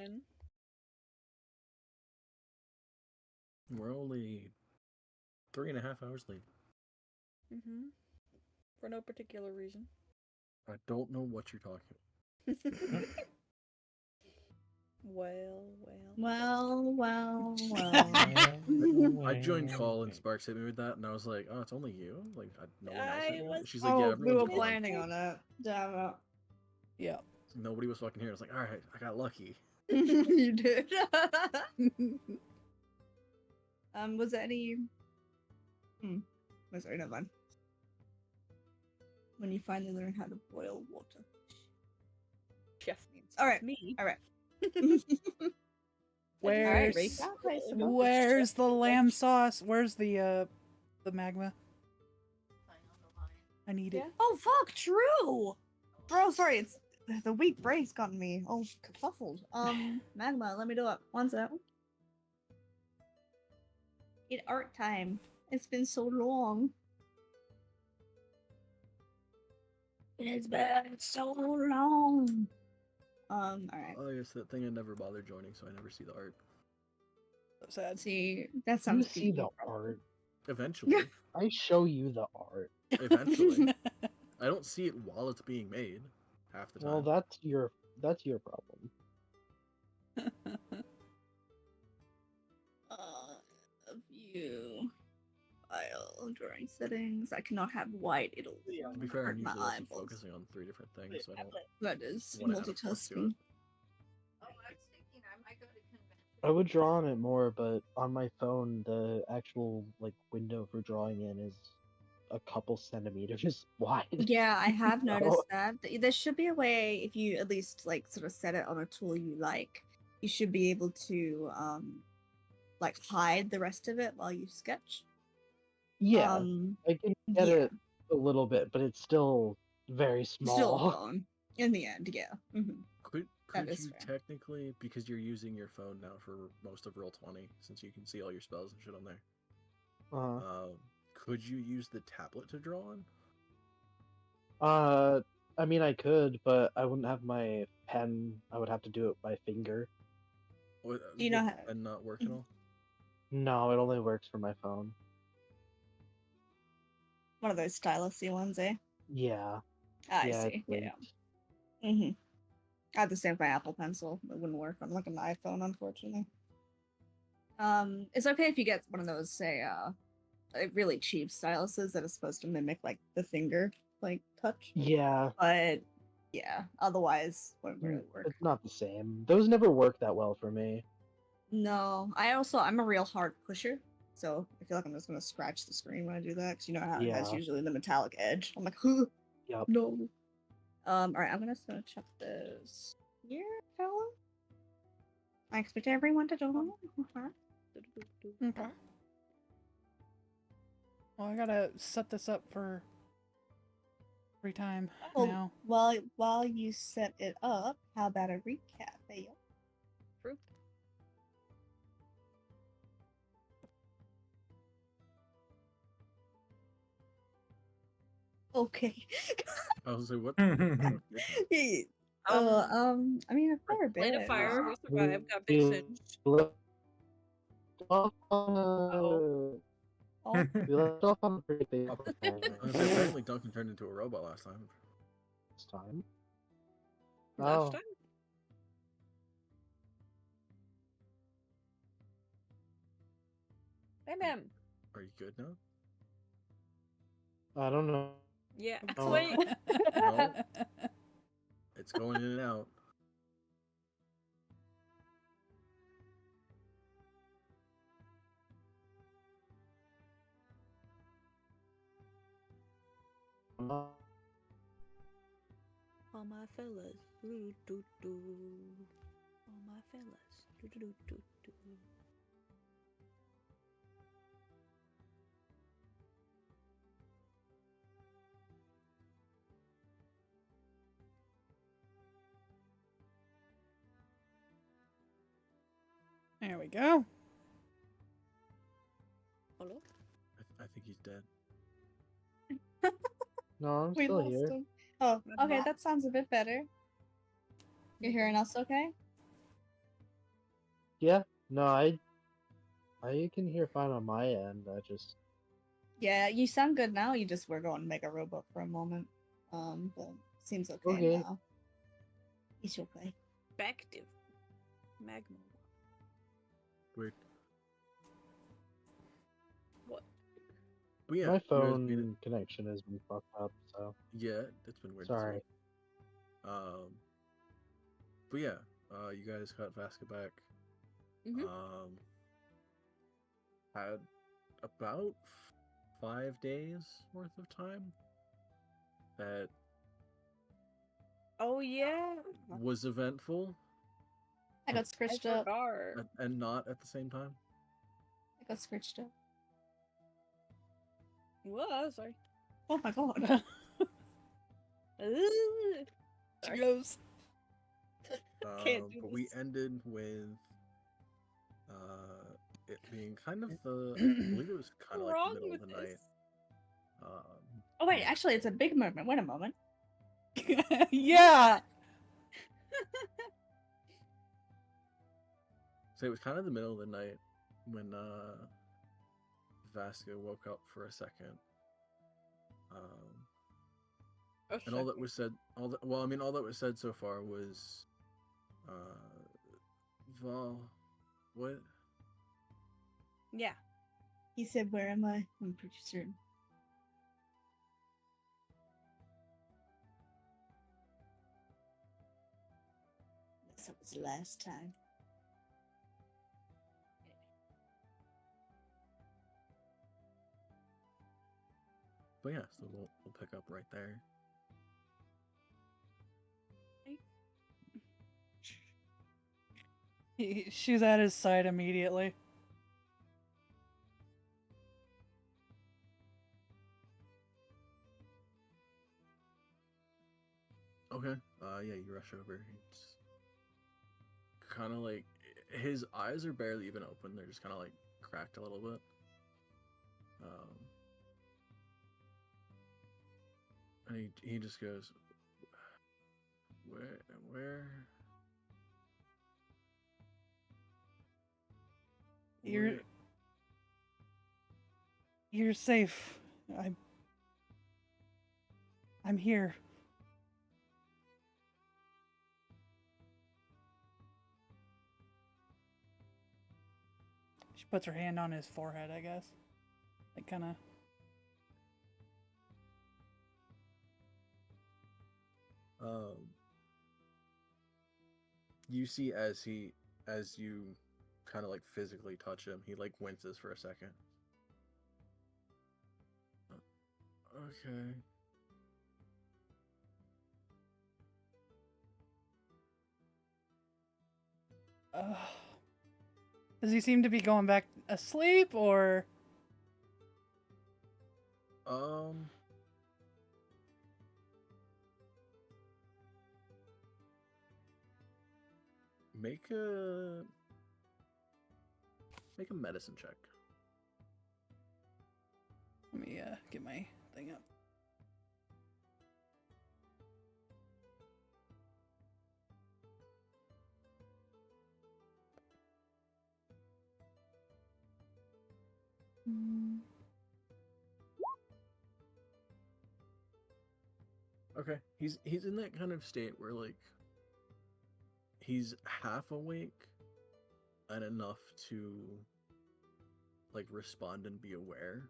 when. We're only 3.5 hours late. Mm-hmm. For no particular reason. I don't know what you're talking about. Well. Well. I joined call and Sparks hit me with that, and I was like, "Oh, it's only you? Like, no one else?" I Hit me? was- She's like, "Yeah, we everyone's were gone. planning on it. Damn it. Yeah. Nobody was fucking here." I was like, "All right, I got lucky." You did. Was there any? Was there never mind. When you finally learn how to boil water. Chef means All right. me. All right. Where's where's the lamb sauce? Where's the magma? I need it. Oh fuck! True. Bro, sorry. It's the weak brace got me all kerfuffled. Magma. Let me do it. One sec. It's art time. It's been so long. It's been so long. Alright. Oh, it's that thing I never bothered joining, so I never see the art. So sad. See, that You sounds see the art. Eventually. I show you the art. Eventually. I don't see it while it's being made half the time. Well, that's your problem. View. File. Drawing settings. I cannot have white. It'll To be fair, hurt I'm my usually also eyeballs. focusing on 3 different things, so I don't. That is wanna add a fourth to multitasking. it. I would draw on it more, but on my phone, the actual window for drawing in is a couple centimeters wide. Yeah, I have So- noticed that. There should be a way, if you at least sort of set it on a tool you like, you should be able to hide the rest of it while you sketch. Yeah, Um, I can get yeah. it a little bit, but it's still very small. Still a phone. In the end, yeah. Could That you is fair. technically, because you're using your phone now for most of Roll20, since you can see all your spells and shit on there, could you use the tablet to draw on? I mean, I could, but I wouldn't have my pen. I would have to do it by finger. Do you know how- and not work at all? No, it only works for my phone. One of those stylus-y ones, eh? Yeah. I yeah, see. it's Yeah. linked. I have the same with my Apple Pencil. It wouldn't work on an iPhone, unfortunately. It's okay if you get one of those, say, really cheap styluses that is supposed to mimic the finger touch. Yeah. But yeah, otherwise wouldn't really work. It's not the same. Those never work that well for me. No, I'm a real hard pusher, so I feel like I'm just gonna scratch the screen when I do that because you know how it has Yeah. usually the metallic edge. I'm like, huh, Yep. no. All right, I'm just gonna check this here, fella. I expect everyone to do Okay. Well, I gotta set this up for free time now. While you set it up, how about a recap, hey? True. Okay. I was like, what? I mean, a fair bit. Lane of fire, we survived, got We big singed. left off on we left off on a pretty big Apparently Duncan turned into a robot last time. this time. Last time? Hey, ma'am. Are you good now? I don't know. Yeah. Oh. Wait. No. It's going in and out. All my fellas. Doo doo doo. All my fellas. Doo doo doo doo. There we go. Hello? I think he's dead. No, I'm We still lost here. him. Oh, I'm okay, not. that sounds a bit better. You're hearing us okay? Yeah, no, I can hear fine on my end. I just Yeah, you sound good now. You just were going mega robot for a moment. But seems okay Okay. now. It's okay. Perspective. Magma. Weird. What? But yeah, My you guys made it. phone connection has been fucked up, so Yeah, it's been weird. sorry. But yeah, you guys got Vasca back. Mhm. Had about 5 days worth of time that Oh yeah. was eventful I got I scritched up. forgot. and not at the same time. I got scritched up. Whoa, sorry. Oh my god. Ugh. She Sorry. goes. Can't do But we this. ended with it being kind of the I believe it was kind of like the Wrong middle of with the this. night. Oh wait, actually, it's a big movement. Wait a moment. Yeah. So it was kind of the middle of the night when Vasca woke up for a second. Oh, And all that second. was said, all that was said so far was, Val, what? Yeah. He said, "Where am I?" I'm pretty certain. Guess that was the last time. But yeah, so we'll pick up right there. She's at his side immediately. Okay. Yeah, you rush over. It's kind of like his eyes are barely even open. They're just kind of like cracked a little bit. And he just goes, where? You're safe. I'm here. She puts her hand on his forehead, I guess. Like kind of. You see as you kind of like physically touch him, he like winces for a second. Okay. Does he seem to be going back asleep or? Make a medicine check. Let me get my thing up. Okay. He's in that kind of state where like he's half awake and enough to like respond and be aware,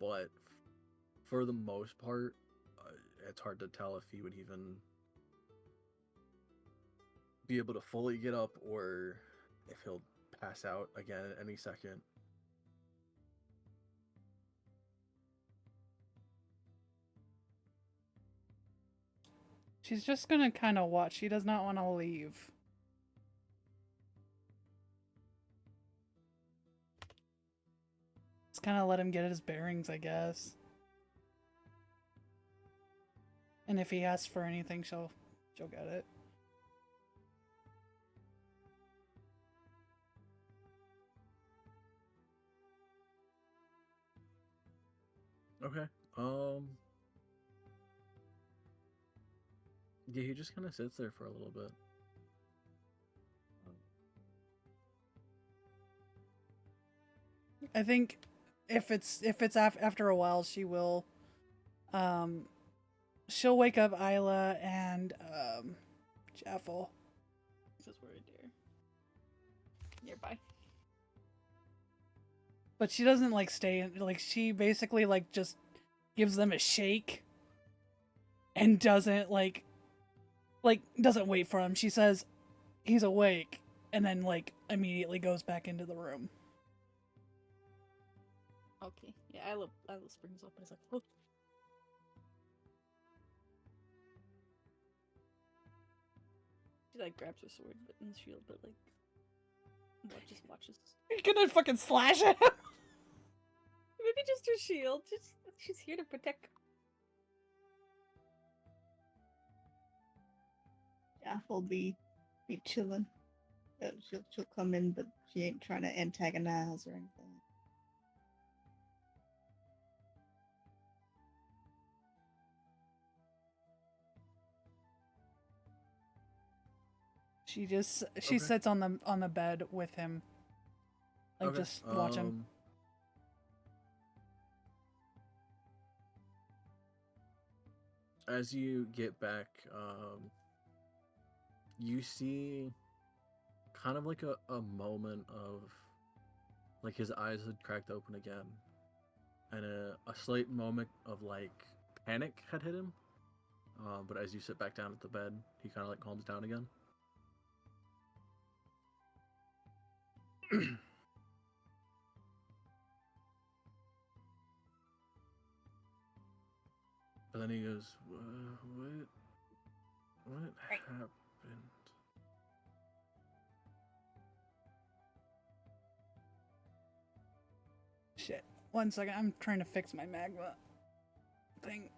but for the most part it's hard to tell if he would even be able to fully get up or if he'll pass out again at any second. She's just gonna kind of watch. She does not want to leave. Just kind of let him get his bearings, I guess. And if he asks for anything, she'll get it. Okay. Yeah, he just kind of sits there for a little bit. I think if it's after a while, she will. She'll wake up Isla and Jaffel. This is where they're nearby. But she doesn't like stay in, like she basically like just gives them a shake and doesn't doesn't wait for him. She says he's awake and then like immediately goes back into the room. Okay. Yeah, Isla springs up and is like, oh. She like grabs her sword and shield, but like just watches. You're gonna fucking slash at him. Maybe just her shield. She's here to protect. Yeah, will be chilling. She'll come in, but she ain't trying to antagonize or anything. She Okay. sits on the bed with him. Like Okay, just watch him. As you get back, you see kind of like a moment of like his eyes had cracked open again, and a slight moment of like panic had hit him. But as you sit back down at the bed, he kind of like calms down again. But then he goes, what happened? Shit. 1 second, I'm trying to fix my magma thing.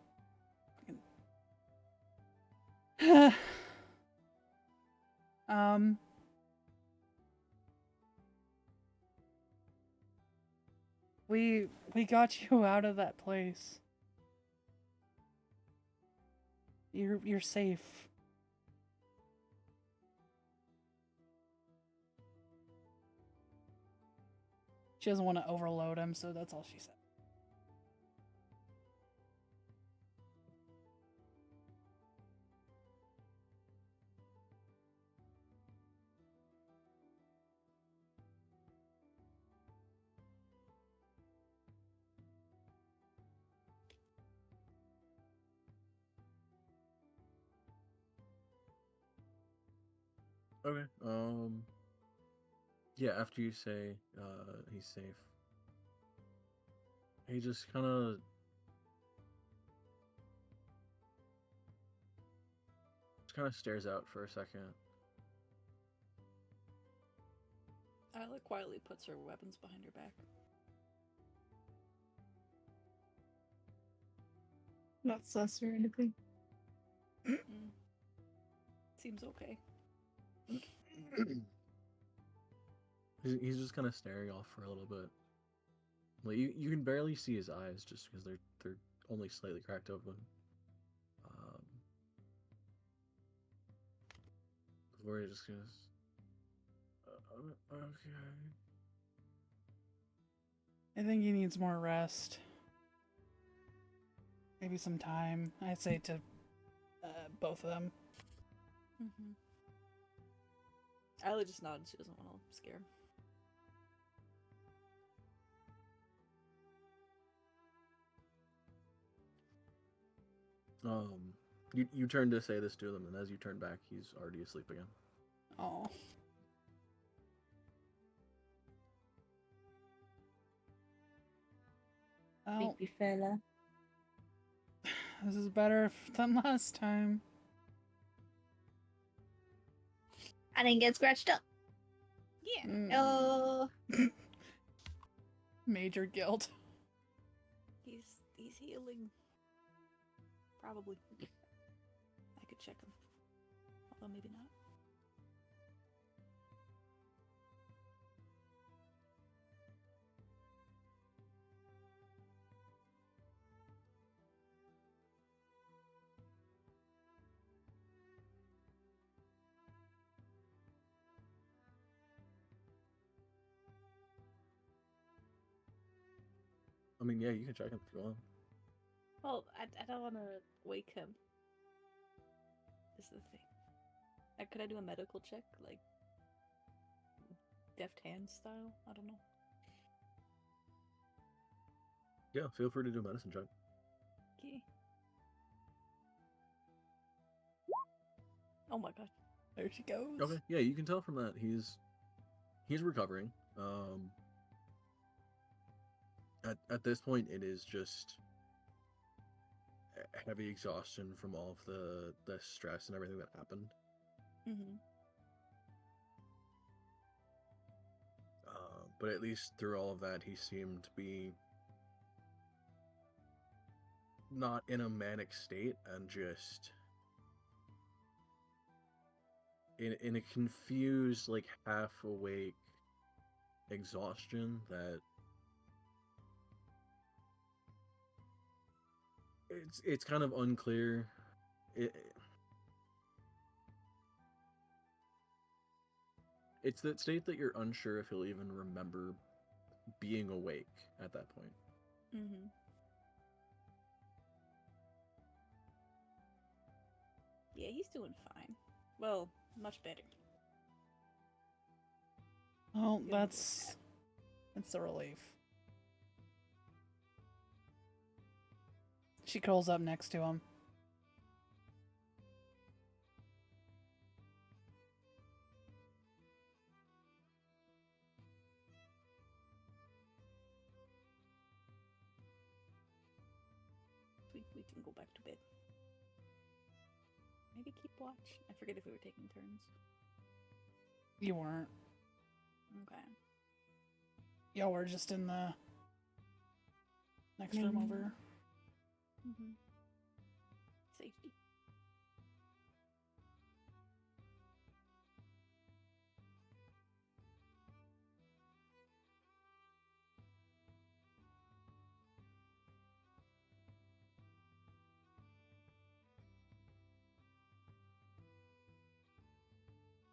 We got you out of that place. You're safe. She doesn't want to overload him, so that's all she said. Okay. Yeah, after you say he's safe, he just kind of stares out for a second. Isla quietly puts her weapons behind her back. Not sus or anything. Seems okay. He's just kind of staring off for a little bit. Like you can barely see his eyes just because they're only slightly cracked open. Before he just goes, okay. I think he needs more rest. Maybe some time. I'd say to both of them. Mm-hmm. Isla just nods. She doesn't want to scare him. You turn to say this to them, and as you turn back, he's already asleep again. Oh. Well, Sleepy fella. this is better than last time. I didn't get scratched up. Yeah. Oh. Major guilt. He's healing. Probably. I could check him. Although maybe not. I mean, yeah, you can check him if you want. Well, I don't want to wake him. This is the thing. Could I do a medical check, like deft hand style? I don't know. Yeah, feel free to do a medicine check. Okay. Oh my god. There she goes. Okay, yeah, you can tell from that he's recovering. At this point, it is just heavy exhaustion from all of the stress and everything that happened. Mm-hmm. But at least through all of that, he seemed to be not in a manic state and just in a confused, like half awake exhaustion that it's kind of unclear. It's that state that you're unsure if he'll even remember being awake at that point. Mm-hmm. Yeah, he's doing fine. Well, much better. Oh, Give him a that's a relief. She curls up next to him. We can go back to bed. Maybe keep watch. I forget if we were taking turns. You weren't. Okay. Y'all were just in the next room over. Mm-hmm. Safety.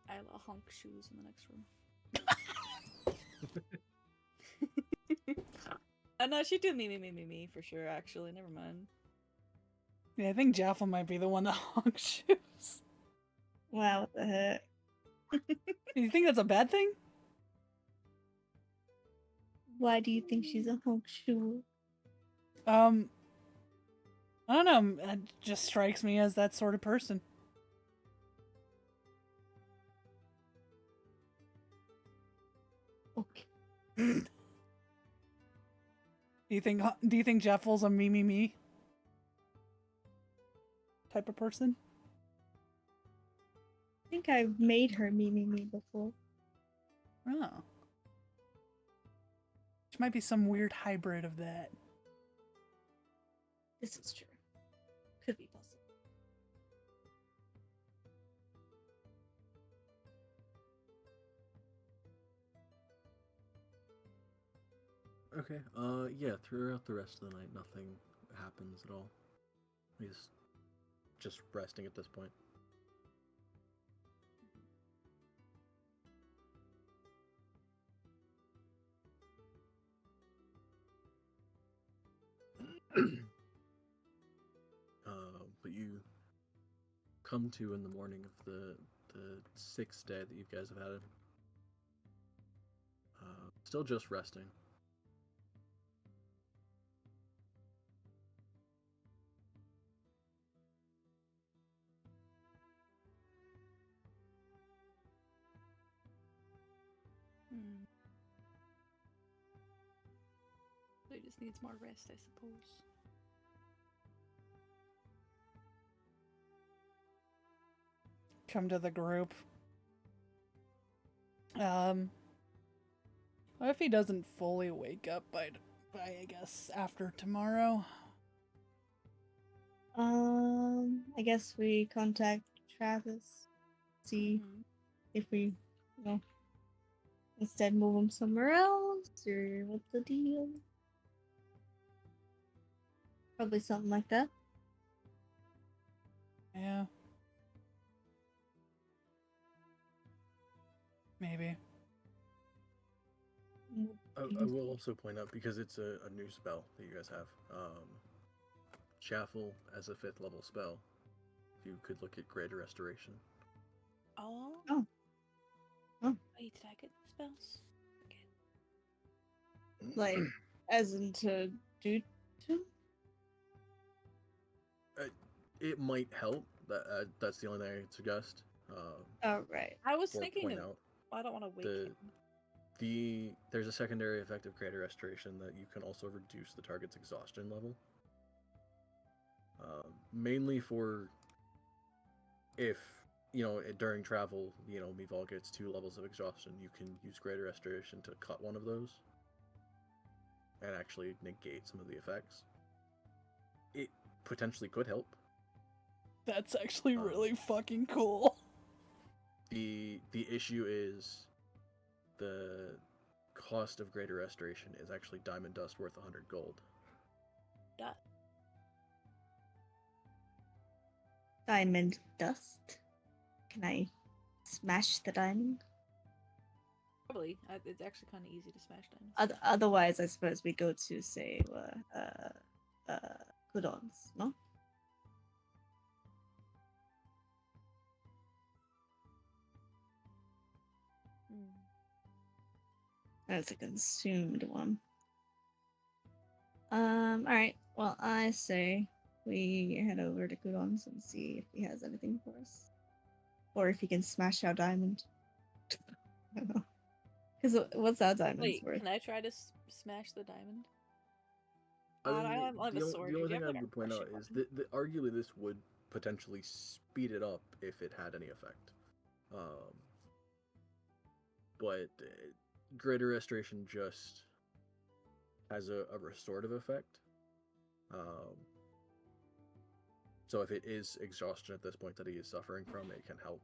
I'll honk shoes in the next room. No, she do me for sure, actually. Never mind. Yeah, I think Jaffa might be the one that honks shoes. Wow, what the heck? Do you think that's a bad thing? Why do you think she's a honk shoe? I don't know. It just strikes me as that sort of person. Okay. Do you think Jeffels a me type of person? I think I've made her me before. Oh. She might be some weird hybrid of that. This is true. Could be possible. Okay. Yeah. Throughout the rest of the night, nothing happens at all. He's just resting at this point. But you come to in the morning of the sixth day that you guys have had it. Still just resting. So he just needs more rest, I suppose. Come to the group. What if he doesn't fully wake up by I guess after tomorrow? I guess we contact Travis, see if we, instead move him somewhere else, or what's the deal? Probably something like that. Yeah. Maybe. I will also point out, because it's a new spell that you guys have, Chaffle as a 5th level spell. You could look at Greater Restoration. Oh. Oh. Oh. Wait, did I get the spells? Okay. Like, as in to do to? It might help. That's the only thing I could suggest. Oh, right. I was Or thinking point of. out I don't want to wake the him. there's a secondary effect of Greater Restoration that you can also reduce the target's exhaustion level. Mainly for if, during travel, Meval gets 2 levels of exhaustion, you can use Greater Restoration to cut one of those and actually negate some of the effects. It potentially could help. That's actually really fucking cool. The issue is the cost of Greater Restoration is actually Diamond Dust worth 100 gold. Dust. Diamond dust. Can I smash the diamond? Probably. It's actually kind of easy to smash diamonds. Otherwise, I suppose we go to say Kudons, no? That's a consumed one. Alright. Well, I say we head over to Kudons and see if he has anything for us. Or if he can smash our diamond. I don't know. Because what's our diamond's Wait, worth? can I try to smash the diamond? I have the a only sword. the You only have, thing I like, a would point out crushing is weapon. that arguably this would potentially speed it up if it had any effect. But Greater Restoration just has a restorative effect. So if it is exhaustion at this point that he is suffering from, it can help.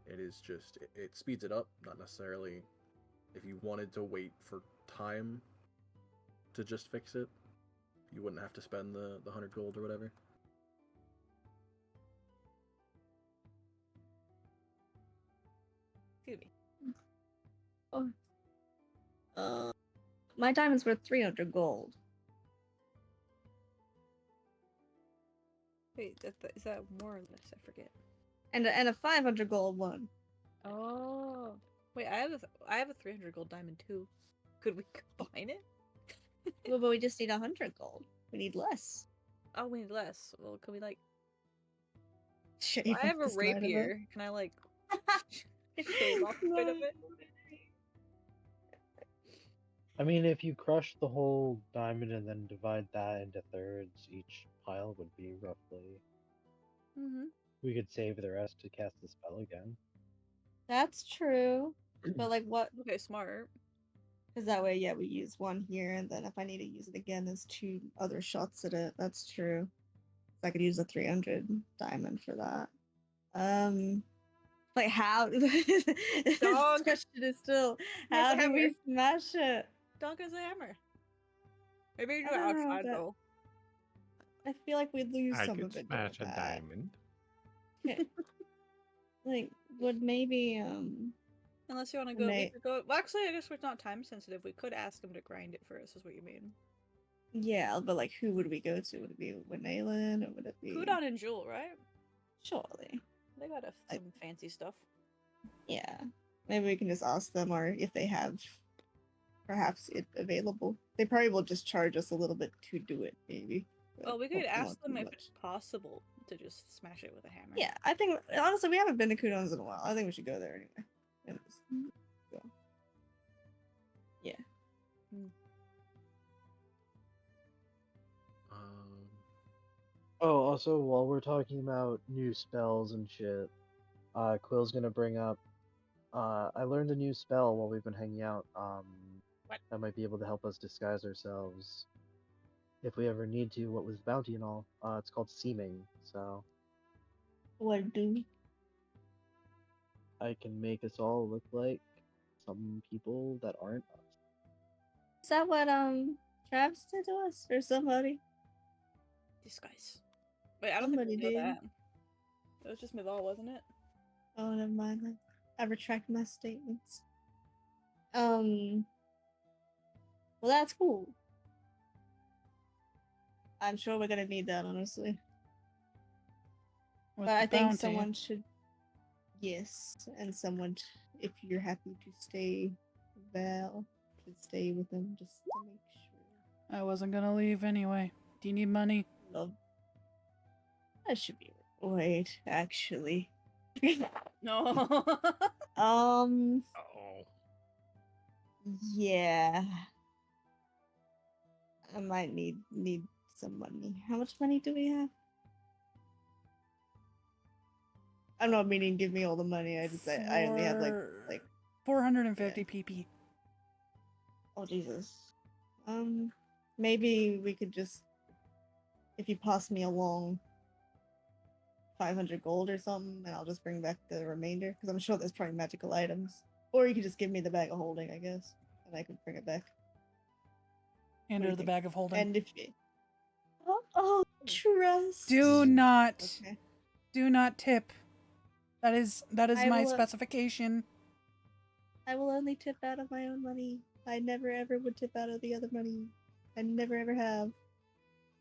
It is just, it speeds it up, not necessarily if you wanted to wait for time to just fix it, you wouldn't have to spend the 100 gold or whatever. Excuse me. Oh. My diamond's worth 300 gold. Wait, is that more or less? I forget. And a 500 gold one. Oh. Wait, I have a 300 gold diamond too. Could we combine it? Well, but we just need 100 gold. We need less. Oh, we need less. Well, could we Shave Well, I off have the a side of it. rapier. Can I shave off a bit of it? I mean, if you crush the whole diamond and then divide that into thirds, each pile would be roughly. Mm-hmm. We could save the rest to cast the spell again. That's true. But like what? Okay, smart. Because that way, yeah, we use one here, and then if I need to use it again, there's 2 other shots at it. That's true. I could use a 300 diamond for that. Like how? This Dog. question is still, Yes, how do hammer. we smash it? Dog is a hammer. Maybe you do I it don't know, outside but- though. I feel like we'd lose I some could of it. smash a doing that. diamond. Like, would maybe Unless you want to go, we May- could go. Well, actually, I guess we're not time sensitive. We could ask him to grind it for us. Is what you mean? yeah, but like, who would we go to? Would it be Winaylan or would it be? Kudon and Jewel, right? Surely. They got some fancy stuff. Yeah. Maybe we can just ask them, or if they have perhaps it available. They probably will just charge us a little bit to do it, maybe. but Well, we could hopefully ask not them too if much. it's possible to just smash it with a hammer. Yeah, I think honestly we haven't been to Kudons in a while. I think we should go there anyway. And just go. Yeah. Oh, also, while we're talking about new spells and shit, Quill's gonna bring up. I learned a new spell while we've been hanging out. What? That might be able to help us disguise ourselves if we ever need to. What with bounty and all. It's called seeming. So What do? I can make us all look like some people that aren't us. Is that what Travis did to us or somebody? Disguise. Wait, I don't Somebody think we know did. that. It was just Mival, wasn't it? Oh, never mind. I retract my statements. Well, that's cool. I'm sure we're gonna need that, honestly. With But the I think bounty. someone should. Yes, and someone, if you're happy to stay, Val, should stay with them just to make sure. I wasn't gonna leave anyway. Do you need money? Love. That should be. Wait, actually. No. Um. Oh. Yeah. I might need some money. How much money do we have? I'm not meaning give me all the money. I only have like 450 PP. oh Jesus. Maybe we could just if you pass me along 500 gold or something, and I'll just bring back the remainder because I'm sure there's probably magical items. Or you could just give me the bag of holding, I guess, and I could bring it back. Hand do her you the think? bag of holding. And if oh, trust. Do not, Okay. do not tip. That is I my will, specification. I will only tip out of my own money. I never ever would tip out of the other money. I never ever have.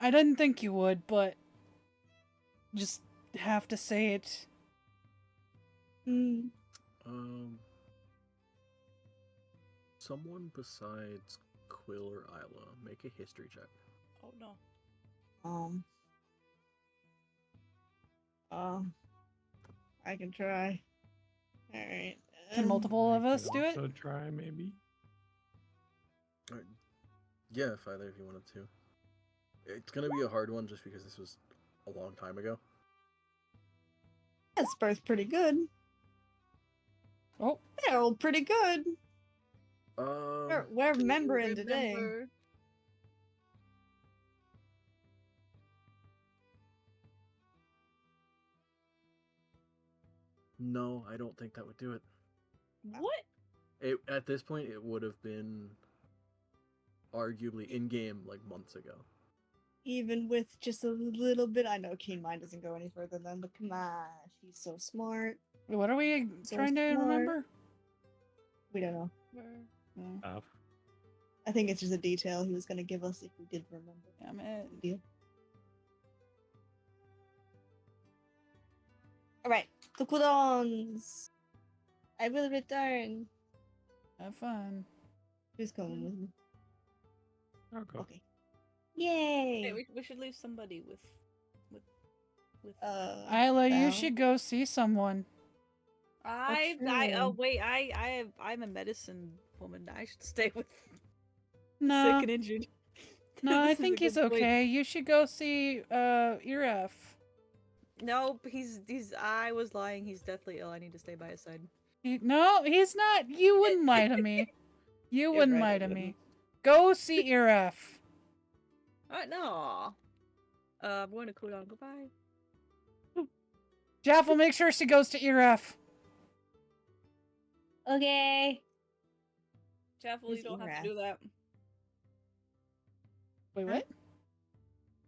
I didn't think you would, but just have to say it. Hmm. Someone besides Quill or Isla, make a history check. Oh no. Um. I can try. All right. Can multiple of us do it? So try maybe. Yeah, if either of you wanted to. It's gonna be a hard one just because this was a long time ago. That's both pretty good. Oh, They're all pretty good. Um, We're remembering today. Remember. no, I don't think that would do it. What? At this point, it would have been arguably in game like months ago. Even with just a little bit, I know Keen Mind doesn't go any further than, but come on, she's so smart. what are we So trying to smart. remember? We don't know. Yeah, I think it's just a detail he was gonna give us if we did remember. damn it. Good deal. Alright, Kokudons! I will return. Have fun. Who's coming with me? Okay. Okay. Yay! Hey, we should leave somebody with Isla, you Val? should go see someone. true. wait, I'm a medicine woman. I should stay with No, sick and injured. no, I This is a think he's good point. okay. You should go see Iref. No, he's I was lying. He's deathly ill. I need to stay by his side. No, he's not. You wouldn't lie to me. You You're wouldn't right, lie I to me. wouldn't. Go see Iref. No. I'm going to Kudon. Goodbye. Jaffel, make sure she goes to Iref. Okay. Jaffel, Who's you don't have Iraf? to do that. Wait, Huh? what?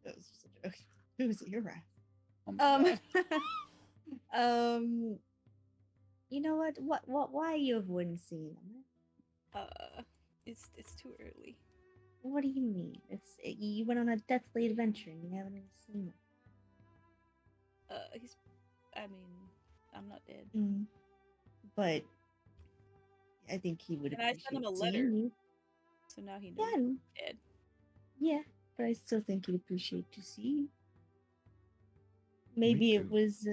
That was just a joke. Who's your rat? Oh my God. You know what? Why you wouldn't see them? It's too early. What do you mean? You went on a deathly adventure and you haven't even seen him. I mean, I'm not dead. But I think he would And I appreciate sent him a seeing letter. you. So now he knows Yeah, I'm dead. yeah, but I still think he'd appreciate to see you. Maybe it too. was,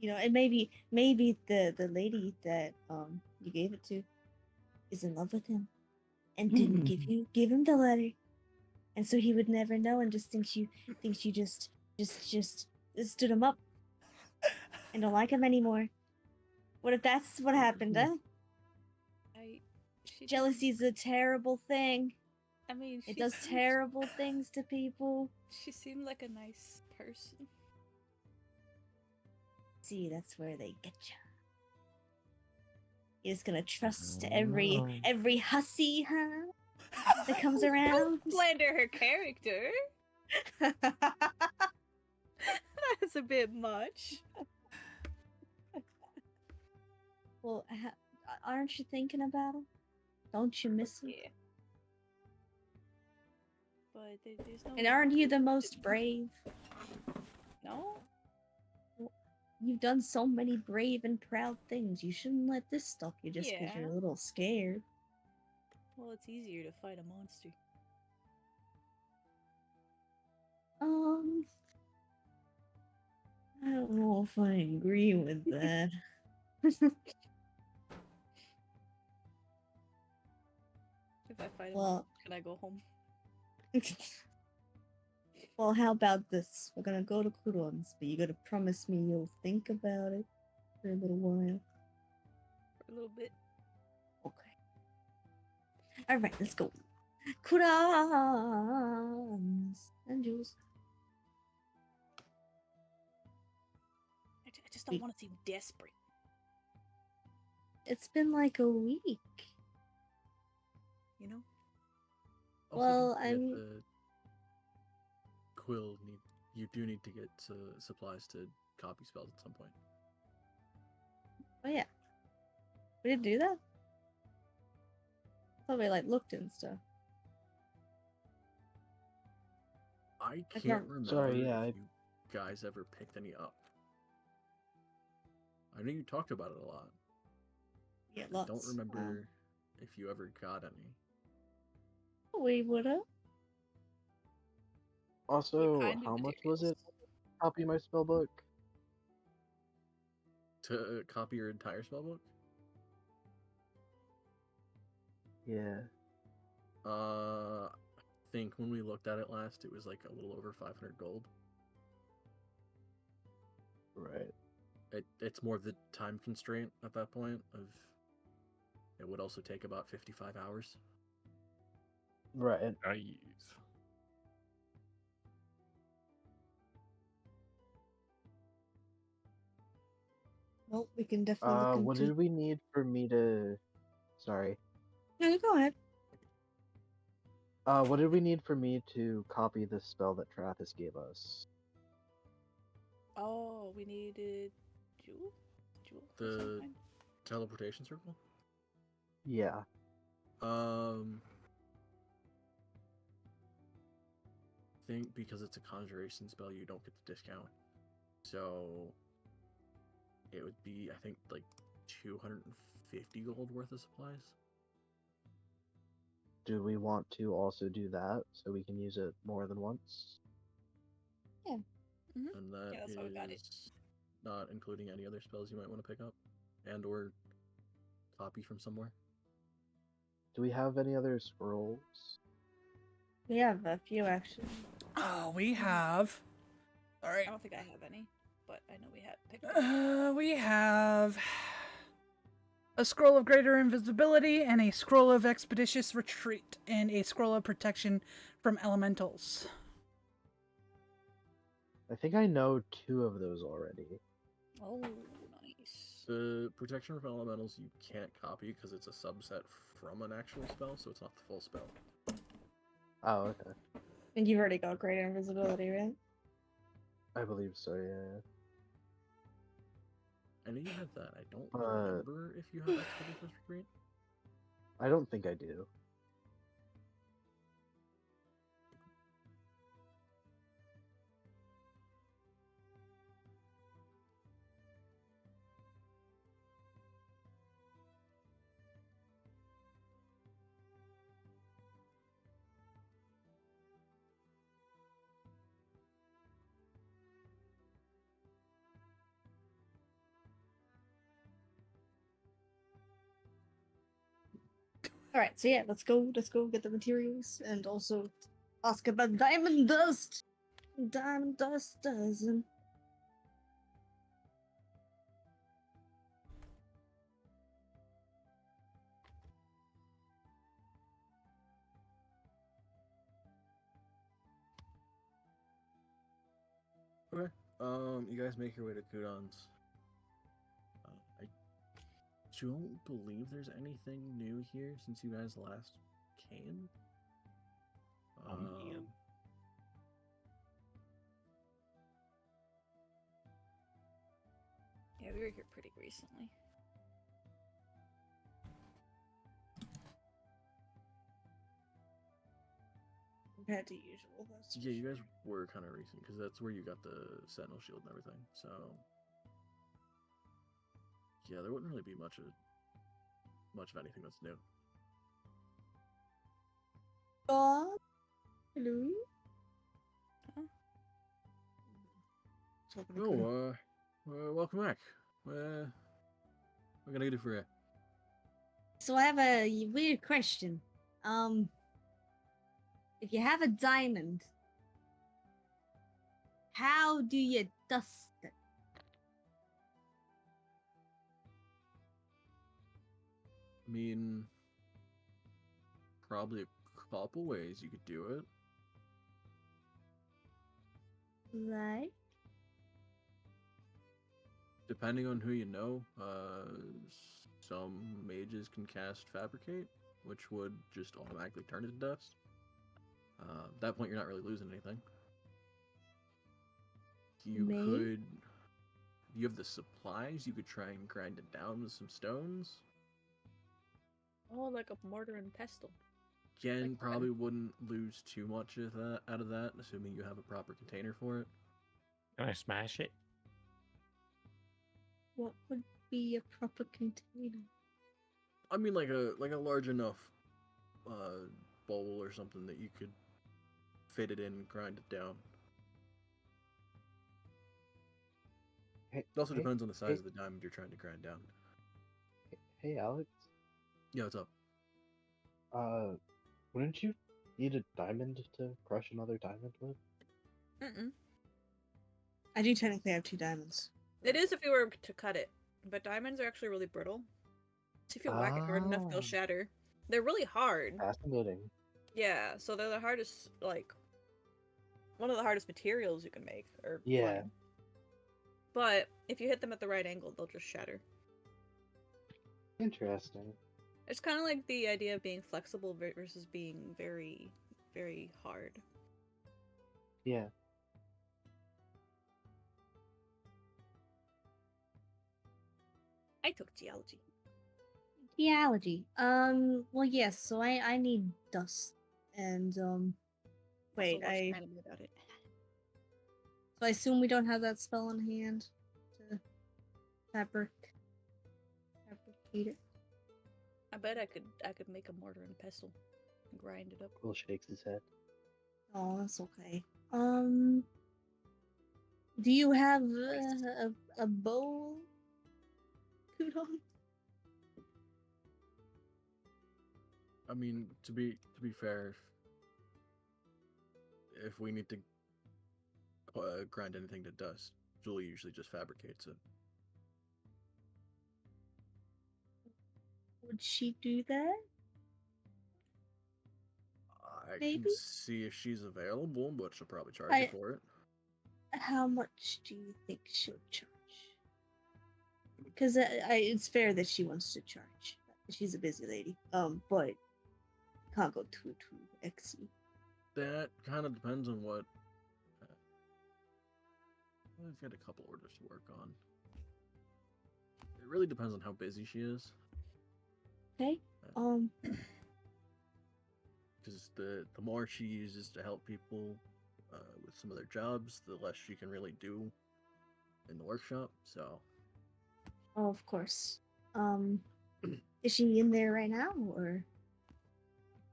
and maybe the lady that you gave it to is in love with him and didn't give him the letter, and so he would never know and just thinks you just stood him up and don't like him anymore. What if that's what happened, huh? Jealousy's a terrible thing. I mean, It does terrible things to people. She seemed like a nice person. See, that's where they get you. You're just gonna trust every hussy, huh? That comes around. Don't slander her character. That's a bit much. Well, aren't you thinking about him? Don't you miss him? Yeah. but there's no. And aren't you the most brave? No. You've done so many brave and proud things. You shouldn't let this stop you just because Yeah. you're a little scared. Well, it's easier to fight a monster. I don't know if I agree with that. If I fight a Well- monster, can I go home? Well, how about this? We're gonna go to Kuron's, but you gotta promise me you'll think about it for a little while. For a little bit. Okay. Alright, let's go. Kuron's and Jules. I just don't want to seem desperate. It's been like a week. You know. Also, Well, don't forget I'm- the Quill need. You do need to get supplies to copy spells at some point. Oh yeah. We didn't do that? I thought we like looked and stuff. I I can't can't- remember Sorry, yeah, if you guys ever picked any up. I know you talked about it a lot. Yeah, I lots. don't remember if you ever got any. We would've. Also, kind of how much was materials. it? Copy my spellbook. To copy your entire spellbook? Yeah. I think when we looked at it last, it was like a little over 500 gold. Right. It's more of the time constraint at that point of it would also take about 55 hours. Right. Nice. Well, we can definitely look What into. did we need for me to? Sorry. No, you go ahead. What did we need for me to copy the spell that Trathis gave us? Oh, we needed Jewel. Jewel. of some The kind? teleportation circle? Yeah. Think because it's a conjuration spell, you don't get the discount. So it would be, I think, like 250 gold worth of supplies. Do we want to also do that so we can use it more than once? And that Yeah, that's how we got it. is not including any other spells you might want to pick up and or copy from somewhere. Do we have any other scrolls? We have a few actually. Oh, we have. All right. I don't think I have any, but I know we had picked up. We have a scroll of greater invisibility and a scroll of expeditious retreat and a scroll of protection from elementals. I think I know 2 of those already. Oh, nice. The protection from elementals you can't copy because it's a subset from an actual spell, so it's not the full spell. Oh, okay. I think you've already got greater invisibility, right? I believe so, yeah. I know you have that. I don't But- remember if you have Expeditious Retreat. I don't think I do. Alright, so yeah, let's go get the materials and also ask about diamond dust. Diamond dust doesn't. Okay. You guys make your way to Kudon's. I don't believe there's anything new here since you guys last came. Yeah. Yeah, we were here pretty recently. compared to usual. That's for Yeah, you guys sure. were kind of recent because that's where you got the Sentinel Shield and everything. So yeah, there wouldn't really be much of anything that's new. Oh, hello. Huh? Talking to Kudo. Welcome back. What can I do for you? So I have a weird question. If you have a diamond, how do you dust it? I mean, probably a couple ways you could do it. Like, Depending on who you know, some mages can cast Fabricate, which would just automatically turn it to dust. At that point, you're not really losing anything. You have the supplies, you could try and grind it down with some stones. Oh, like a mortar and pestle. Again, Like probably wouldn't lose too much of that out of that, assuming you have a proper container for it. Can I smash it? what would be a proper container? I mean, like a large enough bowl or something that you could fit it in and grind it down. Hey, It also hey, depends on the size hey, of the diamond you're trying to grind down. hey, Alex. Yeah, what's up? Wouldn't you need a diamond to crush another diamond with? Mm-mm. I do technically have 2 diamonds. It is if you were to cut it, but diamonds are actually really brittle. So if you whack it hard enough, they'll Ah. shatter. They're really hard. Fascinating. Yeah, so they're the hardest, like, one of the hardest materials you can make, or Yeah. find. But if you hit them at the right angle, they'll just shatter. Interesting. It's kind of like the idea of being flexible versus being very, very hard. Yeah. I took geology. Geology. Well, yes. So I need dust, and wait. Also watched I anime about it. So I assume we don't have that spell in hand to fabricate it. I bet I could make a mortar and pestle and grind it up. Will shakes his head. Oh, that's okay. Do you have a bowl? Kudo? I mean, to be fair, if we need to grind anything to dust, Julie usually just fabricates it. Would she do that? I Maybe? can see if she's available, but she'll probably charge you for it. How much do you think she'll charge? Because it's fair that she wants to charge. She's a busy lady. But can't go too exy. That kind of depends on what. I've got a couple orders to work on. It really depends on how busy she is. Okay. Because the more she uses to help people with some of their jobs, the less she can really do in the workshop. So. Oh, of course. Is she in there right now, or?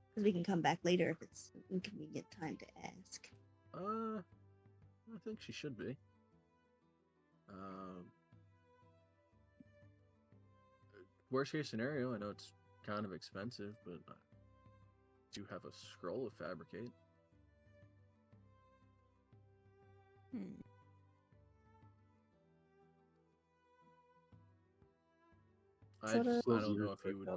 Because we can come back later if it's an inconvenient time to ask. I think she should be. Worst case scenario, I know it's kind of expensive, but I do have a scroll of fabricate. I don't know if you would.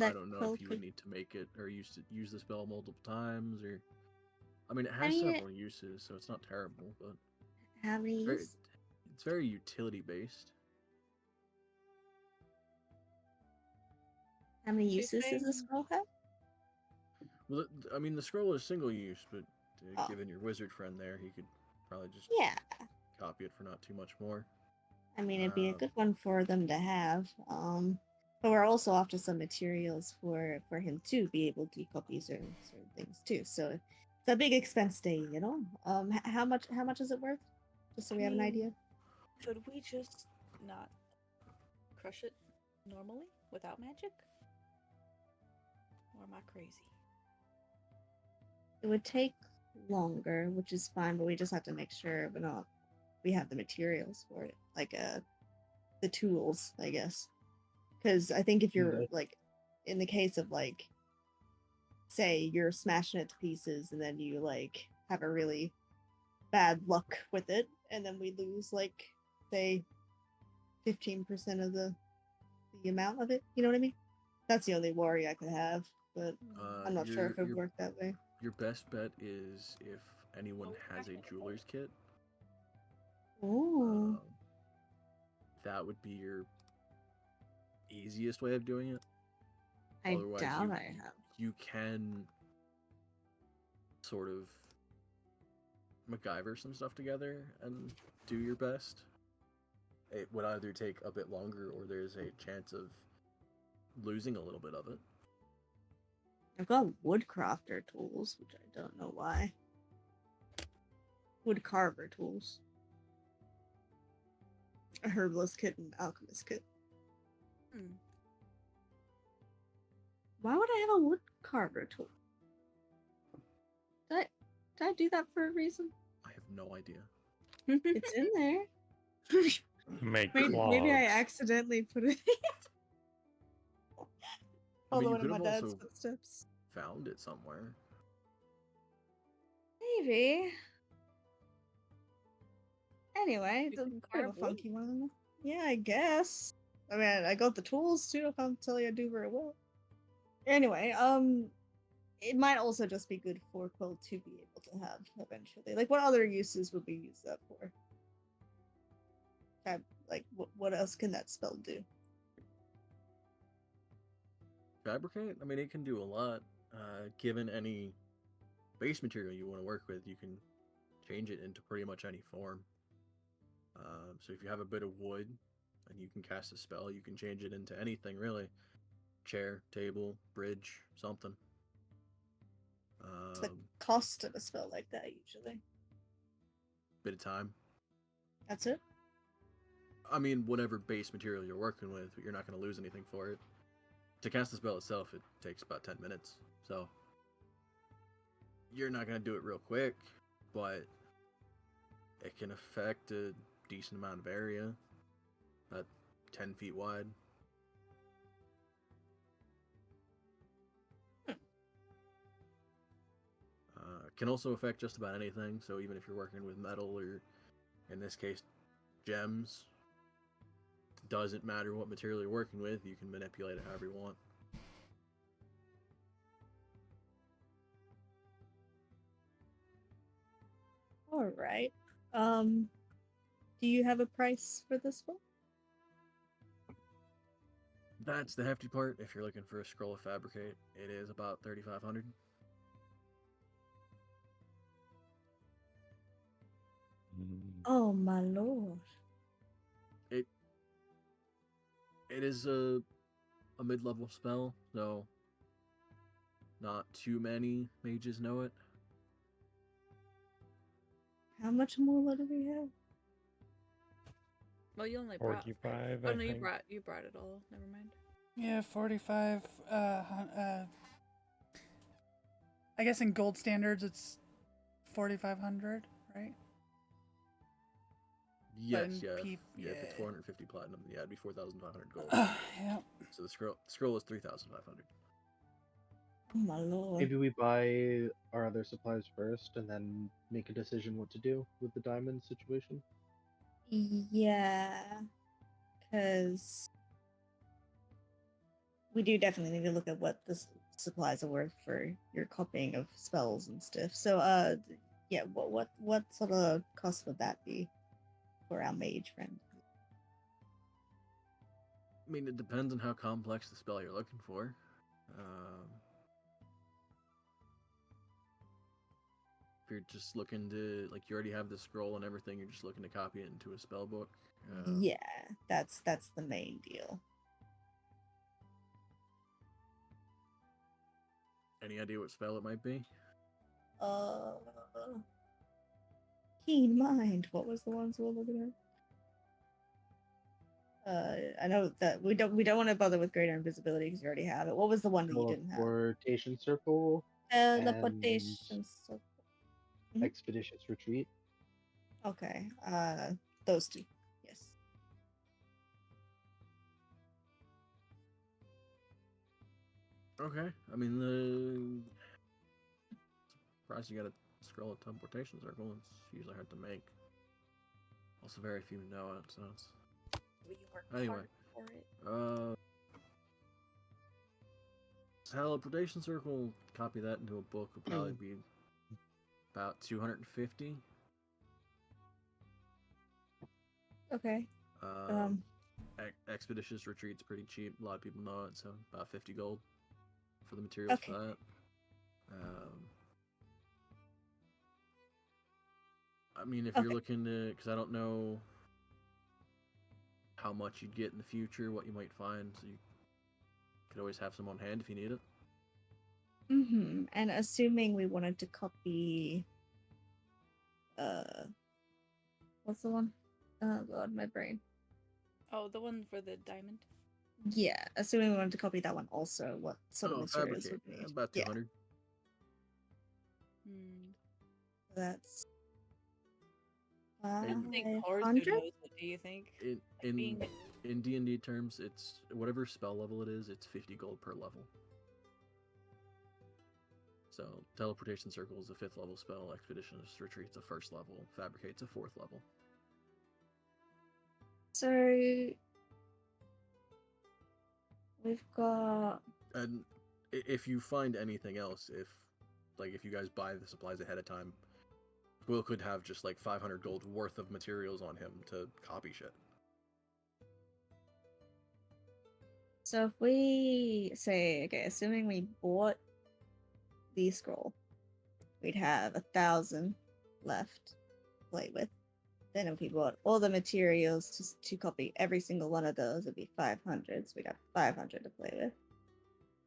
I don't know if you would need to make it or use the spell multiple times, or. I mean, it has several uses, so it's not terrible, but. How many uses? It's very utility based. How many uses does the scroll have? Well, I mean, the scroll is single use, but given your wizard friend there, he could probably just copy it for not too much more. I mean, it'd be a good one for them to have. But we're also after some materials for him to be able to copy certain things too. So It's a big expense day, you know. How much is it worth? Just so we have an idea. Should we just not crush it normally without magic? Or am I crazy? It would take longer, which is fine, but we just have to make sure we have the materials for it, like the tools, I guess. Because I think if you're Right. like, in the case of like, say you're smashing it to pieces and then you like have a really bad luck with it, and then we lose like, say, 15% of the amount of it. You know what I mean? That's the only worry I could have, but I'm not sure if it would work that way. Your best bet is if anyone has a jeweler's kit. Oh, That would be your easiest way of doing it. I Otherwise, doubt you, I have. you can sort of MacGyver some stuff together and do your best. It would either take a bit longer or there's a chance of losing a little bit of it. I've got woodcrafter tools, which I don't know why. Wood carver tools. A herbalist kit and alchemist kit. Hmm. Why would I have a wood carver tool? Did I do that for a reason? I have no idea. It's in there. Make Maybe I claws. accidentally put it. I mean, Follow you one of could my have dad's also footsteps. found it somewhere. Maybe. Anyway, You it's a can bit of carve a wood? funky one. Yeah, I guess. I mean, I got the tools too. If I'm telling you, I do very well. Anyway, it might also just be good for Quill to be able to have eventually. Like, what other uses would we use that for? Like, what else can that spell do? Fabricate? I mean, it can do a lot. Given any base material you want to work with, you can change it into pretty much any form. So if you have a bit of wood and you can cast a spell, you can change it into anything really. Chair, table, bridge, something. What's the cost of a spell like that usually? Bit of time. That's it? I mean, whatever base material you're working with, you're not going to lose anything for it. To cast the spell itself, it takes about 10 minutes. So you're not going to do it real quick, but it can affect a decent amount of area. About 10 feet wide. Can also affect just about anything. So even if you're working with metal or, in this case, gems, doesn't matter what material you're working with, you can manipulate it however you want. All right. Do you have a price for this one? That's the hefty part. If you're looking for a scroll of fabricate, it is about 3,500. Oh my lord. It is a mid-level spell, so not too many mages know it. How much more do we have? Well, you only brought. 45, Oh I no, you think. brought it all. Never mind. Yeah, 45. I guess in gold standards it's 4,500, right? Yes, in yeah. P- If it's yeah. 450 platinum, yeah, it'd be 4,500 gold. Yeah. So the scroll is 3,500. Oh my lord. Maybe we buy our other supplies first and then make a decision what to do with the diamond situation. Yeah. Because we do definitely need to look at what the supplies are worth for your copying of spells and stuff. So, yeah, what sort of cost would that be for our mage friend? I mean, it depends on how complex the spell you're looking for. If you're just looking to, like, you already have the scroll and everything, you're just looking to copy it into a spell book. Yeah, that's the main deal. Any idea what spell it might be? Uh, keen mind. What was the ones we were looking at? I know that we don't want to bother with greater invisibility because you already have it. What was the one that you didn't have? Teleportation circle Teleportation. So, Mhm. expeditious retreat. okay. Those two. Yes. Okay. I mean, the surprised you got a scroll of teleportation circle. It's usually hard to make. Also, very few know it, so it's We work Anyway. hard for it. teleportation circle. Copy that into a book would probably be about 250. Okay. Expeditious retreat's pretty cheap. A lot of people know it, so about 50 gold for the materials for that. I mean, if you're looking to, because I don't know how much you'd get in the future, what you might find, so you could always have some on hand if you need it. Mm-hmm. And assuming we wanted to copy, what's the one? Oh god, my brain. Oh, the one for the diamond. Yeah, assuming we wanted to copy that one also, what sort of materials Fabricate. would we need? About 200. Hmm. That's I think Horzu 500? knows it. Do you think? In D&D terms, it's whatever spell level it is, it's 50 gold per level. So, Teleportation Circle is a 5th level spell, Expeditionist Retreat's a 1st level, Fabricate's a 4th level. So we've got And if you find anything else, if you guys buy the supplies ahead of time, Will could have just like 500 gold worth of materials on him to copy shit. so if we say, okay, assuming we bought the scroll, we'd have 1,000 left to play with. Then if we bought all the materials to copy every single one of those, it'd be 500. So we got 500 to play with.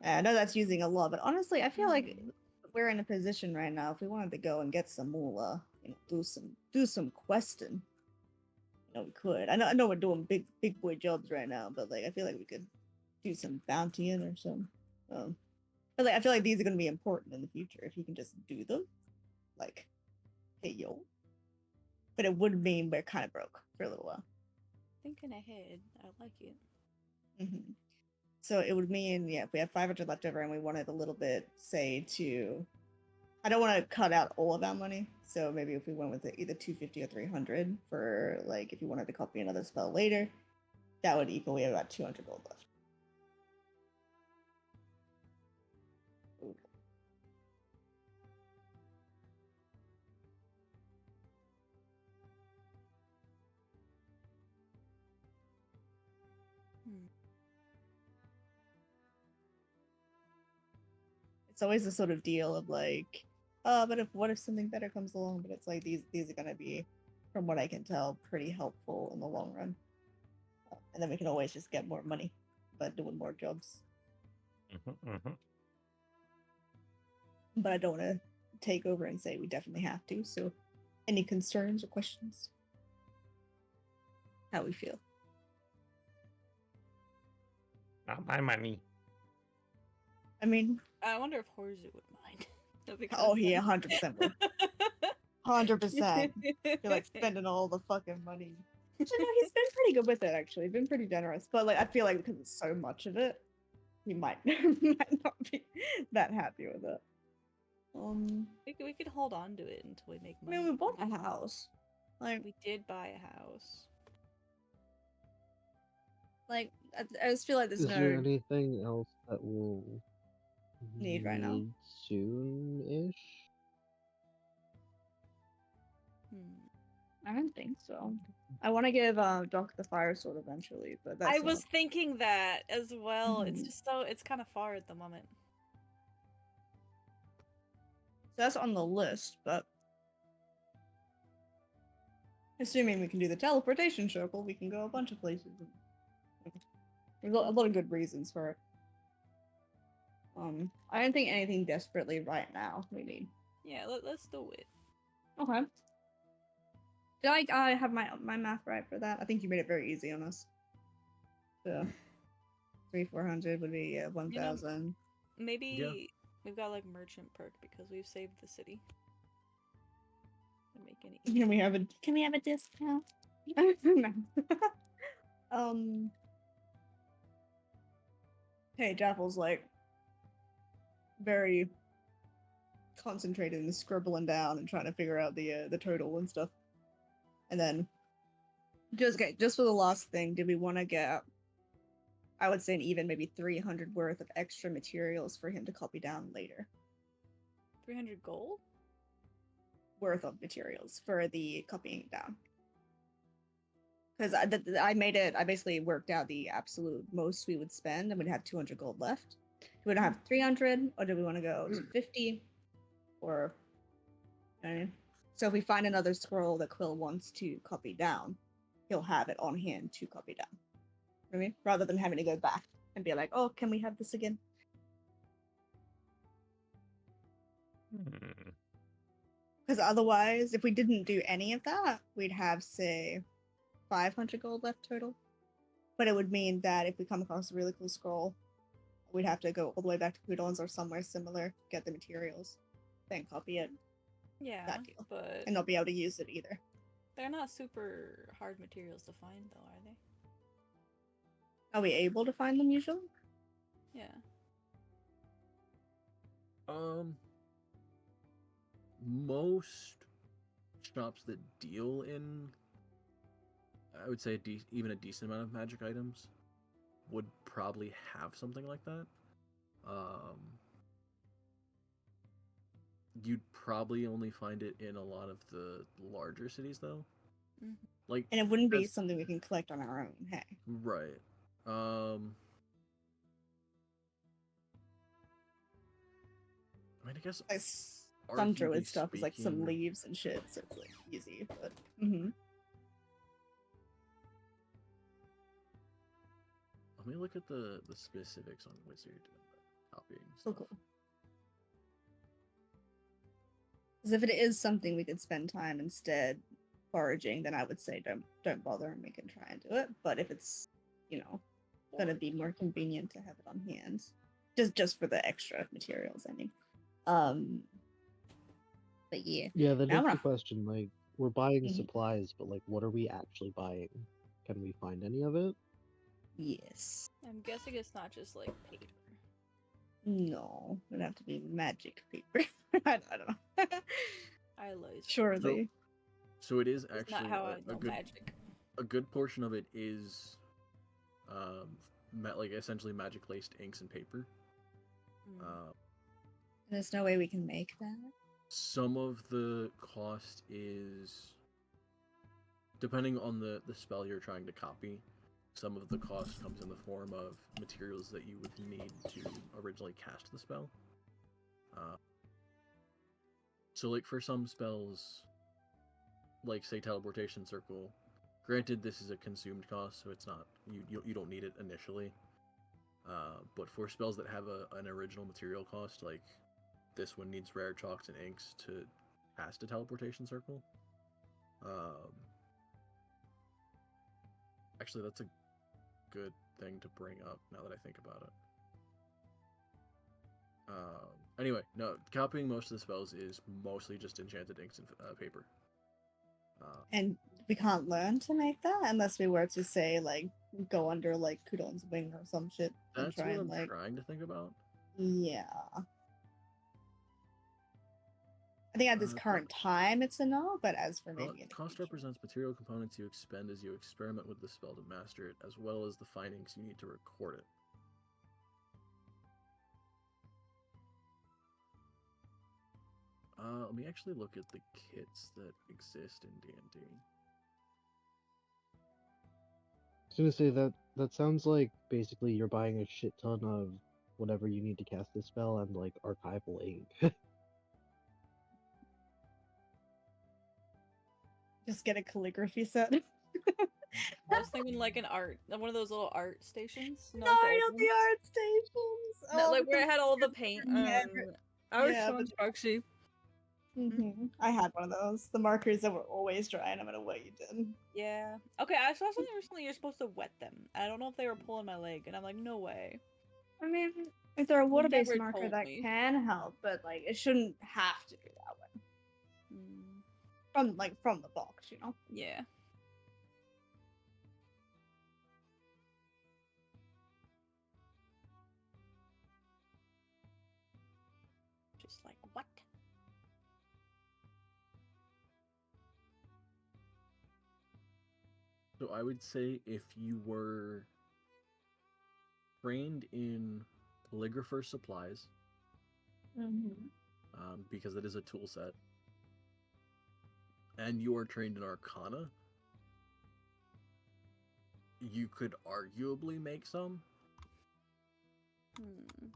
I know that's using a lot, but honestly, I feel like we're in a position right now. If we wanted to go and get some moolah, do some questing, we could. I know we're doing big boy jobs right now, but like I feel like we could do some bountying or some. But like I feel like these are going to be important in the future if you can just do them. Like, hey yo. But it would mean we're kind of broke for a little while. Thinking ahead, I like it. Mm-hmm. So it would mean, if we have 500 left over and we wanted a little bit, say, I don't want to cut out all of our money. So maybe if we went with either 250 or 300 for, like, if you wanted to copy another spell later, that would equal, we have about 200 gold left. It's always the sort of deal of like, but what if something better comes along? But it's like these are gonna be, from what I can tell, pretty helpful in the long run. And then we can always just get more money by doing more jobs. But I don't want to take over and say we definitely have to. So, any concerns or questions? How we feel? Not my money. I mean, I wonder if Horzu would mind. That'd be oh, he fun. 100% would. 100%. You're like spending all the fucking money. But you know, he's been pretty good with it, actually. He's been pretty generous. But like, I feel like because it's so much of it, he might not be that happy with it. We could hold on to it until we make I money. mean, we bought a house. Like, We did buy a house. I just feel like there's Is there no anything else that we'll need right now. soon-ish? Hmm. I don't think so. I want to give Doc the fire sword eventually, but that's I was thinking that as well. It's Mhm. just it's kind of far at the moment. that's on the list, but assuming we can do the teleportation circle, we can go a bunch of places. There's a lot of good reasons for it. I don't think anything desperately right now we need. Yeah, let's do it. Okay. Did I have my math right for that? I think you made it very easy on us. So 400 would be 1,000. Maybe we've got like merchant perk because we've saved the city. To make any Can we have a discount? No. Hey, Dapple's like very concentrated and scribbling down and trying to figure out the total and stuff. And then just for the last thing, do we want to get, I would say, an even maybe 300 worth of extra materials for him to copy down later. 300 gold? Worth of materials for the copying down. Because I basically worked out the absolute most we would spend, and we'd have 200 gold left. Do we want to have 300, or do we want to go to 50? Or, you know what I mean? So if we find another scroll that Quill wants to copy down, he'll have it on hand to copy down. You know what I mean? Rather than having to go back and be like, oh, can we have this again? Hmm. Because otherwise, if we didn't do any of that, we'd have, say, 500 gold left total. But it would mean that if we come across a really cool scroll, we'd have to go all the way back to Kudons or somewhere similar, get the materials, then copy it. Yeah, That deal. but And not be able to use it either. they're not super hard materials to find, though, are they? Are we able to find them usually? Yeah. Most shops that deal in, I would say, even a decent amount of magic items would probably have something like that. You'd probably only find it in a lot of the larger cities, though. Mhm. Like, And it wouldn't be that's- something we can collect on our own, hey. right. I mean, I guess Like, some druid arguably stuff is like some speaking- leaves and shit, so it's like easy, but. Mm-hmm. Let me look at the specifics on Wizard and copying So stuff. cool. Because if it is something we could spend time instead foraging, then I would say don't bother and we can try and do it. But if it's, gonna be more convenient to have it on hand, just for the extra materials, I mean. But yeah. Yeah, that Now is we're the off. question. Like, we're buying Mhm. supplies, but like, what are we actually buying? Can we find any of it? Yes. I'm guessing it's not just like paper. No, it'd have to be magic paper. I don't know. I lied. Surely. So it is That's actually not how I a know good magic. a good portion of it is like essentially magic laced inks and paper. Mm. There's no way we can make that. Some of the cost is depending on the spell you're trying to copy. Some of the cost comes in the form of materials that you would need to originally cast the spell. So like for some spells, like say teleportation circle, granted this is a consumed cost, so it's not you don't need it initially. But for spells that have an original material cost, like this one needs rare chalks and inks to cast a teleportation circle. Actually, that's a good thing to bring up now that I think about it. Anyway, no, copying most of the spells is mostly just enchanted inks and paper. And we can't learn to make that unless we were to say like go under like Kudon's wing or some shit and That's try what and I'm like trying to think about. yeah. I think at this current time it's a no, but as for maybe in the Cost future. represents material components you expend as you experiment with the spell to master it, as well as the findings you need to record it. Let me actually look at the kits that exist in D&D. I was gonna say that sounds like basically you're buying a shit ton of whatever you need to cast the spell and like archival ink. Just get a calligraphy set. I was thinking like one of those little art stations. No, like the not old the ones. art stations. No, Oh, like where it because had all the paint. never- I was Yeah, showing but- Sparksy. I had one of those. The markers that were always dry, no matter what you did. Yeah. Okay, I saw something recently. You're supposed to wet them. I don't know if they were pulling my leg, and I'm like, no way. I mean, if they're a water-based never marker, told that me. can help, but like it shouldn't have to be that way. Mm, From the box, you know. yeah. Just like what? So I would say if you were trained in calligrapher supplies, because it is a tool set, and you are trained in Arcana, you could arguably make some. Hmm.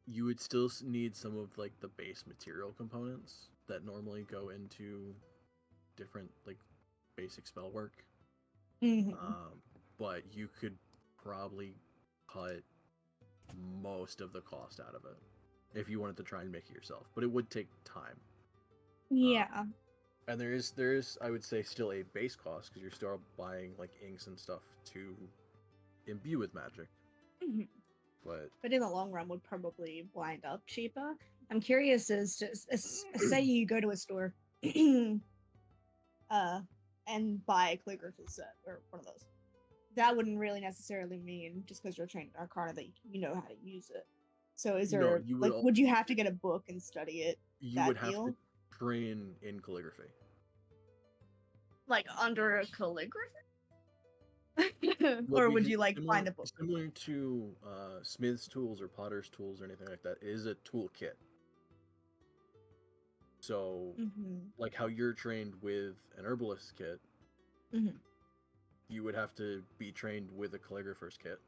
You would still need some of like the base material components that normally go into different like basic spell work. But you could probably cut most of the cost out of it if you wanted to try and make it yourself. But it would take time. Yeah. And there is I would say still a base cost because you're still buying like inks and stuff to imbue with magic. But in the long run, would probably wind up cheaper. I'm curious as to say you go to a store, and buy a calligraphy set or one of those. That wouldn't really necessarily mean just because you're trained in Arcana that you know how to use it. So is there you would would you have to get a book and study it? you would have to train in calligraphy. Like under a calligrapher? Well, or would because you like find a book? Similar to smith's tools or potter's tools or anything like that, it is a tool kit. So, like how you're trained with an herbalist kit, you would have to be trained with a calligrapher's kit.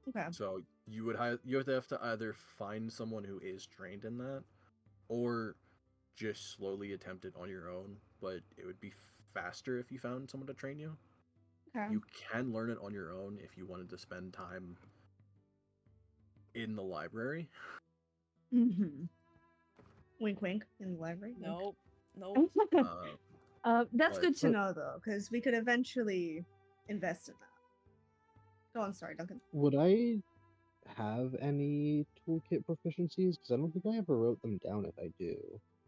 Okay. So you would have to either find someone who is trained in that, or just slowly attempt it on your own. But it would be faster if you found someone to train you. Okay. You can learn it on your own if you wanted to spend time in the library. Wink, wink. In the library. Nope. That's but- good to know though, because we could eventually invest in that. Go on, sorry, Duncan. Would I have any toolkit proficiencies? Because I don't think I ever wrote them down if I do.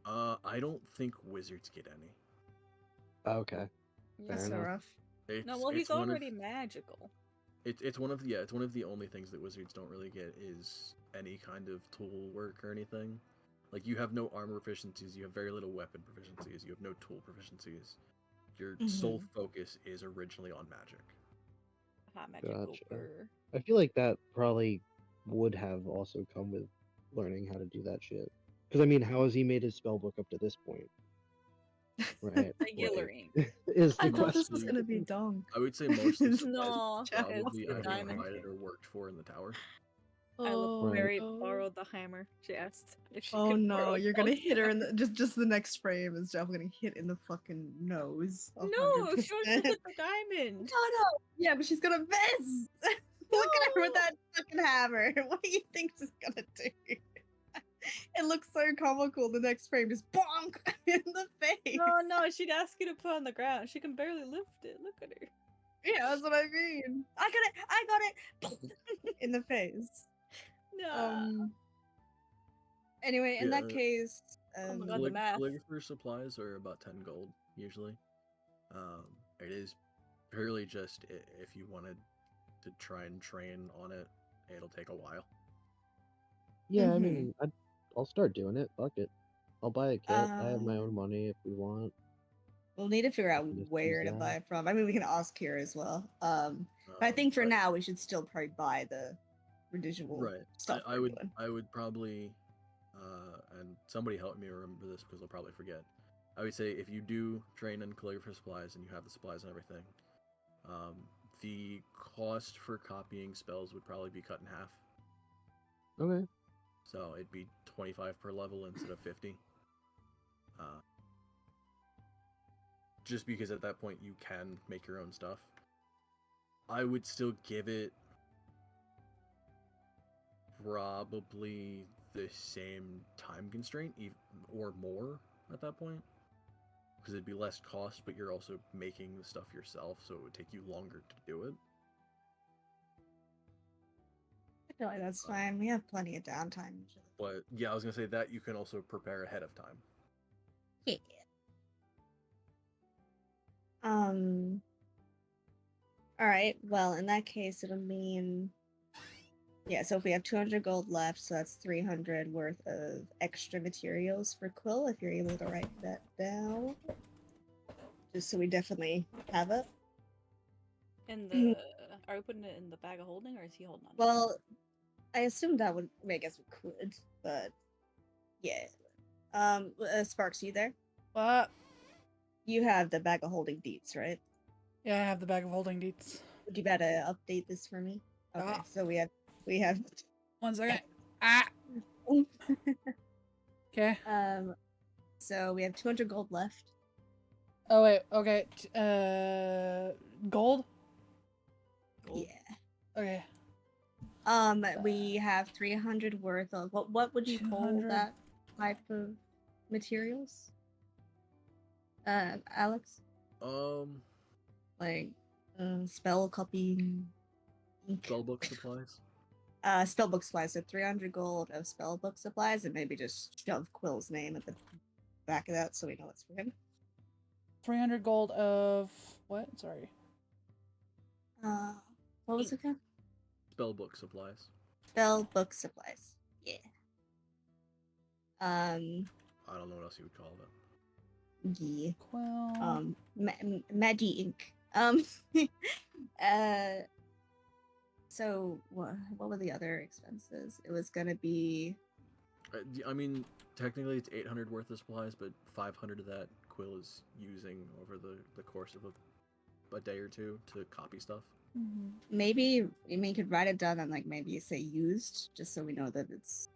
I don't think wizards get any. Okay. That's so enough. rough. No, well, he's it's one of- already magical. It's one of the only things that wizards don't really get is any kind of tool work or anything. Like you have no armor proficiencies, you have very little weapon proficiencies, you have no tool proficiencies. Your sole focus is originally on magic. Hot magical. Gotcha. I feel like that probably would have also come with learning how to do that shit. Because I mean, how has he made his spell book up to this point? Right. Regular ink. Is the I thought this question. was gonna be dunk. I would say most of the No, supplies probably it's the either diamond provided ink. or worked for in the tower. I looked Right. very borrowed the hammer. She asked if she Oh could no, borrow you're gonna one. hit her in the just the next frame is definitely gonna hit in the fucking nose. No, she wants to 100%. hit the diamond. No. Yeah, but she's gonna miss. Look at her with that fucking hammer. What do you think she's gonna do? It looks so comical. The next frame just bonk in the face. No, she'd ask you to put on the ground. She can barely lift it. Look at her. Yeah, that's what I mean. I got it. In the face. No. Anyway, in that Yeah. case, Oh my God, the math. Calligrapher supplies are about 10 gold usually. It is purely just if you wanted to try and train on it, it'll take a while. Yeah, I mean, I'll start doing it. Fuck it. I'll buy a kit. I have my own money if we want. we'll need to figure out can just where use to that. buy it from. I mean, we can ask here as well. But I think for but- now we should still probably buy the residual right. stuff. I we're would doing. I would probably and somebody help me remember this because I'll probably forget. I would say if you do train in calligrapher supplies and you have the supplies and everything, the cost for copying spells would probably be cut in half. Okay. So it'd be 25 per level instead of 50. Just because at that point you can make your own stuff. I would still give it probably the same time constraint, or more at that point, because it'd be less cost, but you're also making the stuff yourself, so it would take you longer to do it. I feel like that's fine. We have plenty of downtime usually. But yeah, I was gonna say that you can also prepare ahead of time. Yeah. Um. All right. Well, in that case, it'll mean. Yeah, so if we have 200 gold left, so that's 300 worth of extra materials for Quill, if you're able to write that down. Just so we definitely have it. In the are we putting it in the bag of holding, or is he holding on? Well, I assume that would, I guess we could, but yeah. Sparks, you there? What? You have the bag of holding deets, right? Yeah, I have the bag of holding deets. Would you better update this for me? Okay, Ah. so we have 1 second. Ah. Okay. so we have 200 gold left. Oh wait. Okay. Gold. Gold. Yeah. Okay. We have 300 worth of what would you call 200? that type of materials? Alex? Like spell copying ink. Spellbook supplies. Spellbook supplies, so 300 gold of spellbook supplies, and maybe just shove Quill's name at the back of that so we know it's for him. 300 gold of what? Sorry. What was it called? Spellbook supplies. Spellbook supplies. Yeah. I don't know what else you would call them. Yeah. Quill. Magi ink. So what were the other expenses? It was gonna be. I mean, technically it's 800 worth of supplies, but 500 of that Quill is using over the course of a day or two to copy stuff. Maybe we could write it down and like maybe say used, just so we know that it's.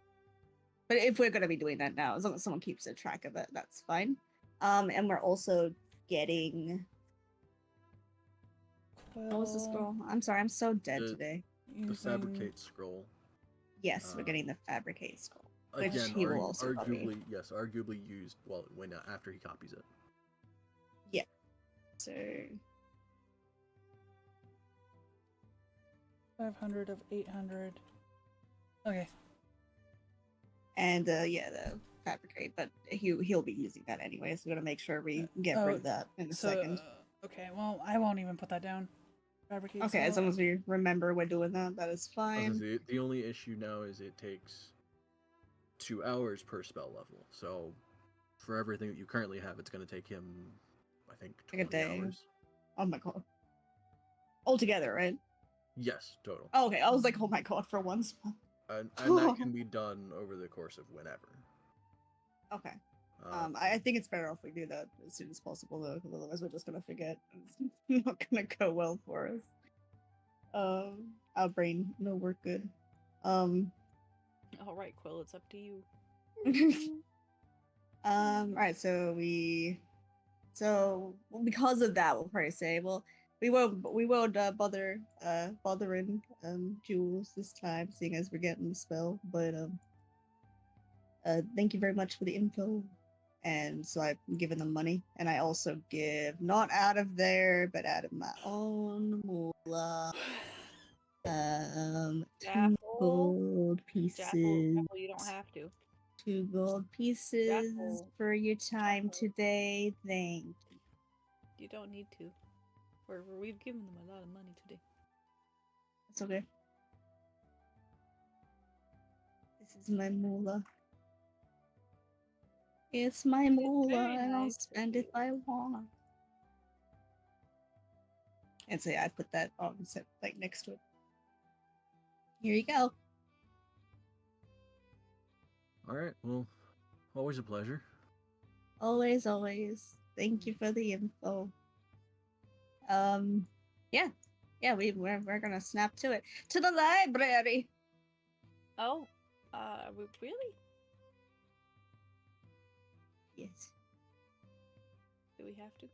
But if we're gonna be doing that now, as long as someone keeps a track of it, that's fine. And we're also getting. What was the scroll? I'm sorry, I'm so dead today. The fabricate scroll. Yes, we're getting the fabricate scroll. Which Again, he will also copy. arguably used after he copies it. Yeah. So 500 of 800. Okay. And the fabricate, but he'll be using that anyway, so we're gonna make sure we get rid of that in a second. Okay, well, I won't even put that down. Fabricate. Okay, as long as we remember we're doing that, that is fine. The only issue now is it takes 2 hours per spell level. So for everything that you currently have, it's going to take him, I think, 20 Like a day. hours. Oh my god. Altogether, right? Yes, total. Oh, okay, I was like, oh my god, for one spell. And that can be done over the course of whenever. Okay. I think it's better if we do that as soon as possible, though, because otherwise we're just gonna forget. It's not gonna go well for us. Our brain no work good. All right, Quill, it's up to you. Alright, so because of that, we'll probably say, well, we won't bothering Jules this time, seeing as we're getting the spell. But thank you very much for the info. And so I've given them money, and I also give not out of there, but out of my own moolah. 2 gold pieces. Jackal, you don't have to. 2 gold pieces Jackal. for your time Jackal. today. Thank you. You don't need to. We've given them a lot of money today. It's okay. This is my moolah. It's my moolah, very and I'll nice of spend it if you. I want. And so yeah, I put that on like next to it. Here you go. All right. Well, always a pleasure. Always, always. Thank you for the info. Yeah, we're gonna snap to it. To the library. Oh, really? Yes. Do we have to?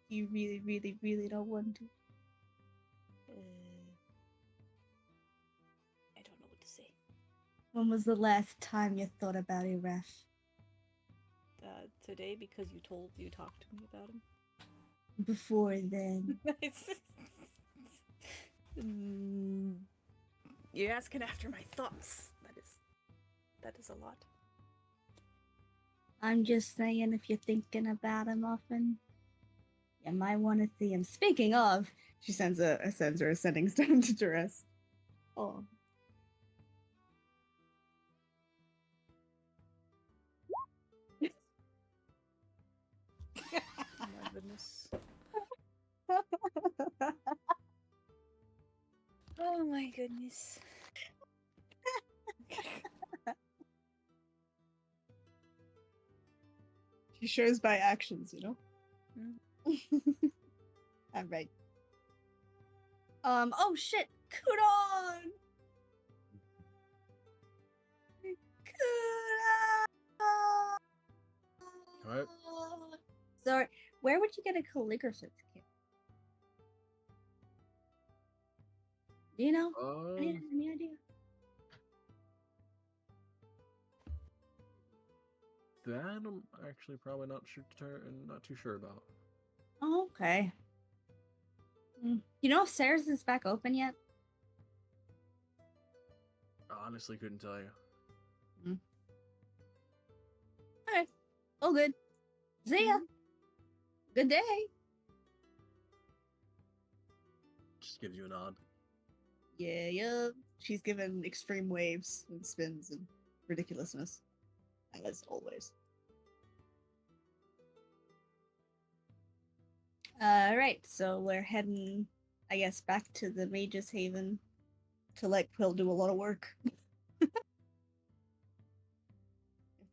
You really, really, really don't want to. I don't know what to say. When was the last time you thought about Iref? Today, because you talked to me about him. Before then. Mm, You're asking after my thoughts. That is a lot. I'm just saying, if you're thinking about him often, you might want to see him. Speaking of, she sends her a sending stone to Duress. Oh. Oh my goodness. Oh my goodness. She shows by actions, you know? All right. Oh shit! Kudon! Kudon! Alright. Sorry, where would you get a calligraphist kit? Do you know? Any idea? That I'm actually probably not too sure about. Oh, okay. You know if Sarah's is back open yet? I honestly couldn't tell you. Okay. All good. See ya. Good day. Just gives you a nod. Yeah. She's given extreme waves and spins and ridiculousness. As always. Alright, so we're heading, I guess, back to the Mage's Haven to let Quill do a lot of work. If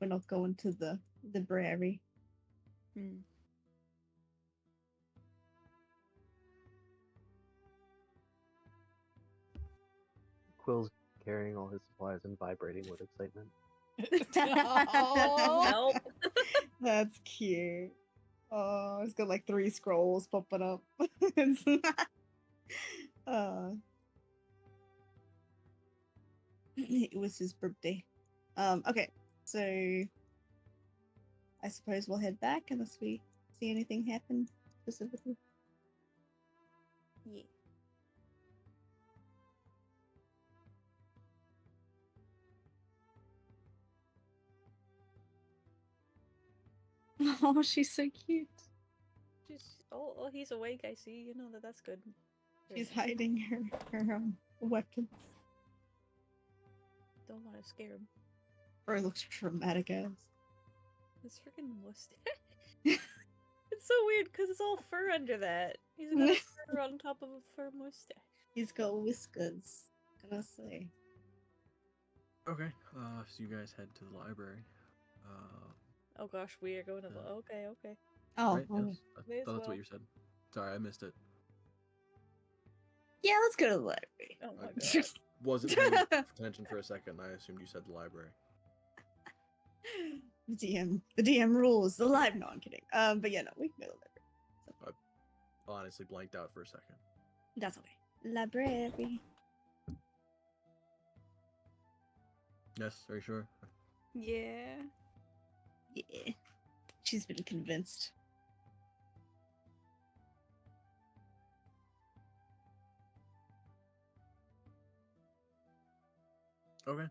we're not going to the Brary. Quill's carrying all his supplies and vibrating with excitement. Help. That's cute. Oh, it's got like 3 scrolls popping up. It was his birthday. Okay, so I suppose we'll head back unless we see anything happen specifically. Yeah. Oh, she's so cute. He's awake. I see. You know that's good. She's hiding her weapons. Don't want to scare him. Or it looks dramatic as. This freaking mustache. It's so weird because it's all fur under that. He's got a fur on top of a fur mustache. He's got whiskers. Gonna say. Okay, so you guys head to the library. Oh gosh, we are going to. Yeah. Okay. Oh, Right? oh. Yes? I May as thought that's well. what you said. Sorry, I missed it. Yeah, let's go to the library. Oh my I god. wasn't paying attention for a second. I assumed you said the library. The DM rules. The live. No, I'm kidding. But yeah, no, we can go to the library. Honestly, blanked out for a second. That's okay. Library. Yes, are you sure? Yeah. Yeah. She's been convinced. Okay.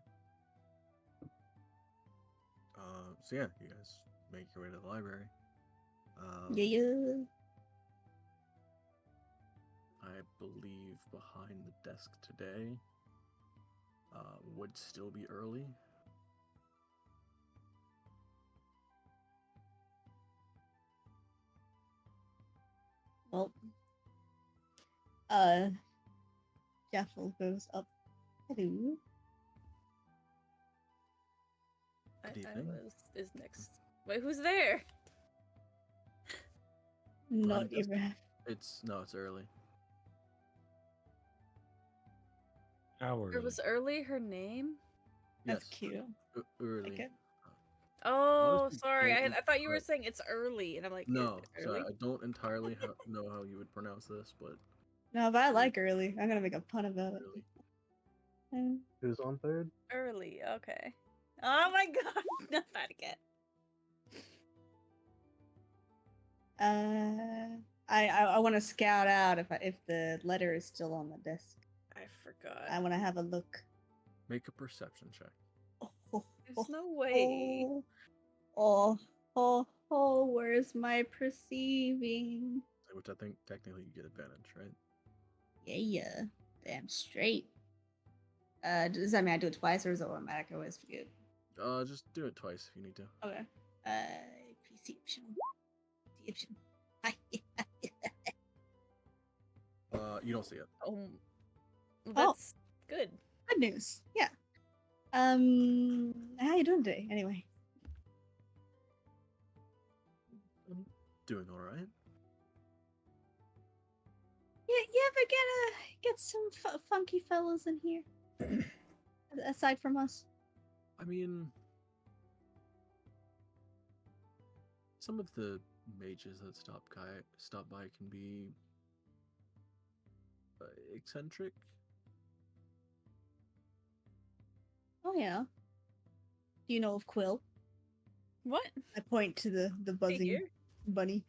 So yeah, you guys make your way to the library. Yeah. I believe behind the desk today would still be early. Well, Jaffel goes up. Hello. Good evening. Is next. Wait, who's there? Not desk. Iref. It's early. Hourly. Or was early her name? That's Yes, cute. early. Okay. Oh, Honestly, sorry. don't I thought you were entirely- saying it's early, and I'm like, No, is it sorry, early? I don't entirely know how you would pronounce this, but No, but I like early. I'm gonna make a pun about it. early. Who's on third? Early, okay. Oh my god, not that again. I want to scout out if the letter is still on the desk. I forgot. I want to have a look. Make a perception check. Oh, There's no way. Where's my perceiving? Which I think technically you get advantage, right? Yeah. Damn straight. Does that mean I do it twice or is it automatic? I always forget. Just do it twice if you need to. Okay. Perception. Perception. You don't see it. Oh, that's good. Good news. Yeah. How you doing today? Anyway. I'm doing all right. You ever get some funky fellows in here? Aside from us. I mean, some of the mages that stop by can be eccentric. Oh yeah. Do you know of Quill? What? I point to the buzzing Figure? bunny.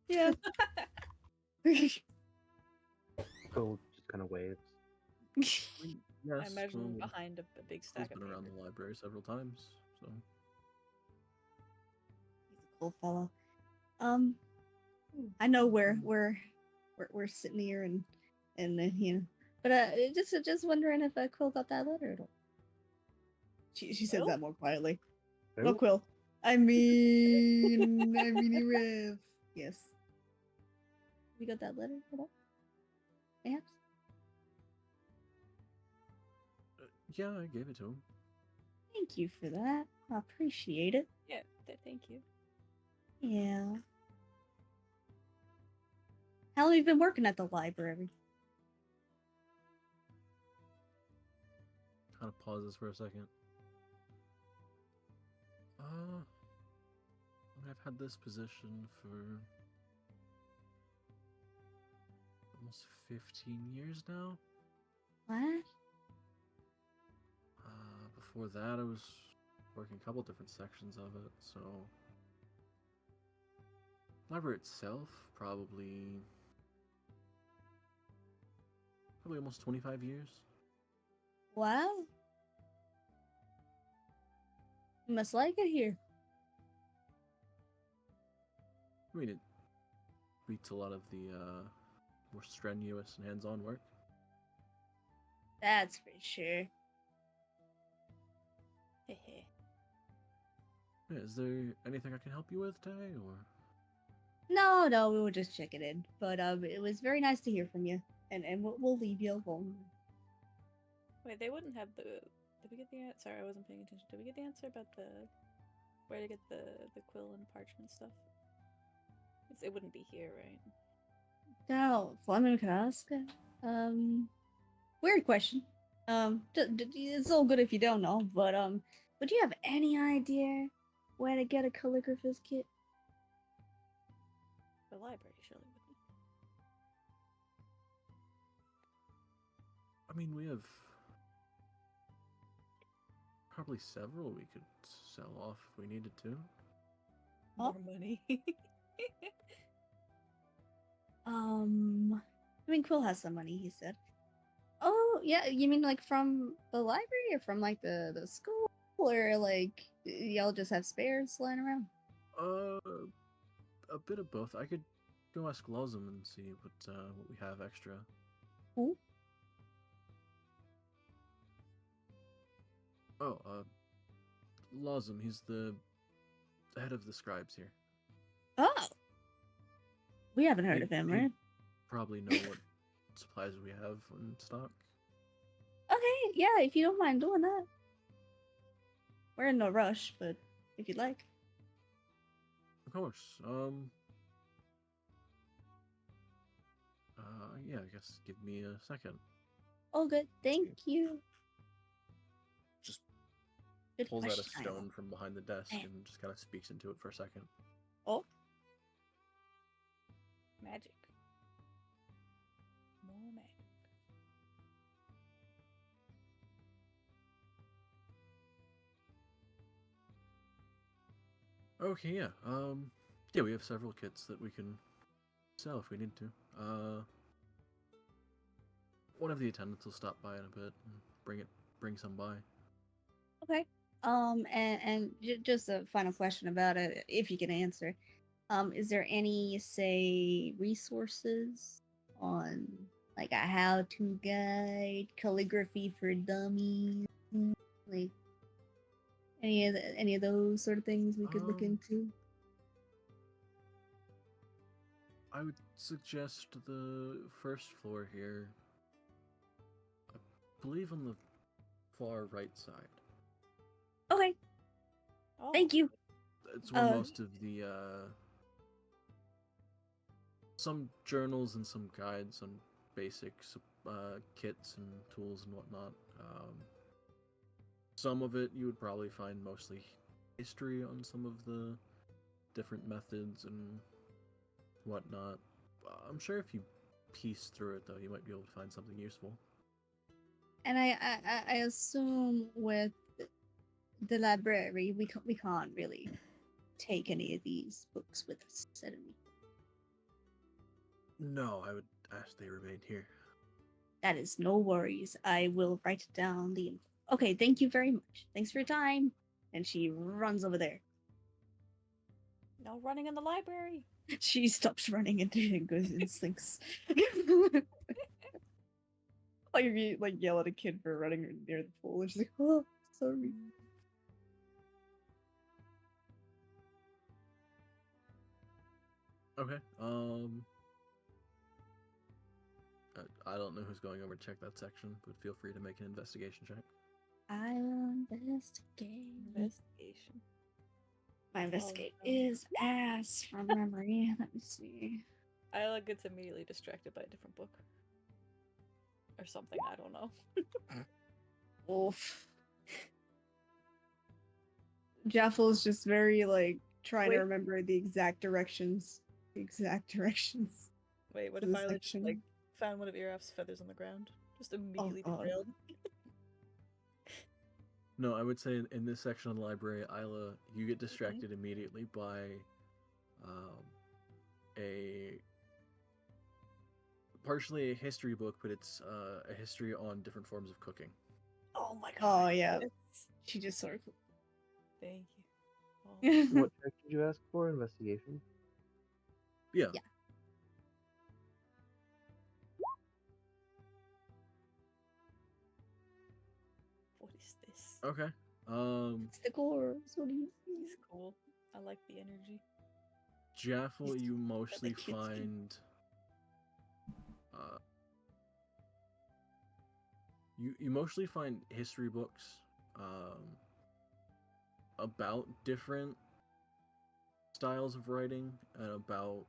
Yeah. Quill just kind of waves. I mean, yes, I imagine Quill- behind a big Quill's stack of been around paper. the library several times, so He's a cool fellow. I know we're sitting here and you know, but just wondering if Quill got that letter at all. She says Quill? that more quietly. Who? No, Quill. I mean Rev. Yes. You got that letter at all? Perhaps. yeah, I gave it to him. Thank you for that. I appreciate it. Yeah, thank you. Yeah. How long have you been working at the library? Kind of pauses for a second. I've had this position for almost 15 years now. What? Before that, I was working a couple different sections of it, so library itself probably almost 25 years. Wow. You must like it here. I mean, it beats a lot of the more strenuous and hands-on work. That's for sure. Hehe. Yeah, is there anything I can help you with today, or? No, we were just checking in. But it was very nice to hear from you. And we'll leave you alone. Wait, they wouldn't have the. Did we get the answer? Sorry, I wasn't paying attention. Did we get the answer about the where to get the quill and parchment stuff? It wouldn't be here, right? Now, Fleming could ask. Weird question. It's all good if you don't know, but do you have any idea where to get a calligrapher's kit? The library surely wouldn't. I mean, we have probably several we could sell off if we needed to. Huh? More money. I mean, Quill has some money, he said. Oh, yeah, you mean like from the library or from like the school? Or like y'all just have spares lying around? A bit of both. I could go ask Lozum and see what we have extra. Who? Oh, Lozum. He's the head of the scribes here. Oh! We haven't heard He- of him, he right? Probably know what supplies we have in stock. Okay, yeah, if you don't mind doing that. We're in no rush, but if you'd like. Of course. Yeah, I guess give me a second. Oh, good. Thank you. Just Good pulls out a question. stone from behind the desk Eh. and just kind of speaks into it for a second. Oh, Magic. More magic. Okay, yeah. Yeah, we have several kits that we can sell if we need to. One of the attendants will stop by in a bit and bring some by. Okay. Just a final question about it, if you can answer. Is there any, say, resources on like a how-to guide, calligraphy for dummies, like any of those sort of things we could look Um, into? I would suggest the first floor here. I believe on the far right side. Okay, Oh, thank you. It's where Uh, most of the some journals and some guides on basics, kits and tools and whatnot. Some of it you would probably find mostly history on some of the different methods and whatnot. I'm sure if you piece through it, though, you might be able to find something useful. And I assume with the library, we can't really take any of these books with us, suddenly. No, I would ask they remain here. That is no worries. I will write down the info. Okay, thank you very much. Thanks for your time. And she runs over there. no running in the library. She stops running and goes and slinks. Like if you like yell at a kid for running near the pool, and she's like, "Oh, sorry." Okay. I don't know who's going over to check that section, but feel free to make an investigation check. I will investigate. Investigation. My investigate no. is ass from memory. Let me see. I gets immediately distracted by a different book. Or something, I don't know. Oof. Jaffel's just very like trying to Wait. remember the exact directions. The exact directions. Wait, what To if the I just, section. like found one of Iraf's feathers on the ground? Just immediately God. derailed. No, I would say in this section of the library, Isla, you get distracted immediately by a partially a history book, but it's a history on different forms of cooking. Oh my god. Oh yeah. yes. She just sort of Thank you. Oh, What check did you ask for? Investigation? Yeah. Yeah. what is this? Okay. It's the chorus. What do you He's think? cool. I like the energy. Jaffel, He's you the mostly kids do. find. You mostly find history books about different styles of writing and about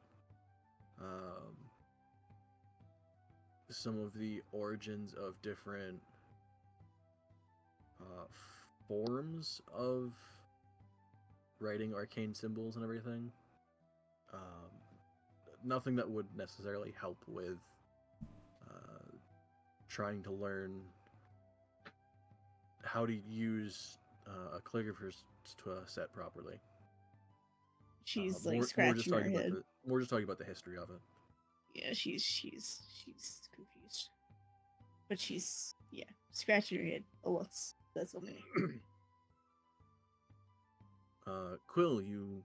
some of the origins of different forms of writing arcane symbols and everything. Nothing that would necessarily help with trying to learn how to use a calligrapher's set properly. She's More like just scratching her talking about head. more just talking about the history of it. Yeah, she's confused. But she's scratching her head. Oh, that's okay. Quill, you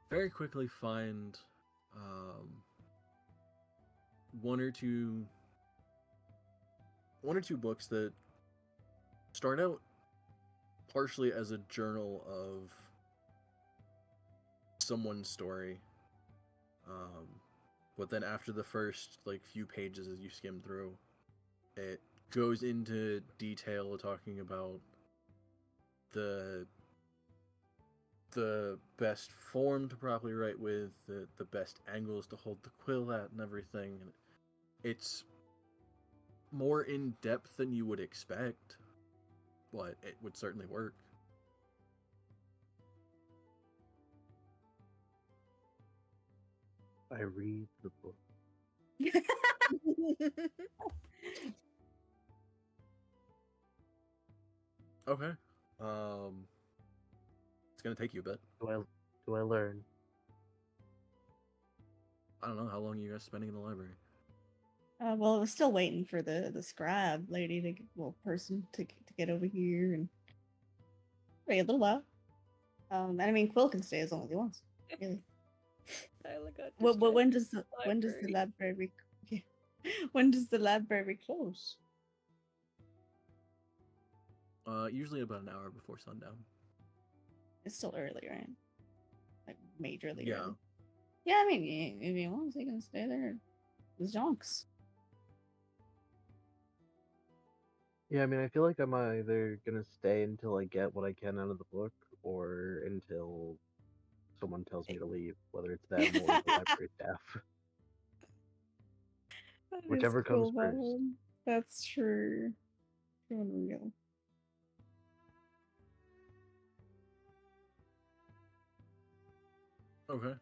very quickly find one or two books that start out partially as a journal of someone's story, but then after the first few pages as you skim through, it goes into detail talking about the best form to properly write with, the best angles to hold the quill at and everything, and it's more in depth than you would expect, but it would certainly work. I read the book. Okay. It's gonna take you a bit. Do I learn? I don't know how long are you guys spending in the library. Well, I was still waiting for the scribe lady person to get over here and wait a little while. And I mean, Quill can stay as long as he wants. Really. Tyler got Well, when distracted does with the library when does the library close? Usually about an hour before sundown. It's still early, right? Like majorly Yeah. early. Yeah, I mean, if he wants, he can stay there. The zonks. Yeah, I mean, I feel like I'm either gonna stay until I get what I can out of the book, or until someone tells me to leave, whether it's them or the library staff. That is Whichever comes cool, first. Valen. That's true. True and real. Okay.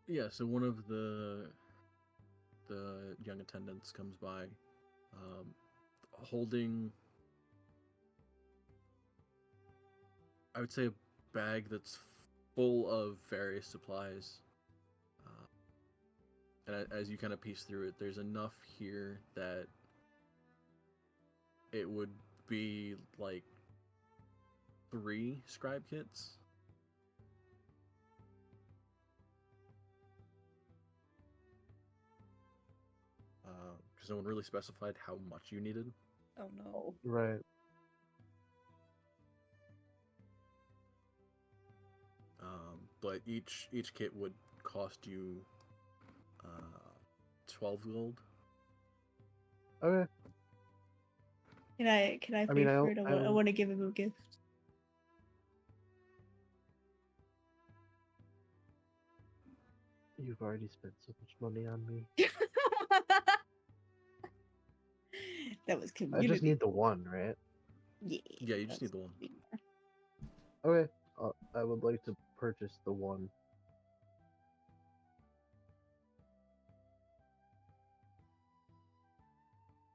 Yeah, so one of the young attendants comes by, holding, I would say, a bag that's full of various supplies. And as you kind of piece through it, there's enough here that it would be like 3 scribe kits. Because no one really specified how much you needed. Oh no. Right. But each kit would cost you 12 gold. Okay. Can I pay mean, for it? I want to give him a gift. You've already spent so much money on me. That was I community. just need the one, right? Yeah, you just need the one. Okay. I would like to purchase the one.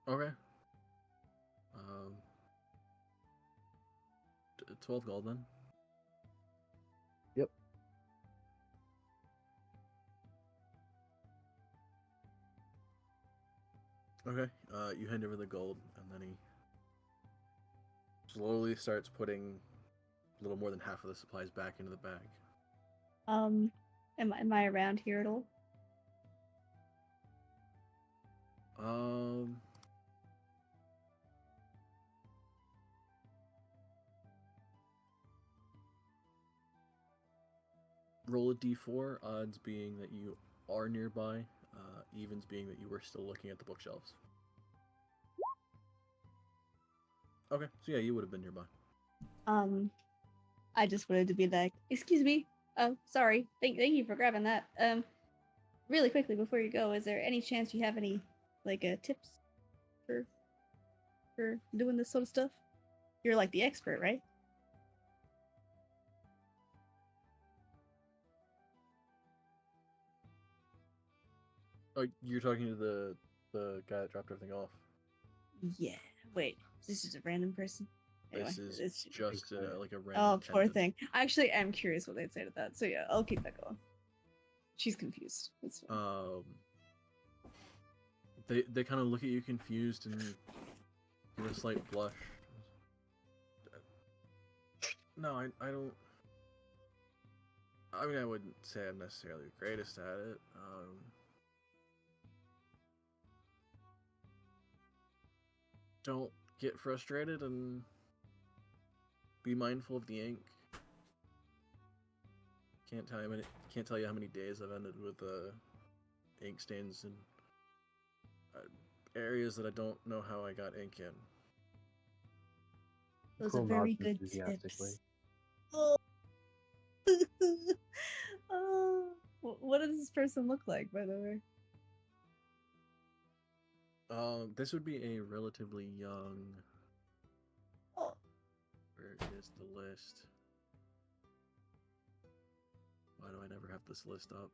Okay. 12 gold then. Yep. Okay. You hand over the gold, and then he slowly starts putting a little more than half of the supplies back into the bag. Am I around here at all? Roll a d4, odds being that you are nearby, evens being that you were still looking at the bookshelves. Okay, so yeah, you would have been nearby. I just wanted to be like, excuse me. Oh, sorry. Thank you for grabbing that. Really quickly before you go, is there any chance you have any tips for doing this sort of stuff? You're like the expert, right? Oh, you're talking to the guy that dropped everything off. Yeah. Wait, this is a random person. Anyway, This is it's just like a random. oh, poor attendant. thing. I actually am curious what they'd say to that. So yeah, I'll keep that going. She's confused. It's fine. They kind of look at you confused and give a slight blush. No, I don't. I mean, I wouldn't say I'm necessarily the greatest at it. Don't get frustrated and be mindful of the ink. Can't tell you how many days I've ended with ink stains in areas that I don't know how I got ink in. Those Quill are very nods good enthusiastically. tips. Oh. Oh. What does this person look like, by the way? This would be a relatively young. Oh. Where is the list? Why do I never have this list up?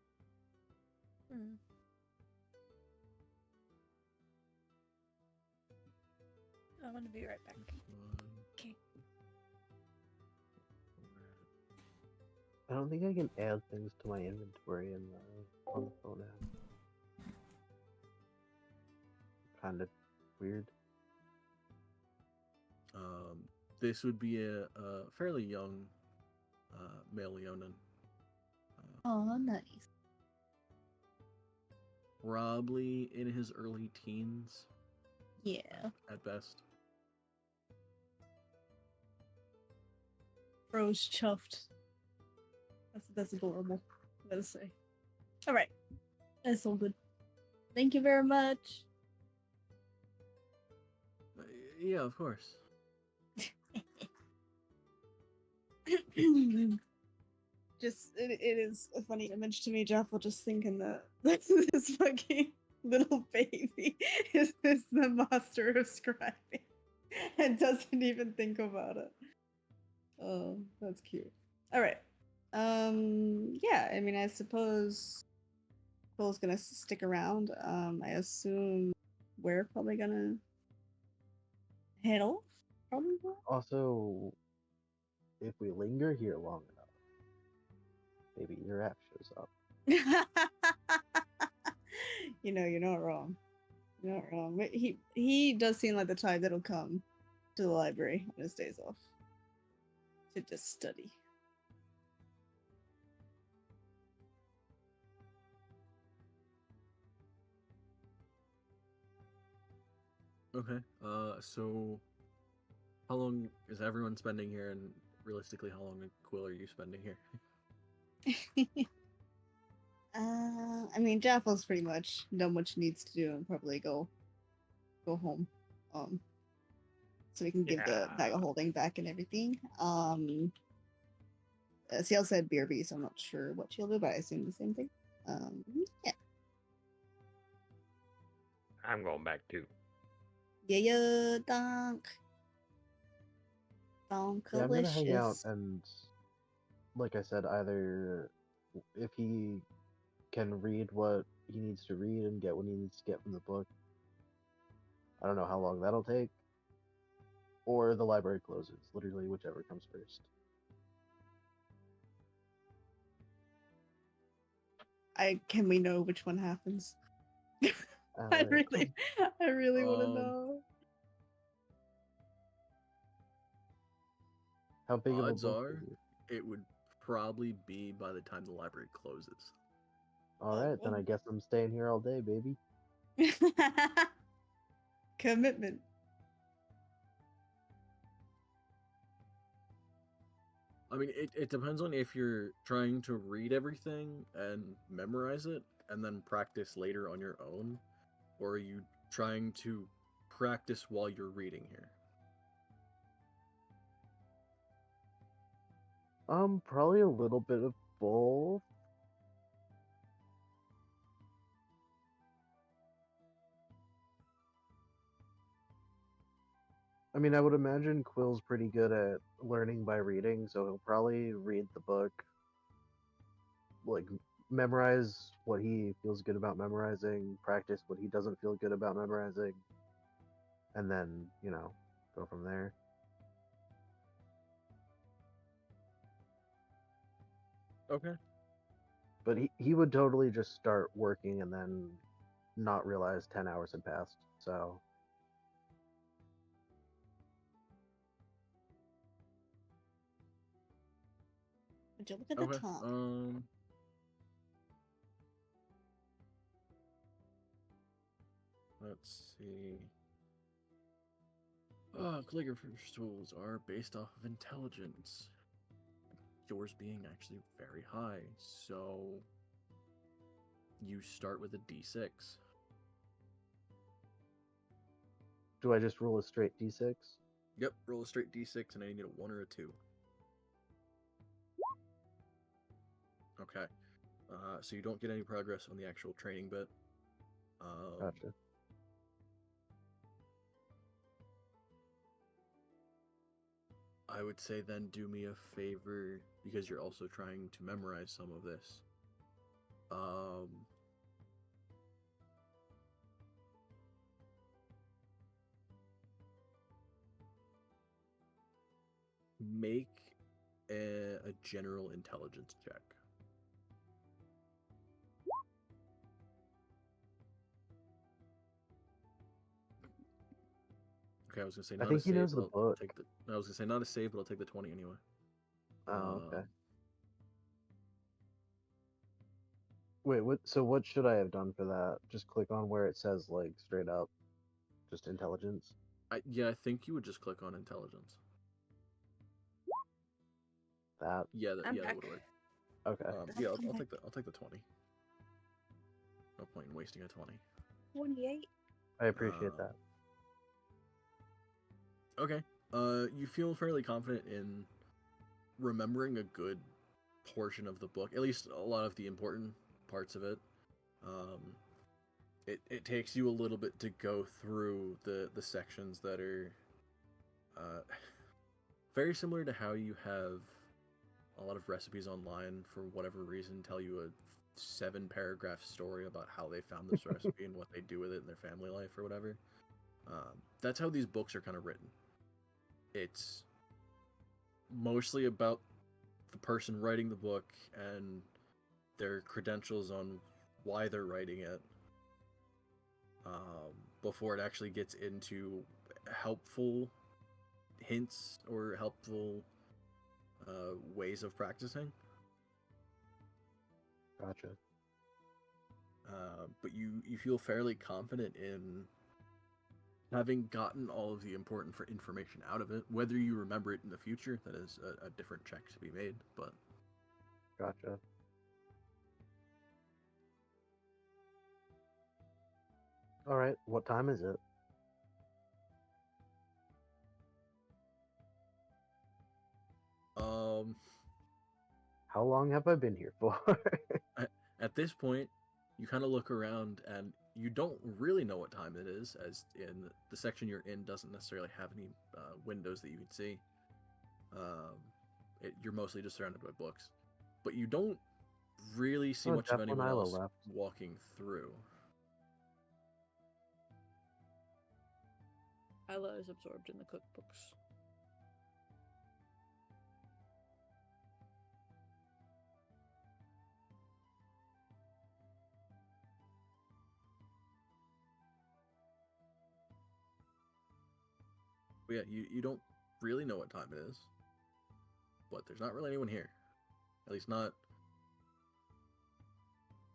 I'm gonna be right back. One. Can't I don't think I can add things to my inventory in the on the phone app. Kind of weird. This would be a fairly young male Leonin. Oh, nice. Probably in his early teens Yeah. at best. Bro's chuffed. That's adorable. I gotta say. All right, that's all good. Thank you very much. Yeah, of course. Just it is a funny image to me, Jeff. Will just thinking that this fucking little baby is the master of scribing and doesn't even think about it. Oh, that's cute. All right. Yeah, I mean, I suppose Quill's gonna stick around. I assume we're probably gonna head off. Probably not. Also, if we linger here long enough, maybe your app shows up. You know, you're not wrong. You're not wrong. But he does seem like the type that'll come to the library on his days off to just study. Okay. So how long is everyone spending here, and realistically, how long, Quill, are you spending here? I mean, Jaffel's pretty much done what she needs to do and probably go home. So we can give the bag of holding back and everything. Ciel said BRB, so I'm not sure what she'll do, but I assume the same thing. Yeah. I'm going back too. Yeah, donk. Donkalicious. Yeah, I'm gonna hang out and, like I said, either if he can read what he needs to read and get what he needs to get from the book, I don't know how long that'll take, or the library closes, literally whichever comes first. Can we know which one happens? I really want to know. How big of a Odds book are is it? it would probably be by the time the library closes. Alright, then I guess I'm staying here all day, baby. Commitment. I mean, it depends on if you're trying to read everything and memorize it and then practice later on your own, or are you trying to practice while you're reading here? Probably a little bit of both. I mean, I would imagine Quill's pretty good at learning by reading, so he'll probably read the book, like, memorize what he feels good about memorizing, practice what he doesn't feel good about memorizing, and then, go from there. Okay. But he would totally just start working and then not realize 10 hours had passed, so... Would you look at the Okay. time? Let's see. Calligrapher's tools are based off of intelligence. Yours being actually very high, so you start with a d6. Do I just roll a straight d6? Yep, roll a straight d6, and I need a 1 or a 2. Okay. So you don't get any progress on the actual training bit. Gotcha. I would say then do me a favor, because you're also trying to memorize some of this. Make a general intelligence check. Okay, I was gonna say I not a think he save, knows the but I'll book. take the. I was gonna say not a save, but I'll take the 20 anyway. Oh, okay. Um, Wait, what? So what should I have done for that? Just click on where it says like straight up, just intelligence. Yeah, I think you would just click on intelligence. That Yeah, I'm that back. would work. okay. Yeah, I'm I'll take the 20. No point in wasting a 20. 28. I appreciate Um, that. Okay. You feel fairly confident in remembering a good portion of the book, at least a lot of the important parts of it. It takes you a little bit to go through the sections that are very similar to how you have a lot of recipes online for whatever reason tell you a 7-paragraph story about how they found this recipe and what they do with it in their family life or whatever. That's how these books are kind of written. It's mostly about the person writing the book and their credentials on why they're writing it, before it actually gets into helpful hints or helpful ways of practicing. Gotcha. But you feel fairly confident in having gotten all of the important information out of it. Whether you remember it in the future, that is a different check to be made. But Gotcha. All right. What time is it? How long have I been here for? at this point, you kind of look around and you don't really know what time it is, as in the section you're in doesn't necessarily have any windows that you can see. You're mostly just surrounded by books, but you don't really see Oh, much of Devlin anyone Isla else left. walking through. Isla is absorbed in the cookbooks. But yeah, you don't really know what time it is, but there's not really anyone here. At least not.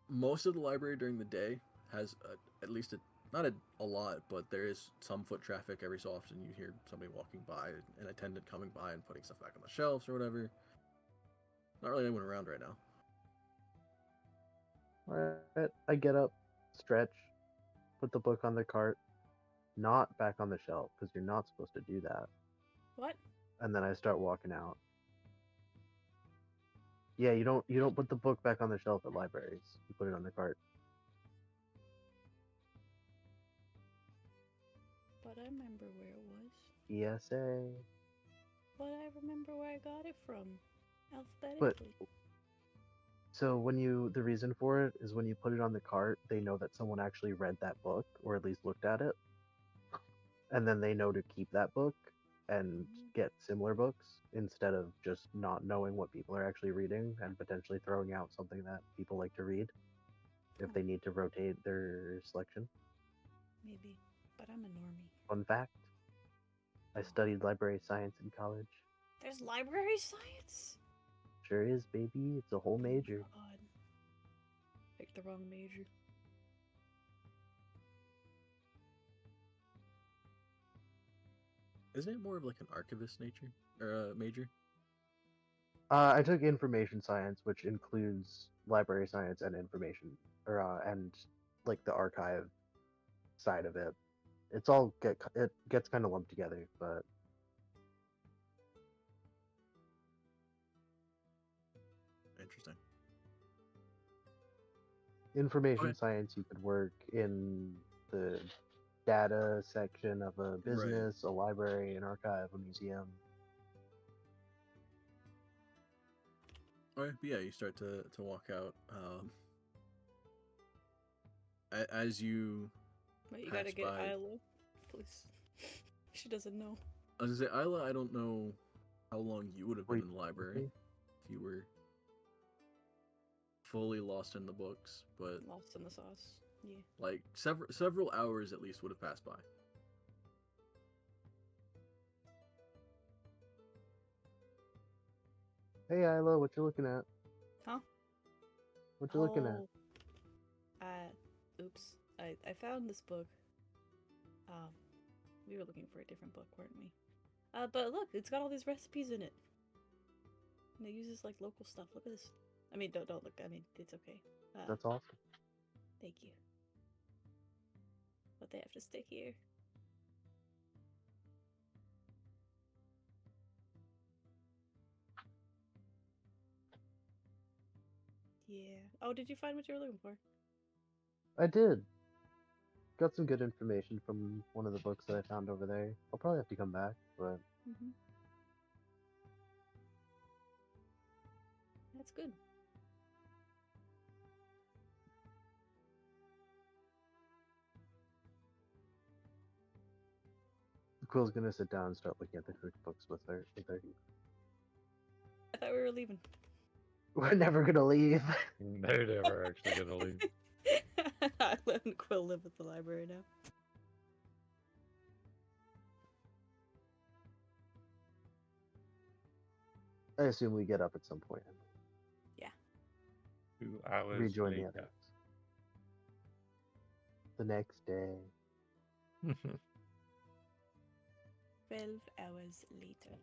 Most of the library during the day has at least not a lot, but there is some foot traffic every so often. You hear somebody walking by, an attendant coming by and putting stuff back on the shelves or whatever. Not really anyone around right now. All right. I get up, stretch, put the book on the cart, not back on the shelf because you're not supposed to do that. What? And then I start walking out. Yeah, you don't put the book back on the shelf at libraries. You put it on the cart. But I remember where it was. ESA. But I remember where I got it from. But Alphabetically. so the reason for it is when you put it on the cart, they know that someone actually read that book or at least looked at it. And then they know to keep that book and get similar books instead of just not knowing what people are actually reading and potentially throwing out something that people like to read if they need to rotate their selection. Maybe. But I'm a normie. Fun fact, I studied library science in college. There's library science? Sure is, baby. It's a whole major. God. Picked the wrong major. Isn't it more of like an archivist nature or major? I took information science, which includes library science and information, and like the archive side of it. It gets kind of lumped together, but Interesting. information Okay. science you could work in the data section of a business, a library, an archive, a museum. Alright, but yeah, you start to walk out. As you Wait, you pass gotta get by, Isla, please. She doesn't know. I was gonna say Isla. I don't know how long you would have been in the library if you were fully lost in the books, but Lost in the sauce. Yeah. like several hours at least would have passed by. Hey, Isla, what you looking at? Huh? What you looking at? Oops. I found this book. We were looking for a different book, weren't we? But look, it's got all these recipes in it. And it uses like local stuff. Look at this. I mean, don't look. I mean, it's okay. That's awesome. Thank you. But they have to stay here. Yeah. Oh, did you find what you were looking for? I did. Got some good information from one of the books that I found over there. I'll probably have to come back, but Mm-hmm. That's good. Quill's gonna sit down and start looking at the cookbooks with her. I thought we were leaving. We're never gonna leave. They're never actually gonna leave. I let Quill live at the library now. I assume we get up at some point and 2 hours rejoin the later. others. The next day. 12 hours later.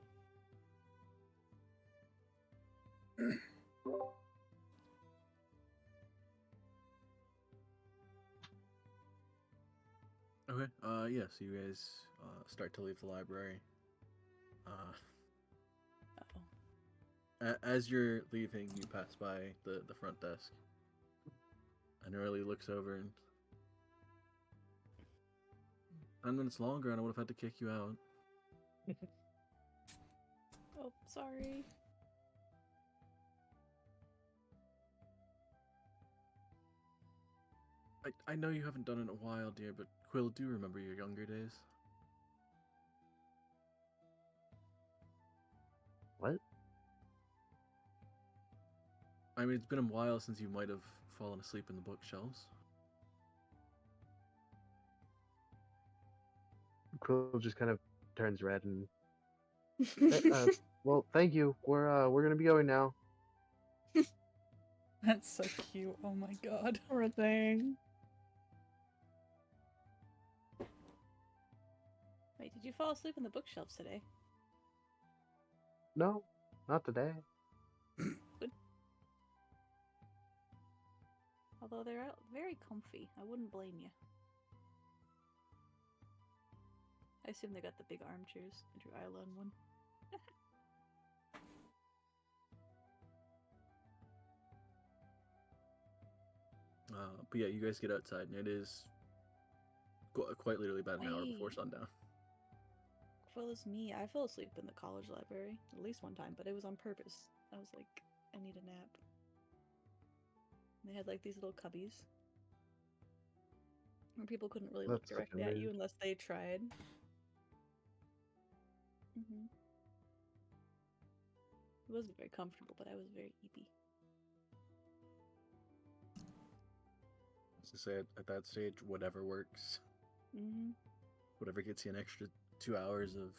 Okay. Yeah. So you guys start to leave the library. Uh-oh. As you're leaving, you pass by the front desk, and Early looks over and 10 minutes longer, and I would have had to kick you out. Oh, sorry. I know you haven't done it in a while, dear, but Quill, do you remember your younger days? What? I mean, it's been a while since you might have fallen asleep in the bookshelves. Quill just kind of turns red and well, thank you. We're gonna be going now. That's so cute. Oh my god. Poor thing. Wait, did you fall asleep in the bookshelves today? No, not today. Although they're out very comfy. I wouldn't blame you. I assume they got the big armchairs. I drew Isla on one. But yeah, you guys get outside, and it is quite literally about an hour before Wait. sundown. Quill is me. I fell asleep in the college library at least one time, but it was on purpose. I was like, I need a nap. And they had like these little cubbies where people couldn't really look That's such a directly at you mood. unless they tried. Mm-hmm. It wasn't very comfortable, but I was very eepy. As I say, at that stage, whatever works, Mm-hmm. whatever gets you an extra 2 hours of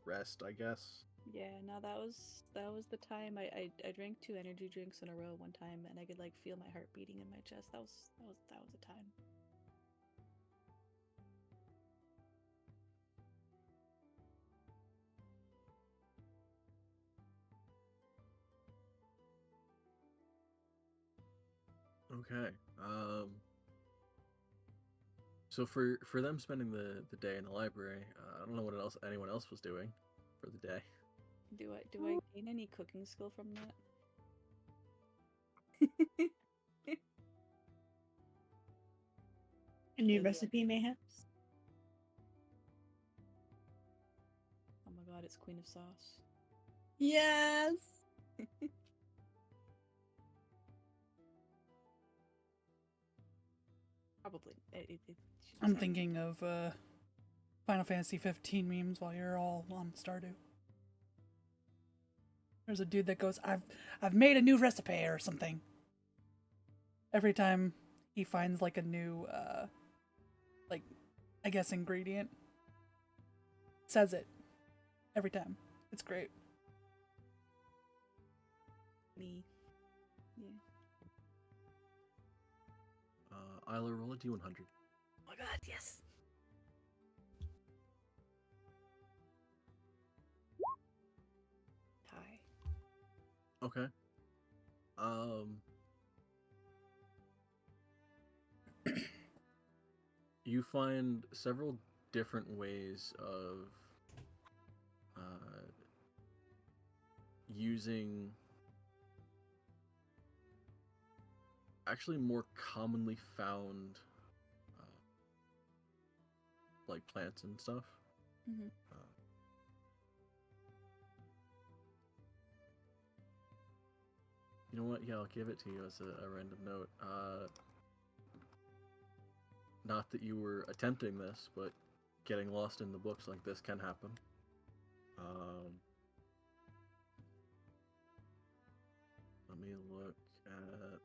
rest, I guess. Yeah, no, that was the time I drank 2 energy drinks in a row one time, and I could like feel my heart beating in my chest. That was a time. Okay. So for them spending the day in the library, I don't know what else anyone else was doing for the day. Do I gain any cooking skill from that? A new Yeah. recipe, mayhaps? Oh my god, it's Queen of Sauce. Yes! Probably. She I'm just- thinking of Final Fantasy 15 memes while you're all on Stardew. There's a dude that goes, I've made a new recipe or something. Every time he finds like a new like I guess ingredient. Says it. Every time. It's great. Me. Yeah. Isla, roll a d100. Oh my god, yes. Tie. Okay. You find several different ways of using actually more commonly found like plants and stuff. Mm-hmm. You know what? Yeah, I'll give it to you as a random note. Not that you were attempting this, but getting lost in the books like this can happen. Let me look at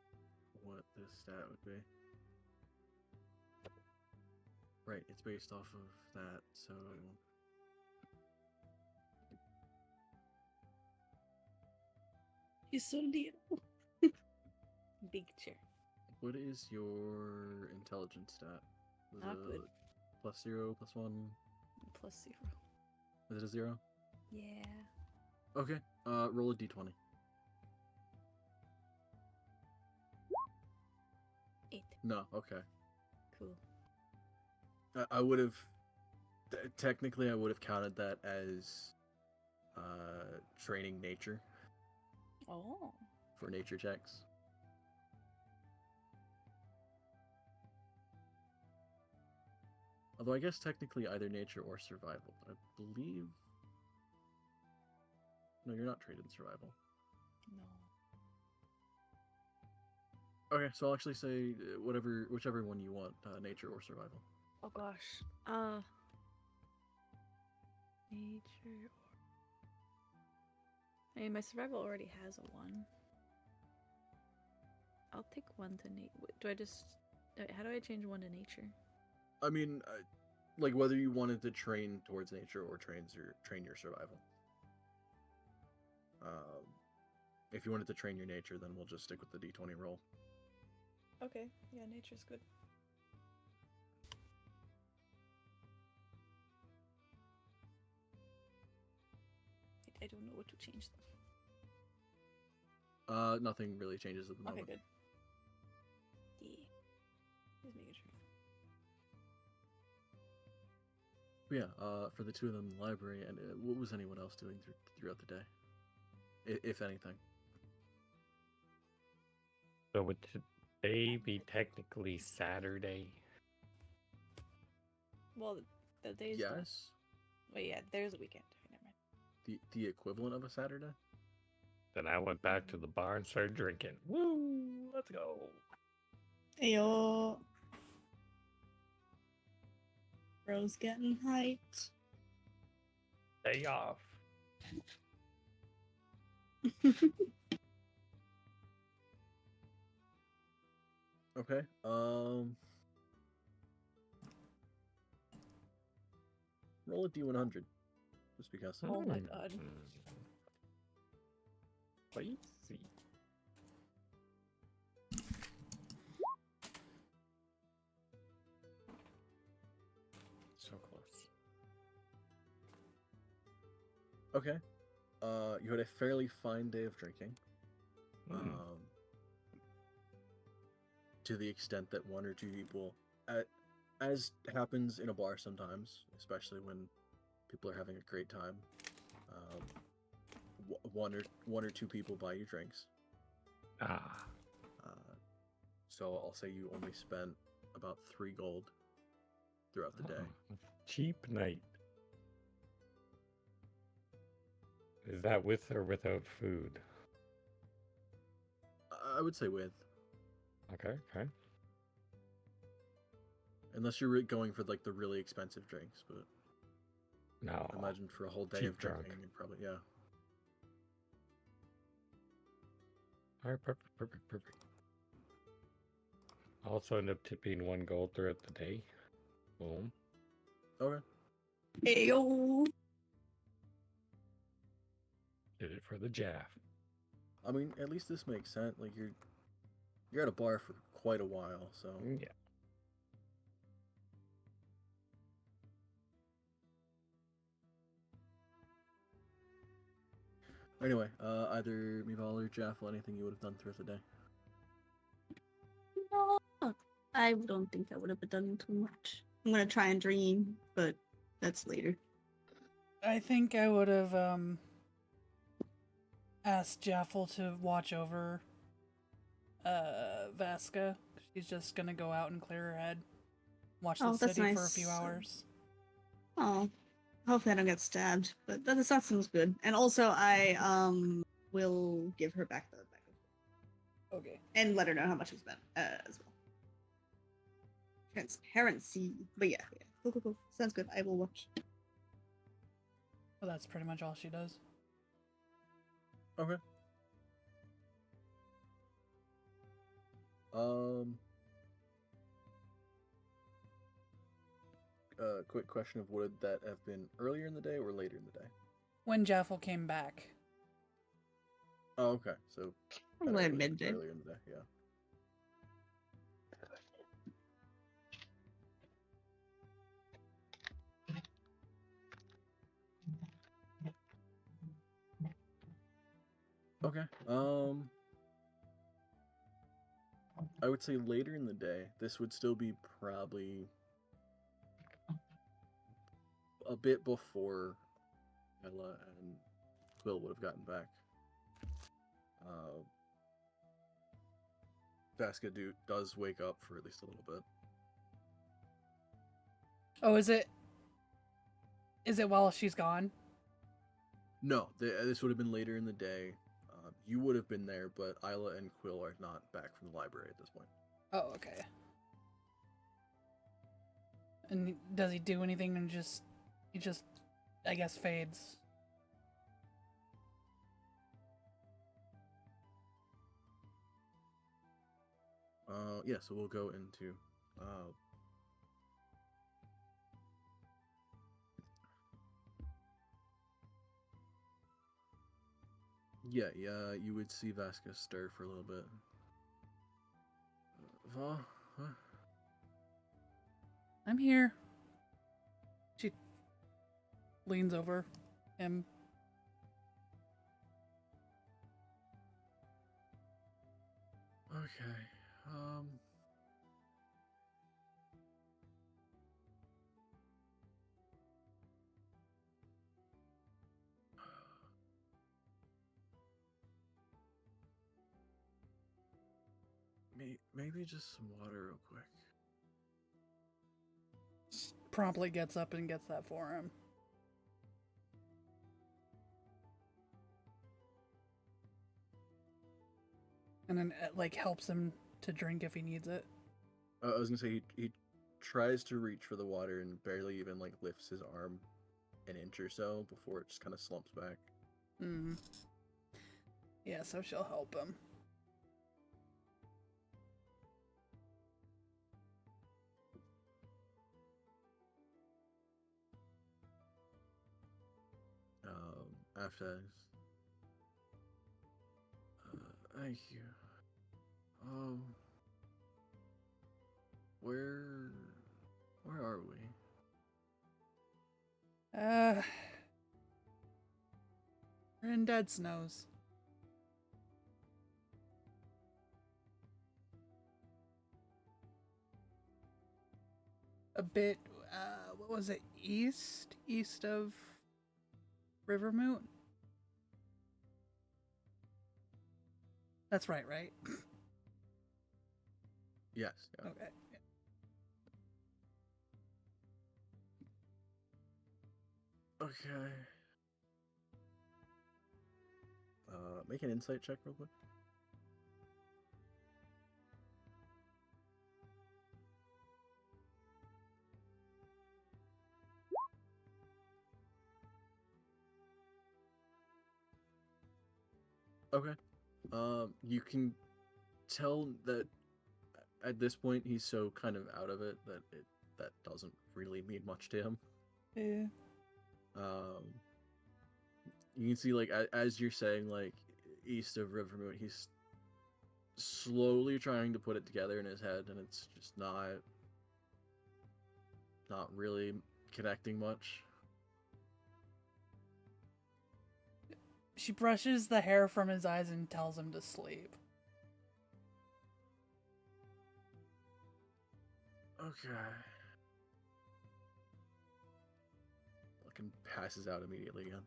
what this stat would be. Right, it's based off of that, so... He's so neat. Big chair. What is your intelligence stat? Was Not it good. +0, +1? +0. Is it a 0? Yeah. Okay, roll a d20. 8. No, okay. Cool. I would have... Technically, I would have counted that as training nature Oh. for nature checks. Although I guess technically either nature or survival, but I believe... No, you're not trained in survival. No. Okay, so I'll actually say whichever one you want, nature or survival. Oh gosh. Nature. I mean, my survival already has a 1. I'll take 1 to nature. Do I just? How do I change 1 to nature? I mean, like whether you wanted to train towards nature or train your survival. If you wanted to train your nature, then we'll just stick with the d20 roll. Okay. Yeah, nature's good. I don't know what to change though. Nothing really changes at the Okay, moment. good. Yeah. Just making sure. But yeah, for the two of them in the library, and what was anyone else doing throughout the day, if anything? So would today be technically Saturday? Well, the days. Yes, Wait, yeah, there's a weekend. Okay, never mind. the equivalent of a Saturday. Then I went back to the bar and started drinking. Woo! Let's go. Ayo. Bro's getting hyped. Day off. Okay. Roll a d100, just because. Oh my god. Spicy. So close. Okay. You had a fairly fine day of drinking. To the extent that one or two people, as happens in a bar sometimes, especially when people are having a great time, one or two people buy you drinks. So I'll say you only spent about 3 gold throughout the day. Cheap night. Is that with or without food? I would say with. Okay. Unless you're going for like the really expensive drinks, but No. I imagine for a whole day Cheap of drunk. drinking, you'd probably yeah. All right, perfect. Also end up tipping 1 gold throughout the day. Boom. Okay. Ayo. Did it for the Jaff. I mean, at least this makes sense. Like you're at a bar for quite a while, so Yeah. anyway, either Mival or Jaffel, anything you would have done throughout the day? No, I don't think I would have done too much. I'm gonna try and dream, but that's later. I think I would have asked Jaffel to watch over Vasca. She's just gonna go out and clear her head. Watch the Oh, that's city for a few nice. hours. Oh, hopefully I don't get stabbed, but that sounds good. And also, I will give her back the Okay. and let her know how much we spent as well. Transparency, but yeah. Cool. Sounds good. I will watch. Well, that's pretty much all she does. Okay. Quick question of would that have been earlier in the day or later in the day? When Jaffel came back. Oh, okay. So Probably kinda midday. earlier in the day, yeah. Okay. I would say later in the day. This would still be probably a bit before Ella and Quill would have gotten back. Vasca does wake up for at least a little bit. Oh, is it while she's gone? No, this would have been later in the day. You would have been there, but Isla and Quill are not back from the library at this point. Oh, okay. And does he do anything and he just, I guess, fades? Yeah, so we'll go into yeah, you would see Vasca stir for a little bit. Va, huh? I'm here. She leans over him. Okay. Maybe just some water real quick. Promptly gets up and gets that for him. And then like helps him to drink if he needs it. I was gonna say he tries to reach for the water and barely even like lifts his arm an inch or so before it just kind of slumps back. Mm. Yeah, so she'll help him. After that, thank you. Where are we? We're in Dead Snows. A bit, what was it? East of Rivermoot? That's right? Yes. Yeah. Okay. Okay. Make an insight check real quick. Okay. You can tell that at this point he's so kind of out of it that doesn't really mean much to him. Yeah. You can see like as you're saying like east of Rivermoon, he's slowly trying to put it together in his head, and it's just not really connecting much. She brushes the hair from his eyes and tells him to sleep. Okay. Fucking passes out immediately again.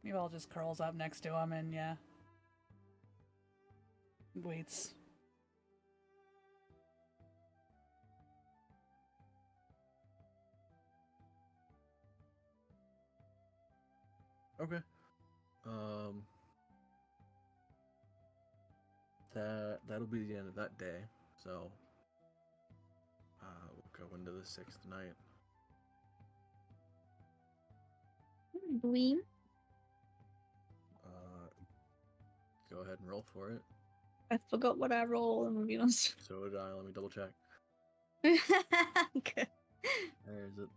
Meanwhile, just curls up next to him and yeah, waits. Okay. That'll be the end of that day. So we'll go into the 6th night. Gleam. Go ahead and roll for it. I forgot what I roll, I'm gonna be honest. So did I. Let me double check. Okay. There is it.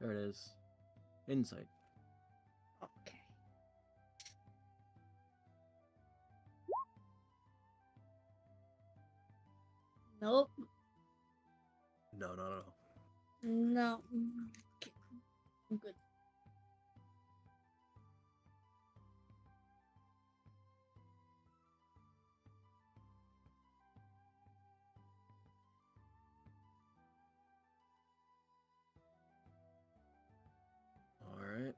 There it is. Insight. Okay. Nope. No. No. Okay. I'm good. All right.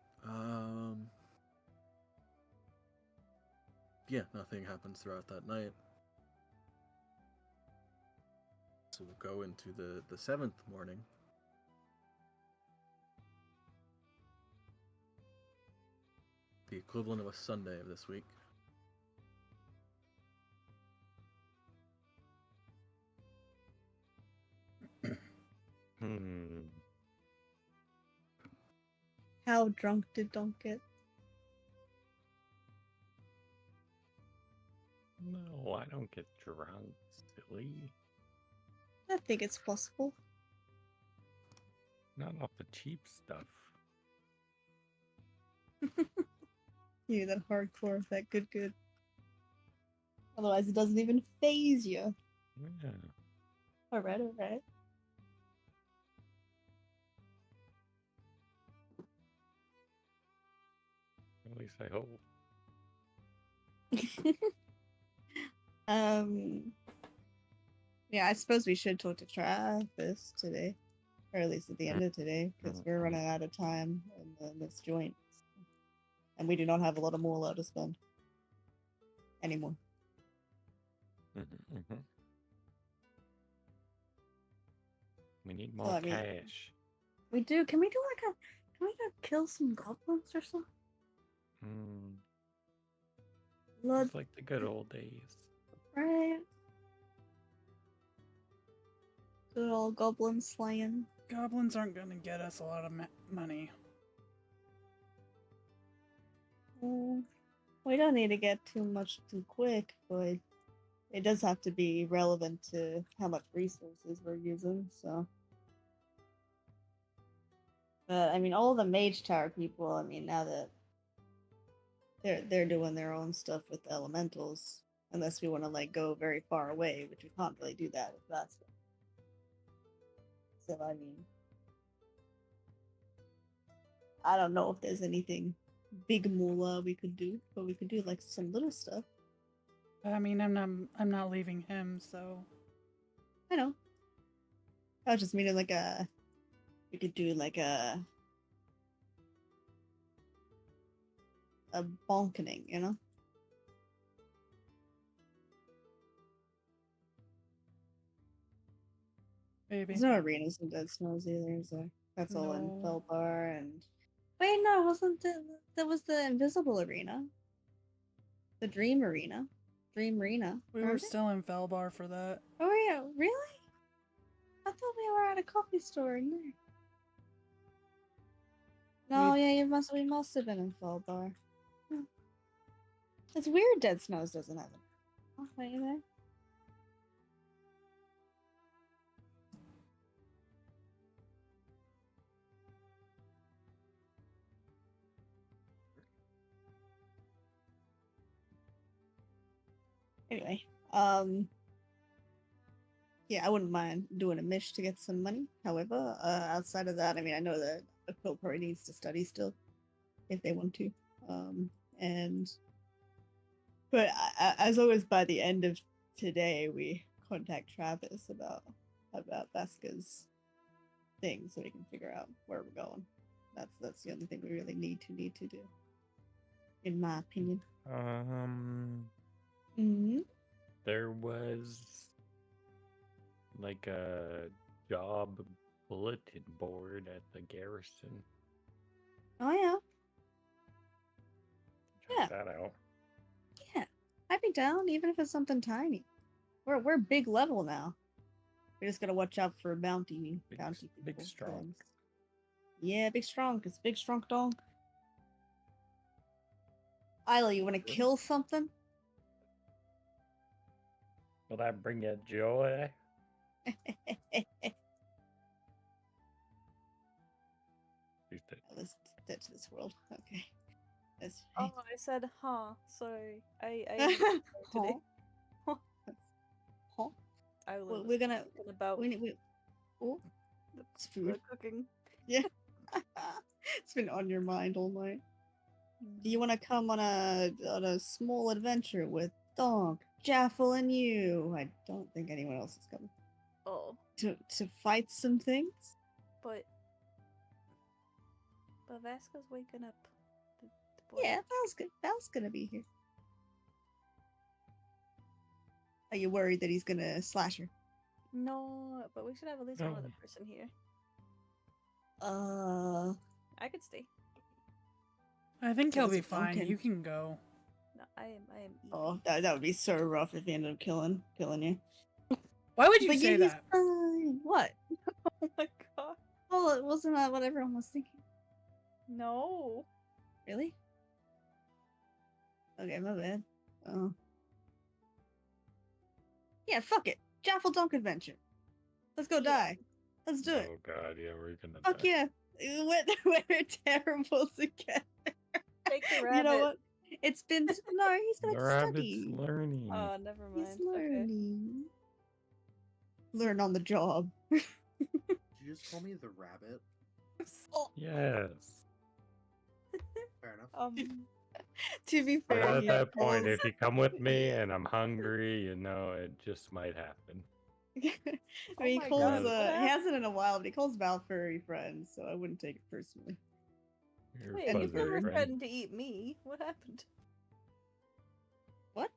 Yeah, nothing happens throughout that night. So we'll go into the 7th morning. The equivalent of a Sunday of this week. How drunk did Donk get? No, I don't get drunk, silly. I think it's possible. Not off the cheap stuff. You that hardcore, that good. Otherwise, it doesn't even phase you. Yeah. Alright. At least I hope. Yeah, I suppose we should talk to Travis today, or at least at the end of today, because we're running out of time in this joint, and we do not have a lot of moolah to spend anymore. We need more I mean- cash. We do. Can we do can we go kill some goblins or something? Blood, It's like the good old days. right? Good old goblin slaying. Goblins aren't gonna get us a lot of money. Well, we don't need to get too much too quick, but it does have to be relevant to how much resources we're using, so. But I mean, all the mage tower people, I mean, now that they're doing their own stuff with the elementals, unless we want to like go very far away, which we can't really do that with that stuff. So I mean, I don't know if there's anything big moolah we could do, but we could do like some little stuff. I mean, I'm not leaving him, so I know. I was just meaning like we could do like a bonkening, you know? maybe. There's no arenas in Dead Snows either, so that's all in No. Felbar and. Wait, no, wasn't that was the Invisible Arena? The Dream Arena. Dream Arena. We Are were we? still in Felbar for that. Oh yeah, really? I thought we were at a coffee store in there. No, yeah, we must have been in Felbar. Hmm. It's weird Dead Snows doesn't have it. Oh, wait a minute. Anyway, yeah, I wouldn't mind doing a mish to get some money. However, outside of that, I mean, I know that a quill probably needs to study still, if they want to. And but as always, by the end of today, we contact Travis about Veska's thing, so we can figure out where we're going. That's the only thing we really need to do, in my opinion. Mm-hmm. There was like a job bulletin board at the garrison. Oh yeah. Check that out. Yeah, I'd be down, even if it's something tiny. We're big level now. We just gotta watch out for bounty people. Big strong. things. Yeah, big strong. It's big strong dog. Isla, you wanna kill something? Will that bring you joy? Let's dead to this world. Okay. That's Oh, I said, huh. Sorry. I today. Huh? Huh? I Well, was we're gonna. thinking about Oh, it's the food. cooking. Yeah. It's been on your mind all night. Mm. Do you want to come on a small adventure with Dog, Jaffel, and you? I don't think anyone else is coming. Oh, To fight some things? but Vasca's waking up. The boy. Yeah, Val's gonna be here. Are you worried that he's gonna slash her? No, but we should have at least one other person here. I could stay. I think So he'll is be fine. Duncan. You can go. No, I am. Easy. Oh, that would be so rough if he ended up killing you. Why would you But say yeah, he's that? fine. What? Oh my god. Well, it wasn't that what everyone was thinking. No. Really? Okay, my bad. Oh. Yeah, fuck it. Jaffel Dunk Adventure. Let's go die. Let's do it. Oh god, yeah, we're gonna Fuck die. yeah. We're terrible together. Take the rabbit. You know what? It's been no. He's The gonna rabbit's study. learning. Oh, never He's mind. learning. Learn on the job. Did you just call me the rabbit? Oh, Yes. Fair enough. Okay. to be But fair, at he that point, calls- if you come with me and I'm hungry, you know, it just might happen. I mean, he my calls. God, what He happened? hasn't in a while, but he calls Val furry friends, so I wouldn't take it personally. You're Wait, you fuzzy never friend. threatened to eat me. What happened? What?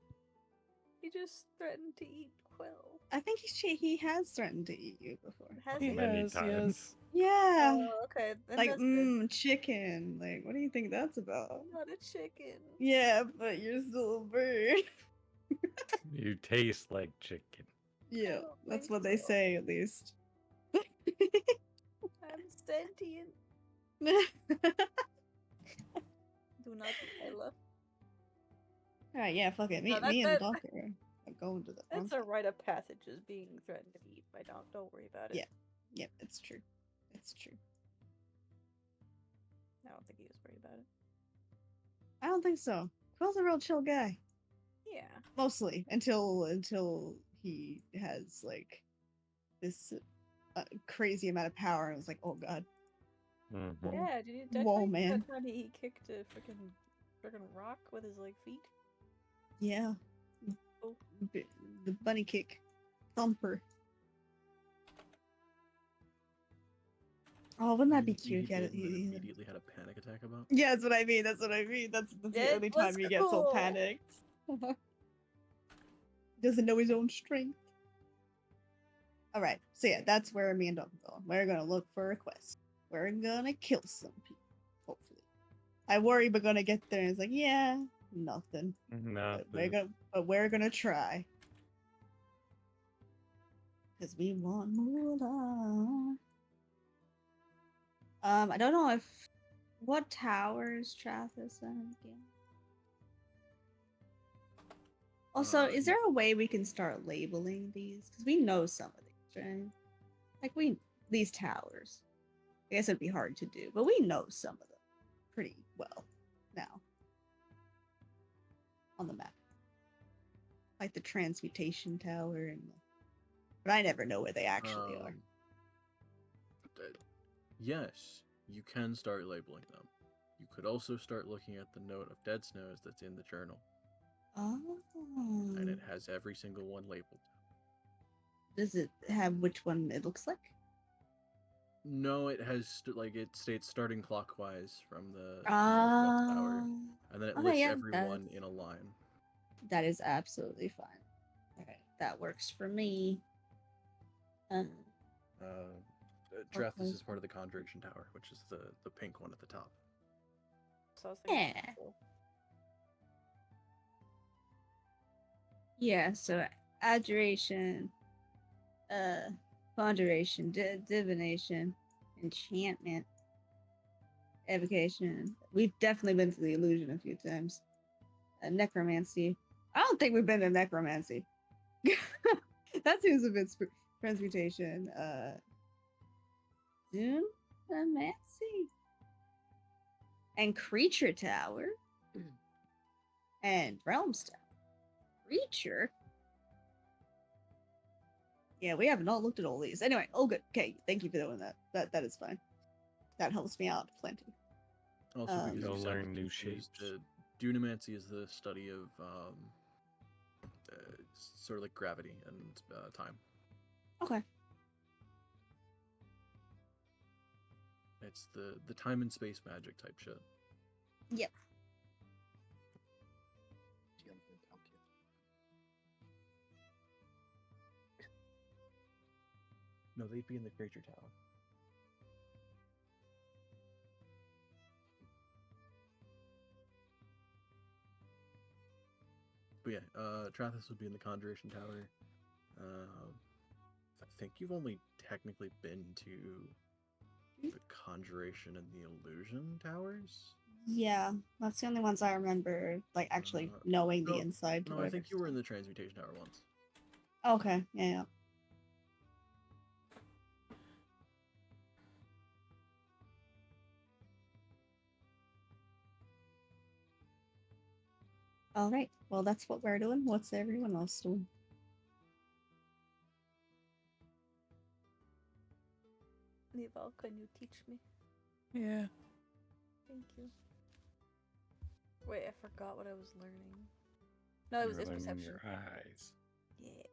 You just threatened to eat Quill. I think he has threatened to eat you before. Has He he? Many has, times. Yeah. Oh, okay. Then Like, that's good. chicken. Like, what do you think that's about? I'm not a chicken. Yeah, but you're still a bird. You taste like chicken. Yeah, don't that's think what they so. say, at least. I'm sentient. Do not be Ella. Alright, yeah, fuck it. Me No, that- and the that- doctor are going to the That's front. a rite of passage, is being threatened to be eaten by dog. Don't worry about it. Yeah. Yep, it's true. It's true. I don't think he was worried about it. I don't think so. Quill's a real chill guy. Yeah. Mostly until he has like this crazy amount of power, and it's like, oh god. Mhm. Yeah, did you Whoa, definitely man. that time he kicked a freaking rock with his like feet? Yeah. Oh. The bunny kick, thumper. Oh, wouldn't that be cute? He Yeah, did, but immediately had a panic attack about. yeah, that's what I mean. That's what I mean. That's the It only was time he gets all cool. panicked. Doesn't know his own strength. All right, so yeah, that's where me and Dog are going. We're gonna look for a quest. We're gonna kill some people, hopefully. I worry we're gonna get there and it's like, yeah, Nothing. Nothing. But we're gonna try. Because we want moolah. I don't know if what towers Trathis in again. Also, is there a way we can start labeling these? Because we know some of these, right? Like these towers. I guess it'd be hard to do, but we know some of them pretty well now on the map. Like the Transmutation Tower but I never know where they actually are. Yes, you can start labeling them. You could also start looking at the note of Dead Snows that's in the journal. Oh. And it has every single one labeled. Does it have which one it looks like? No, it has it states starting clockwise from the northwest tower, and then it lists everyone in a line. That is absolutely fine. Okay, that works for me. Trathis is part of the Conjuration Tower, which is the pink one at the top. So I was thinking Yeah. Yeah, so adjuration, conjuration, divination, enchantment, evocation. We've definitely been to the illusion a few times. Necromancy. I don't think we've been to necromancy. That seems a bit transmutation. Dunamancy. And creature tower. And realms tower. Creature? Yeah, we have not looked at all these. Anyway, oh good. Okay, thank you for doing that. That is fine. That helps me out plenty. Also, because You'll you learn new shapes. Dunamancy is the study of sort of like gravity and time. Okay. It's the time and space magic type shit. Yep. No, they'd be in the creature tower. But yeah, Trathis would be in the Conjuration Tower. I think you've only technically been to the Conjuration and the Illusion Towers. Yeah, that's the only ones I remember, like actually knowing the inside. No, I think you were in the Transmutation Tower once. Okay, yeah. All right. Well, that's what we're doing. What's everyone else doing? Nival, can you teach me? Yeah. Thank you. Wait, I forgot what I was learning. No, it was You're this learning perception. your eyes. Yeah.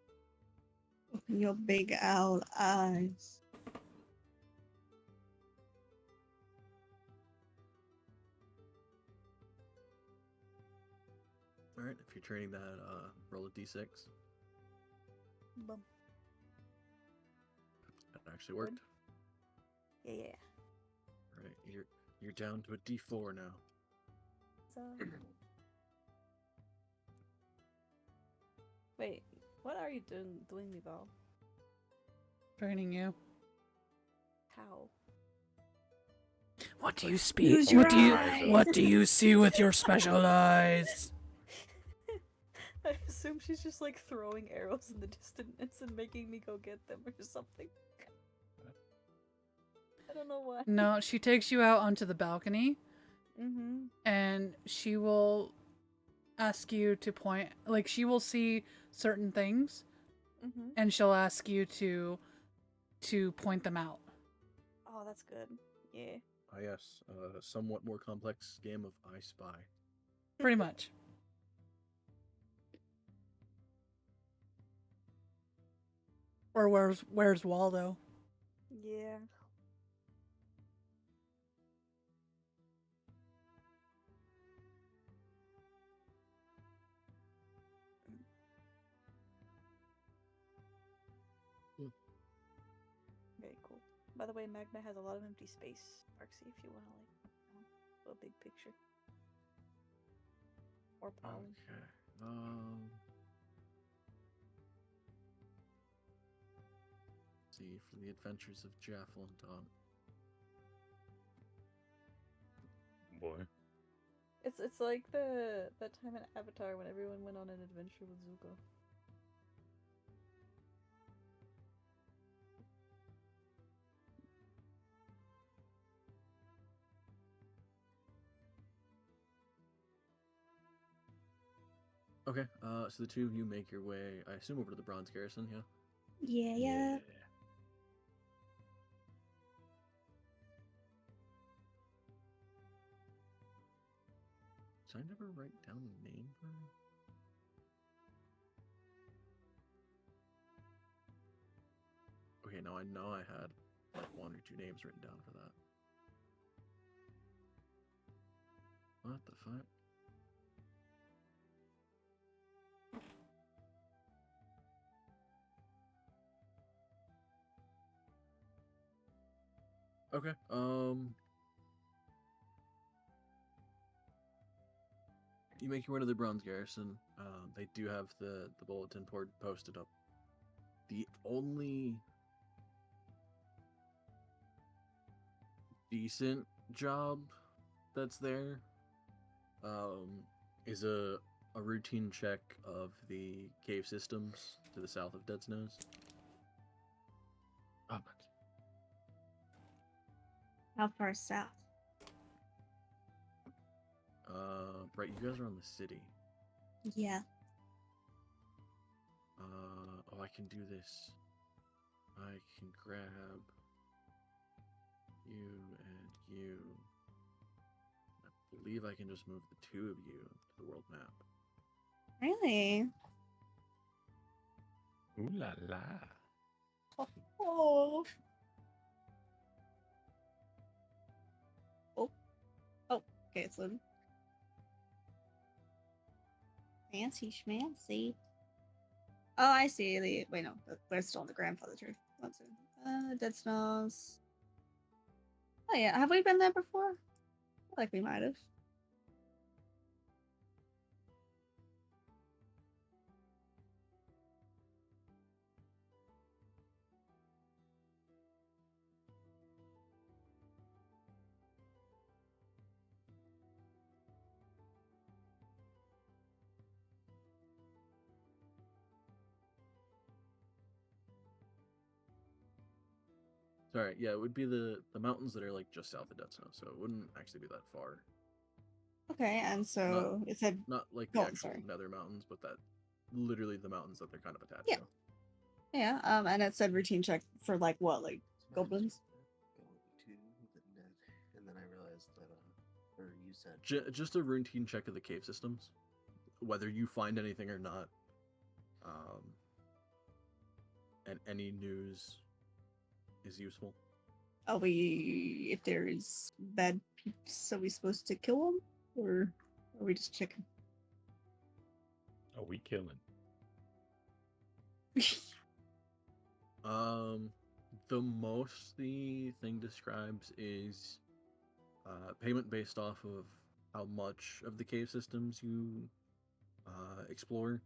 Open your big owl eyes. All right, if you're training that, roll a d6. Bum. That actually worked. Yeah. All right, you're down to a d4 now. So. Wait, what are you doing, Nival? Training you. How? What do you speak? Use your What do you see with your special eyes? I assume she's just like throwing arrows in the distance and making me go get them or something. I don't know why. No, she takes you out onto the balcony, Mm-hmm. and she will ask you to point. Like, she will see certain things, Mm-hmm. and she'll ask you to point them out. Oh, that's good. Yeah. Ah, yes, a somewhat more complex game of I Spy. Pretty much. Or where's Waldo? Yeah. Very cool. By the way, Magna has a lot of empty space, Arxie, if you want to, like, a big picture. Or Polly. Okay. See, for the adventures of Jaffel and Don. Boy. It's like the that time in Avatar when everyone went on an adventure with Zuko. Okay, so the two of you make your way, I assume, over to the Bronze Garrison, yeah? Yeah. Did I never write down the name for her? Okay, now I know I had like one or two names written down for that. What the fuck? Okay, you make your way to the Bronze Garrison. They do have the bulletin board posted up. The only decent job that's there is a routine check of the cave systems to the south of Dead Snows. Oh, How far south? Right, you guys are on the city. Yeah. Oh, I can do this. I can grab you and you. I believe I can just move the two of you to the world map. Really? ooh la la. Oh. Oh, okay, it's loading. Fancy schmancy. Oh, I see. Wait, no, we're still in the grandfather tree. One second. Dead Snows. Oh yeah, have we been there before? I feel like we might have. Sorry, yeah, it would be the mountains that are like just south of Dead Snow, so it wouldn't actually be that far. Okay, and so it said Not like the Oh, actual sorry. Nether Mountains, but that literally the mountains that they're kind of attached Yeah. to. yeah, and it said routine check for like what, like goblins? Going to the net, and then I realized that, or you said, Just a routine check of the cave systems, whether you find anything or not. And any news is useful. If there is bad peeps, are we supposed to kill them, or are we just checking? Are we killing? The most the thing describes is payment based off of how much of the cave systems you explore,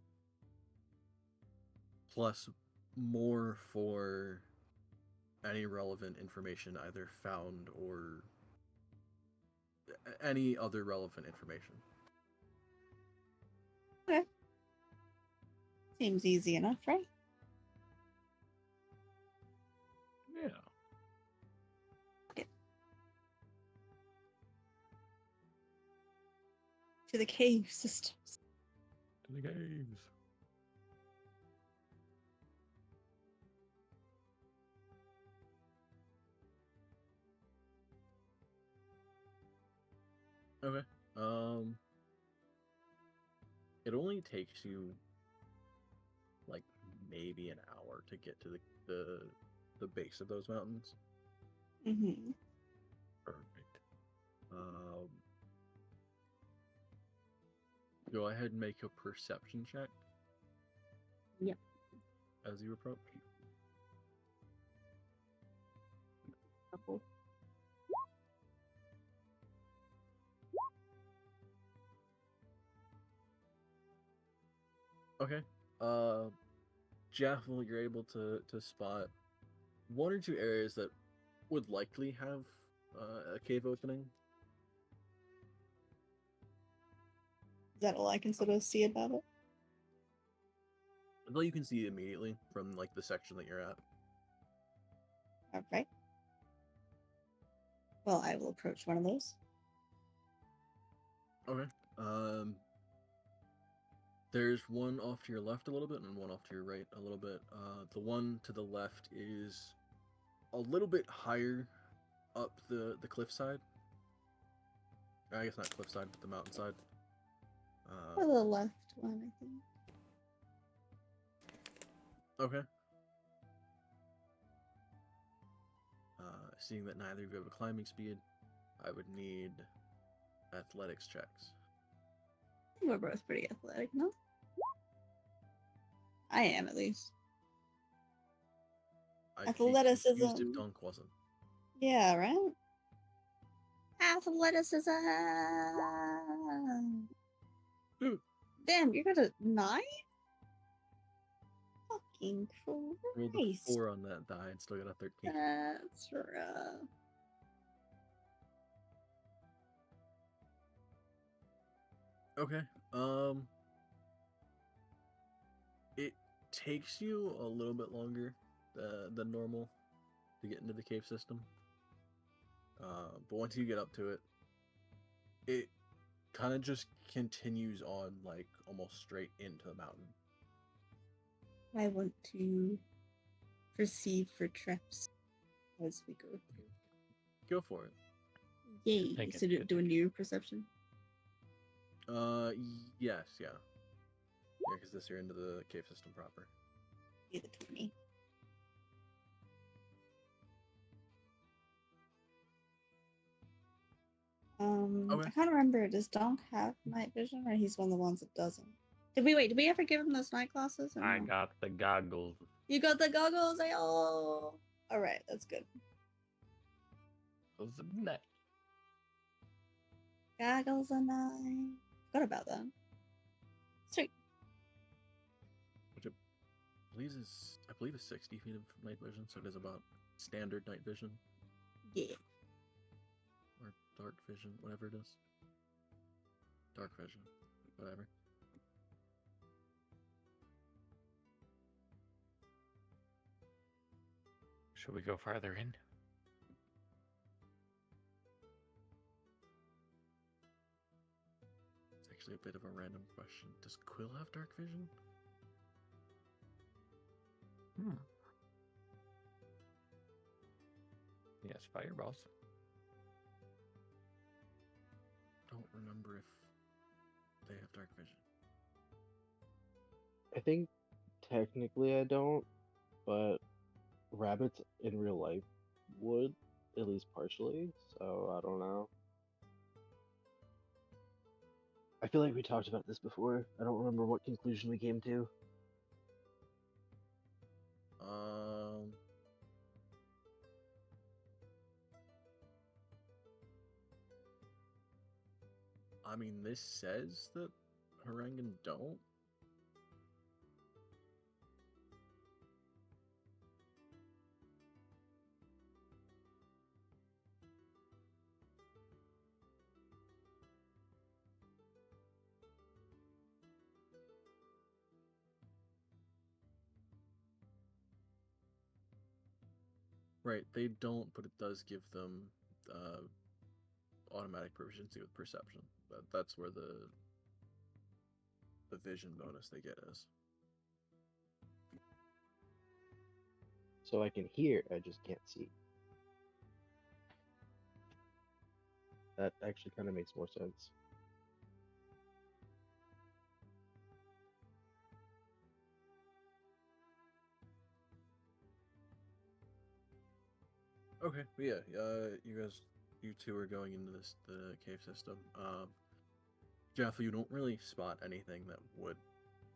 plus more for any relevant information either found or any other relevant information. Okay. Seems easy enough, right? Yeah. To the cave systems. To the caves. Okay. It only takes you like maybe an hour to get to the base of those mountains. Mm-hmm. Perfect. Go ahead and make a perception check. Yep. As you approach. Couple. Okay. Jaffel, you're able to spot one or two areas that would likely have a cave opening. Is that all I can sort of see about it? Well, you can see immediately from like the section that you're at. Okay. Well, I will approach one of those. Okay. There's one off to your left a little bit and one off to your right a little bit. The one to the left is a little bit higher up the cliffside. I guess not cliffside, but the mountainside. Or the left one, I think. Okay. Seeing that neither of you have a climbing speed, I would need athletics checks. We're both pretty athletic, no? I am, at least. I'd be confused Athleticism. if Dunk wasn't. Yeah, right? Athleticism! Ooh. Damn, you got a 9? Fucking Rolled a Christ. 4 on that die and still got a 13. That's rough. Okay. It takes you a little bit longer than normal to get into the cave system. But once you get up to it, it kind of just continues on like almost straight into the mountain. I want to perceive for traps as we go through. Go for it. Yay! Take it, So good do a new perception. Yes, yeah. Yeah, because this you're into the cave system proper. Be the 20. Okay. I can't remember. Does Donk have night vision, or he's one of the ones that doesn't? Did we ever give him those night glasses? Or I no? got the goggles. You got the goggles. Oh, all right, that's good. Those are nice. Goggles are nice. Forgot about that. Sweet. Which I believe is 60 feet of night vision, so it is about standard night vision Yeah. or dark vision, whatever it is. Dark vision, whatever. Should we go farther in? It's actually a bit of a random question. Does Quill have dark vision? Yes, fireballs. Don't remember if they have dark vision. I think technically I don't, but rabbits in real life would, at least partially, so I don't know. I feel like we talked about this before. I don't remember what conclusion we came to. I mean, this says that Harangan don't. Right, they don't, but it does give them automatic proficiency with perception. That's where the vision bonus they get is. So I can hear, I just can't see. That actually kind of makes more sense. Okay, but yeah, you two are going into the cave system. Jeff, you don't really spot anything that would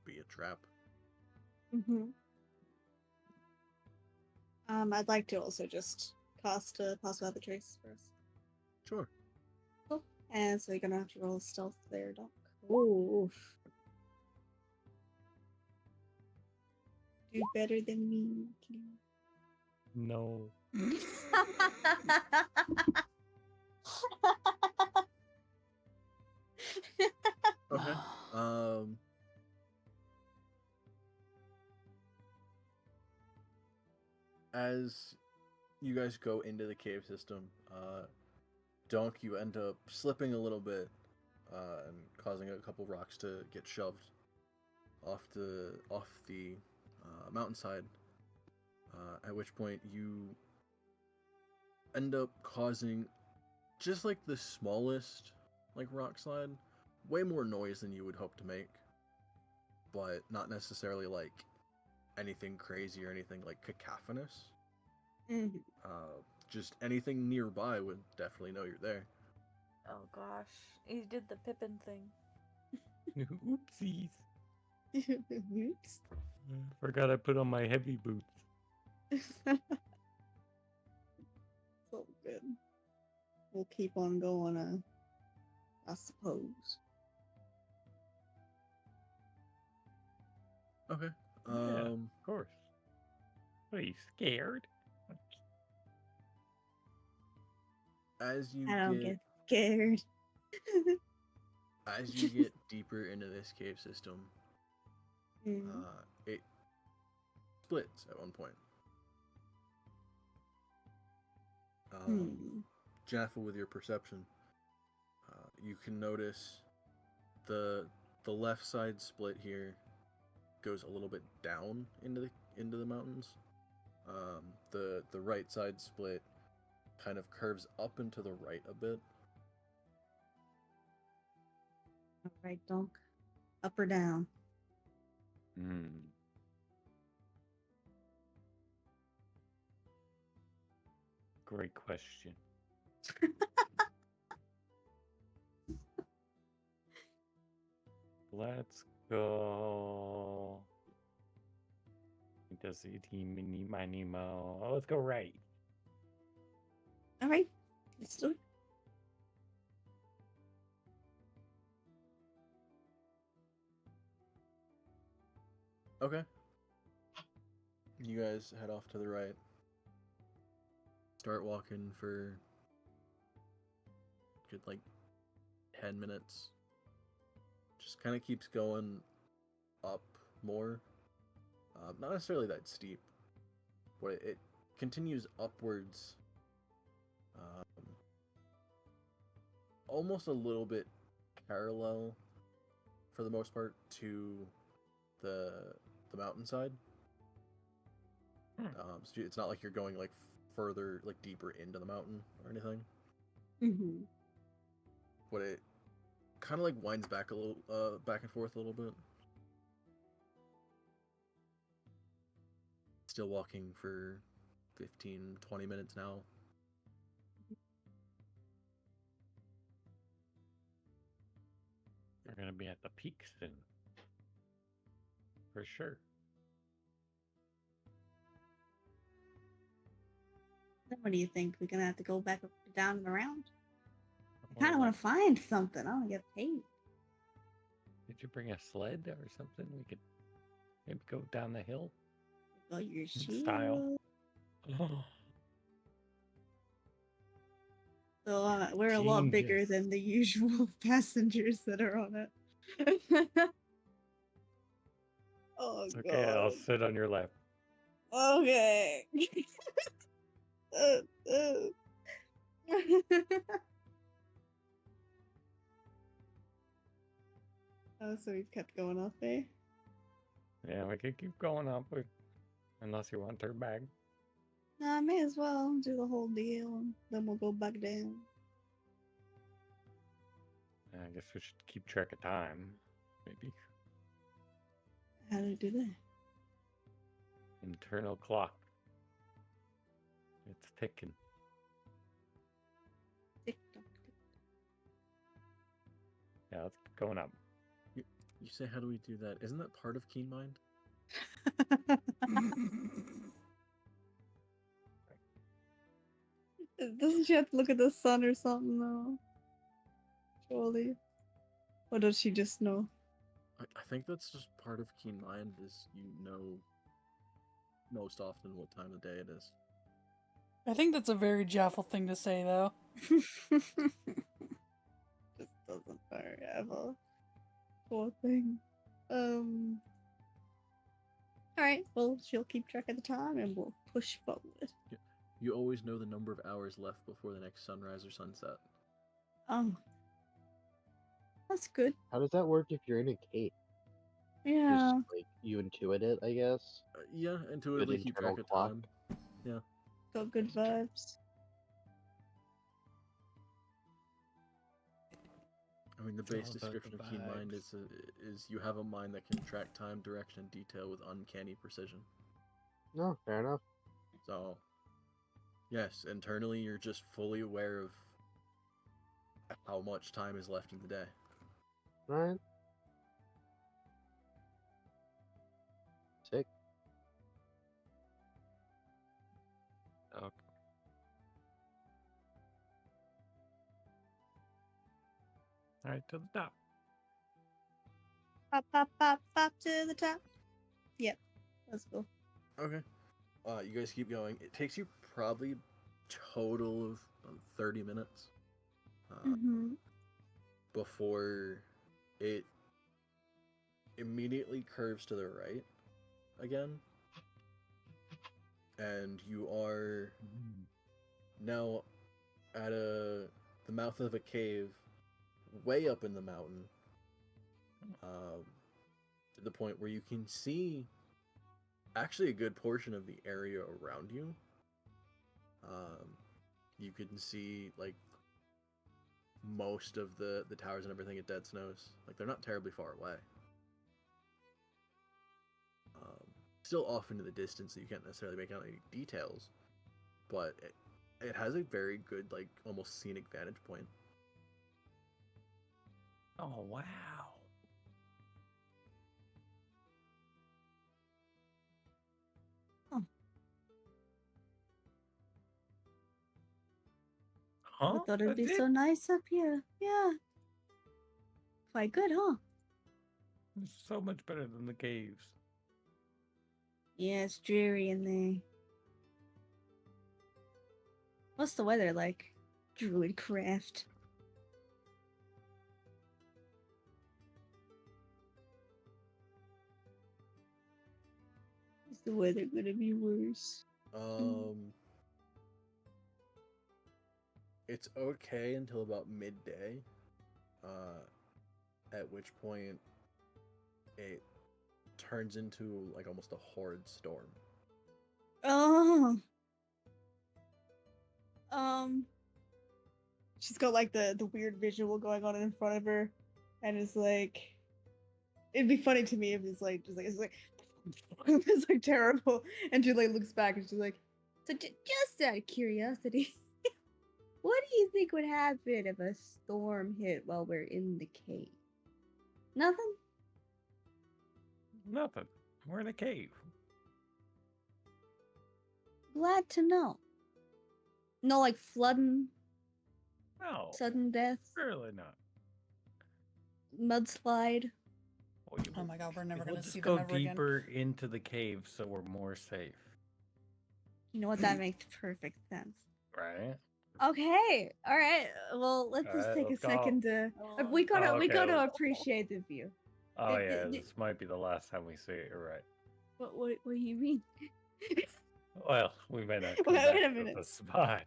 be a trap. Mm-hmm. I'd like to also just cast a Pass Without a Trace first. Sure. Cool. And so you're gonna have to roll stealth there, Doc. Ooh. Do better than me. No. Okay. As you guys go into the cave system, Donk, you end up slipping a little bit, and causing a couple rocks to get shoved off the mountainside. At which point you end up causing just like the smallest like rock slide, way more noise than you would hope to make, but not necessarily like anything crazy or anything like cacophonous. Mhm. Just anything nearby would definitely know you're there. Oh gosh, he did the Pippin thing. Oopsies. Oops. Forgot I put on my heavy boots. So good. We'll keep on going, I suppose. Okay. Yeah, of course. What, are you scared? As you I don't get get scared. as you get deeper into this cave system, Mm. it splits at one point. Jaffa, with your perception, you can notice the left side split here goes a little bit down into the mountains. The right side split kind of curves up and to the right a bit. All right, Donk. Up or down? Great question. Let's go. Does it mini miny mo? Oh, let's go right. All right, let's do it. Okay. You guys head off to the right. Start walking for good like 10 minutes. Just kind of keeps going up more. Not necessarily that steep, but it continues upwards. Almost a little bit parallel, for the most part, to the mountainside. So it's not like you're going like further, like deeper into the mountain or anything. Mm-hmm. But it kind of like winds back a little, back and forth a little bit. Still walking for 15-20 minutes now. We're gonna be at the peak soon. For sure. Then what do you think? We're gonna have to go back up, down and around? I Or kind of want like, to find something. I want to get paid. did you bring a sled or something? We could maybe go down the hill Got your in shield. style. Oh, So we're a lot bigger genius. than the usual passengers that are on it. Oh It's okay, I'll god. sit on your lap. Okay. Oh, so we've kept going up, eh? Yeah, we could keep going up unless you want to turn back. Nah, I may as well do the whole deal, and then we'll go back down. I guess we should keep track of time. Maybe. How do we do that? Internal clock. It's ticking. Tick tock, tick. Yeah, let's keep going up. You say, how do we do that? Isn't that part of Keen Mind? Doesn't she have to look at the sun or something though? Surely. Or does she just know? I think that's just part of Keen Mind, is you know most often what time of day it is. I think that's a very Jaffel thing to say, though. Just doesn't forever. Poor thing. Alright, well, she'll keep track of the time and we'll push forward. You always know the number of hours left before the next sunrise or sunset. Oh. That's good. How does that work if you're in a cave? Yeah. Just, like, you intuit it, I guess. Yeah, intuitively keep internal track of clock. time. Yeah. Got good vibes. I mean, the It's all base about the description of Keen Mind vibes. is you have a mind that can track time, direction, and detail with uncanny precision. No, fair enough. So, yes, internally you're just fully aware of how much time is left in the day. Alright. Sick. Okay. All right, to the top. Pop, pop, pop, pop to the top. Yep. Let's go. Okay. You guys keep going. It takes you probably total of about 30 minutes Mm-hmm. before it immediately curves to the right again. And you are now at the mouth of a cave way up in the mountain, to the point where you can see actually a good portion of the area around you. You can see like most of the towers and everything at Dead Snows. Like they're not terribly far away. Still off into the distance, so you can't necessarily make out any details, but it has a very good, like, almost scenic vantage point. Oh wow. Huh? I thought it'd be That's so it? nice up here. Yeah. Quite good, huh? It's so much better than the caves. Yeah, it's dreary in there. What's the weather like? Druidcraft. Is the weather gonna be worse? It's okay until about midday, at which point it turns into like almost a horrid storm. Oh. She's got like the weird visual going on in front of her, and it's like, it'd be funny to me if it's like it's like it's like terrible, and she like looks back and she's like, so just out of curiosity, what do you think would happen if a storm hit while we're in the cave? Nothing. Nothing. We're in a cave. Glad to know. No, like flooding, No. sudden death, Surely not. mudslide. Oh my god, we're never We'll gonna just see go them ever again. deeper into the cave so we're more safe. You know what? That makes perfect sense. Right? Okay, all right. Well, let's just Alright, take a let's go. second to. We okay, gotta let's- appreciate the view. Oh It- yeah, it- this might be the last time we see it. You're right. What do you mean? Well, we may not Wait come a back to minute. the spot.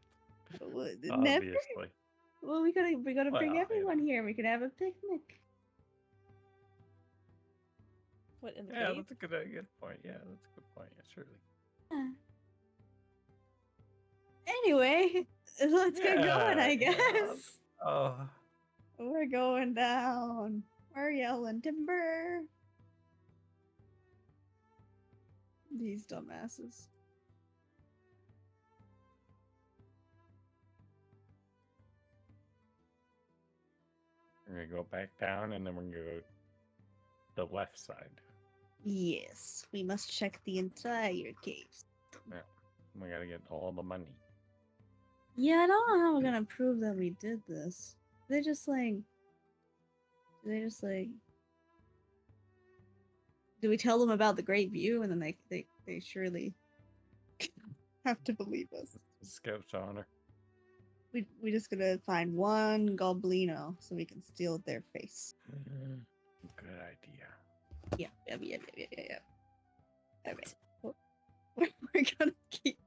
Never. Obviously. Well, we gotta Well, bring you everyone know. here. We can have a picnic. What, in the Yeah, cave? that's a good point. Yeah, that's a good point. Yeah, surely. Anyway, let's get going. I Yeah, guess Oh, we're going down. We're yelling timber. These dumbasses. we're gonna go back down, and then we're gonna go the left side. Yes, we must check the entire cave. We gotta get all the money. Yeah, I don't know how we're gonna prove that we did this. They just like. Do we tell them about the great view and then they surely have to believe us. Scout's honor. We just gotta find one Goblino so we can steal their face. Good idea. Yeah. Alright. We're gonna keep.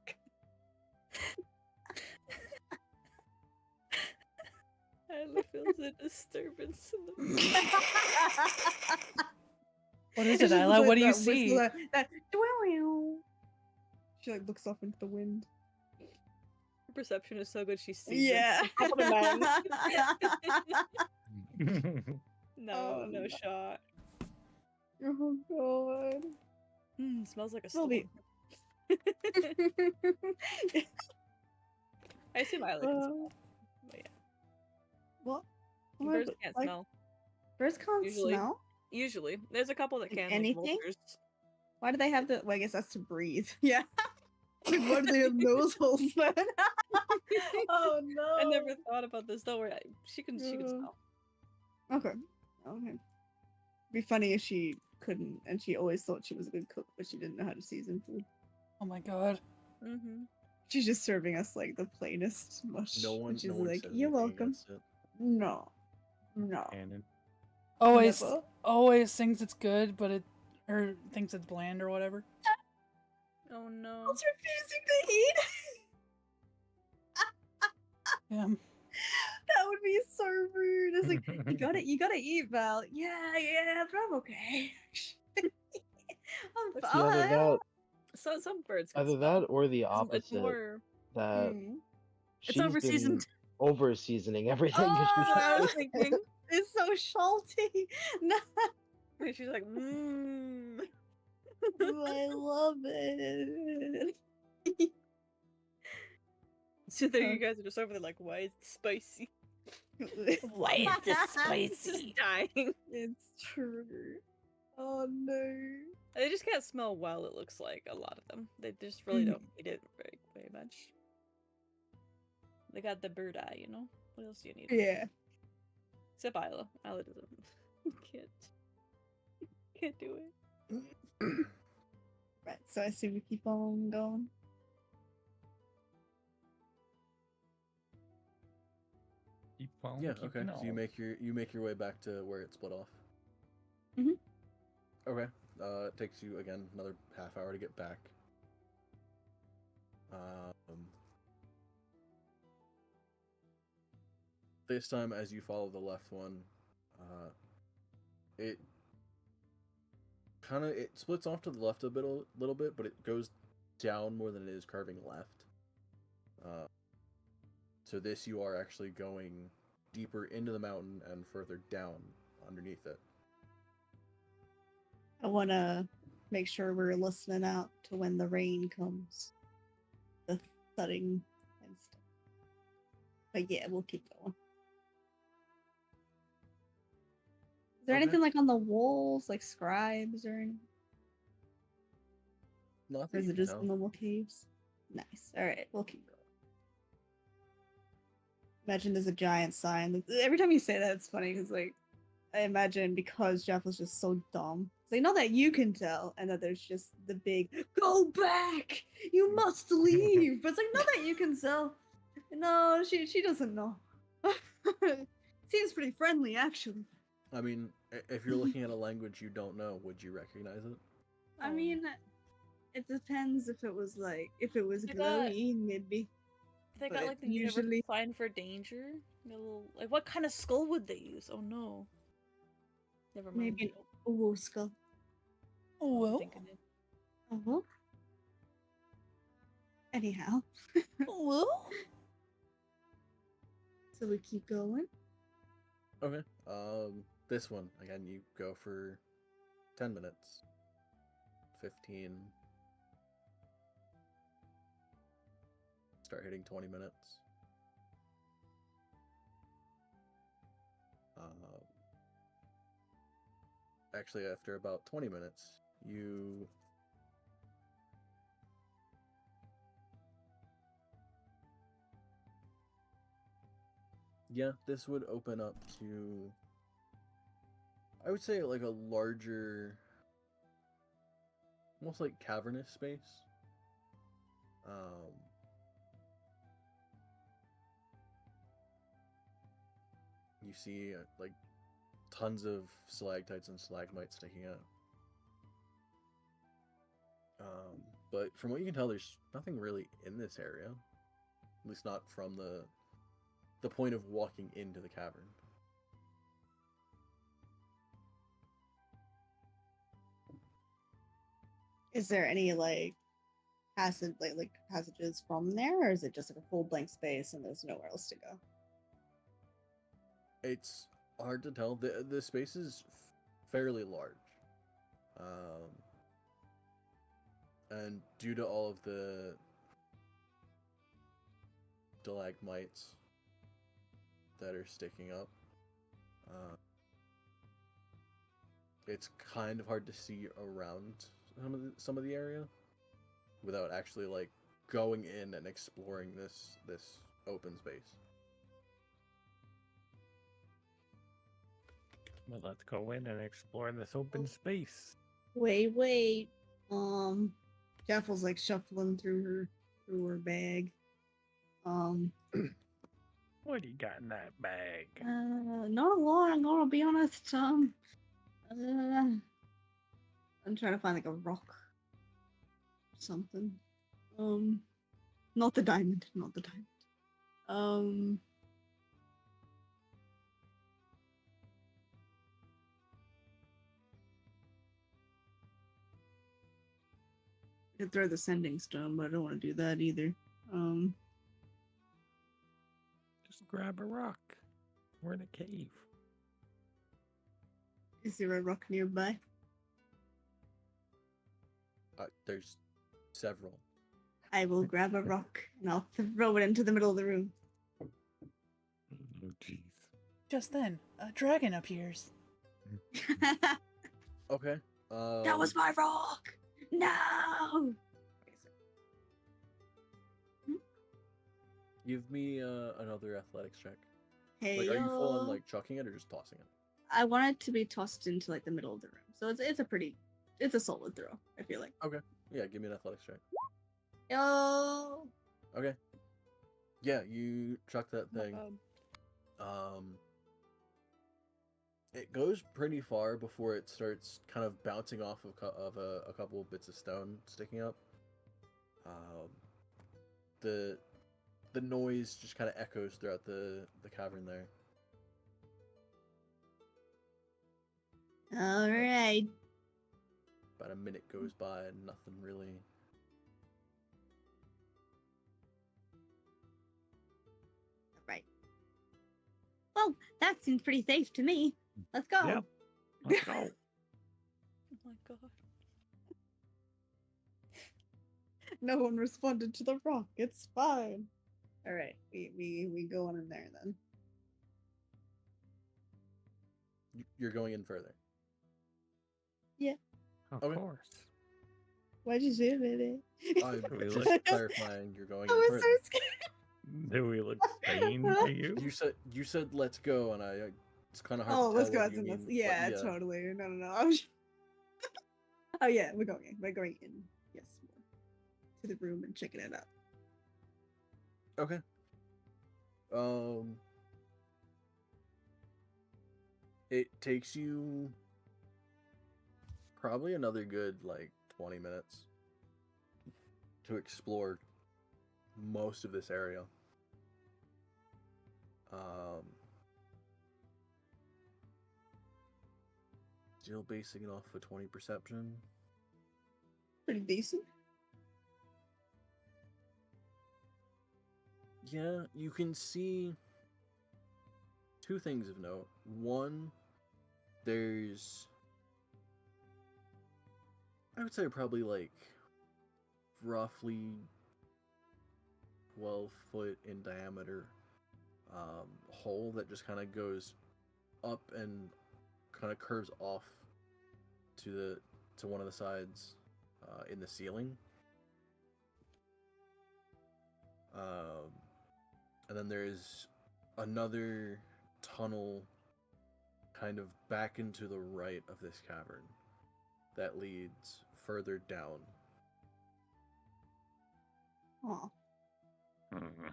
Isla feels a disturbance in the What is It's it, just Isla? like What do you that whistle, see? that she like looks off into the wind. Her perception is so good she sees Yeah. it. Top of the mountain. Oh, No shot. Oh god. Smells like a Will storm. be- I assume Isla can smell. But yeah. What? Birds can't smell. Birds can't Usually. smell? Usually. There's a couple that Like can, anything? like vultures. Why do they have the? Well, I guess that's to breathe. Yeah. Like, why do they have nose holes then? Oh no. I never thought about this. Don't worry. She can smell. Okay. Okay. Be funny if she couldn't, and she always thought she was a good cook, but she didn't know how to season food. Oh my god. Mm-hmm. She's just serving us like the plainest mush. No one, and she's no one like, says "You're anything welcome." against it. No. No. Cannon. Always Never. always thinks it's good, but it or thinks it's bland or whatever. Oh no. It's refusing to eat. Yeah. That would be so rude. It's like, you gotta eat, Val. Yeah, but I'm okay. I'm It's See, either fine. that, So some birds can either smell. that or the It's opposite. more... That Mm. It's she's over-seasoned. been over seasoning everything. 'cause Oh, she's I was like, thinking. It's so salty. No, And she's like, mmm. I love it. So there you guys are just over there like, why is it spicy? Why is this Just spicy? dying. It's true. Oh no. They just can't smell well, it looks like, a lot of them. They just really don't eat it very much. They got the bird eye, you know? What else do you need? Yeah. Except Isla. Isla doesn't. Can't do it. Right, so I assume we keep on going. Keep on Yeah. keeping Okay. So you on. make your way back to where it split off. Mhm. Okay. It takes you again another half hour to get back. This time, as you follow the left one, it it splits off to the left a little bit, but it goes down more than it is curving left. So this you are actually going deeper into the mountain and further down underneath it. I want to make sure we're listening out to when the rain comes. The thudding and stuff. But yeah, we'll keep going. Is there Okay. anything like on the walls, like scribes or anything? Or Nothing. is you it can just tell. normal caves? Nice. Alright, we'll keep going. Imagine there's a giant sign. Like, every time you say that, it's funny because, like, I imagine because Jeff was just so dumb. It's like, not that you can tell, and that there's just the big, go back! You must leave! But it's like, not that you can tell. No, she doesn't know. Seems pretty friendly, actually. I mean, if you're looking at a language you don't know, would you recognize it? I mean, it depends if it was, like, if it was They got- glowing, maybe. They got But like the usually- universal sign for danger. A little, like, what kind of skull would they use? Oh no. Never mind. Maybe an ooh skull. Oh well. Thinking it. Uh-huh. Anyhow. Well. So we keep going. Okay. This one again. You go for 10 minutes. 15. Start hitting 20 minutes. Actually, after about 20 minutes, you this would open up to, I would say, like a larger, almost like cavernous space. Um, you see like tons of stalactites and stalagmites sticking out. But from what you can tell, there's nothing really in this area. At least not from the point of walking into the cavern. Is there any like passages from there, or is it just like a full blank space and there's nowhere else to go? It's hard to tell. The space is fairly large. And due to all of the stalagmites that are sticking up, it's kind of hard to see around some of the area without actually like going in and exploring this open space. Well, let's go in and explore this open space. Wait. Jaffel's like shuffling through her bag. What do you got in that bag? Not a lot. I'm gonna be honest. I'm trying to find like a rock, or something. Not the diamond. I could throw the sending stone, but I don't want to do that either. Just grab a rock. We're in a cave. Is there a rock nearby? There's several. I will grab a rock and I'll throw it into the middle of the room. Oh, jeez. Just then, a dragon appears. Okay. That was my rock! No! Give me another athletics check. Hey, Like, are you full on like chucking it or just tossing it? I want it to be tossed into like the middle of the room. So it's a solid throw, I feel like. Okay. Yeah, give me an athletics check. Yo! Okay. Yeah, you chuck that Not thing. bad. It goes pretty far before it starts kind of bouncing off of a couple of bits of stone sticking up. The noise just kind of echoes throughout the cavern there. All right. About a minute goes by and nothing really. Right. Well, that seems pretty safe to me. Let's go. Yep. Let's go. Oh my god. No one responded to the rock. It's fine. All right, we go on in there then. You're going in further. Of Okay. course. Why'd you say that? I'm We just look- clarifying. You're going I in was further. so scared. Do we look sane to you? You said let's go, and it's kind of hard. Oh, to let's tell go. what you mean, but Yeah, totally. No. I was... oh yeah, we're going in. We're going in. Yes, to the room and checking it out. Okay. It takes you probably another good like 20 minutes to explore most of this area. Still basing it off a 20 perception. Pretty decent. Yeah, you can see two things of note. One, there's, I would say probably like roughly 12-foot in diameter hole that just kind of goes up and kind of curves off to one of the sides in the ceiling. And then there's another tunnel kind of back into the right of this cavern that leads further down. Oh, Hmm.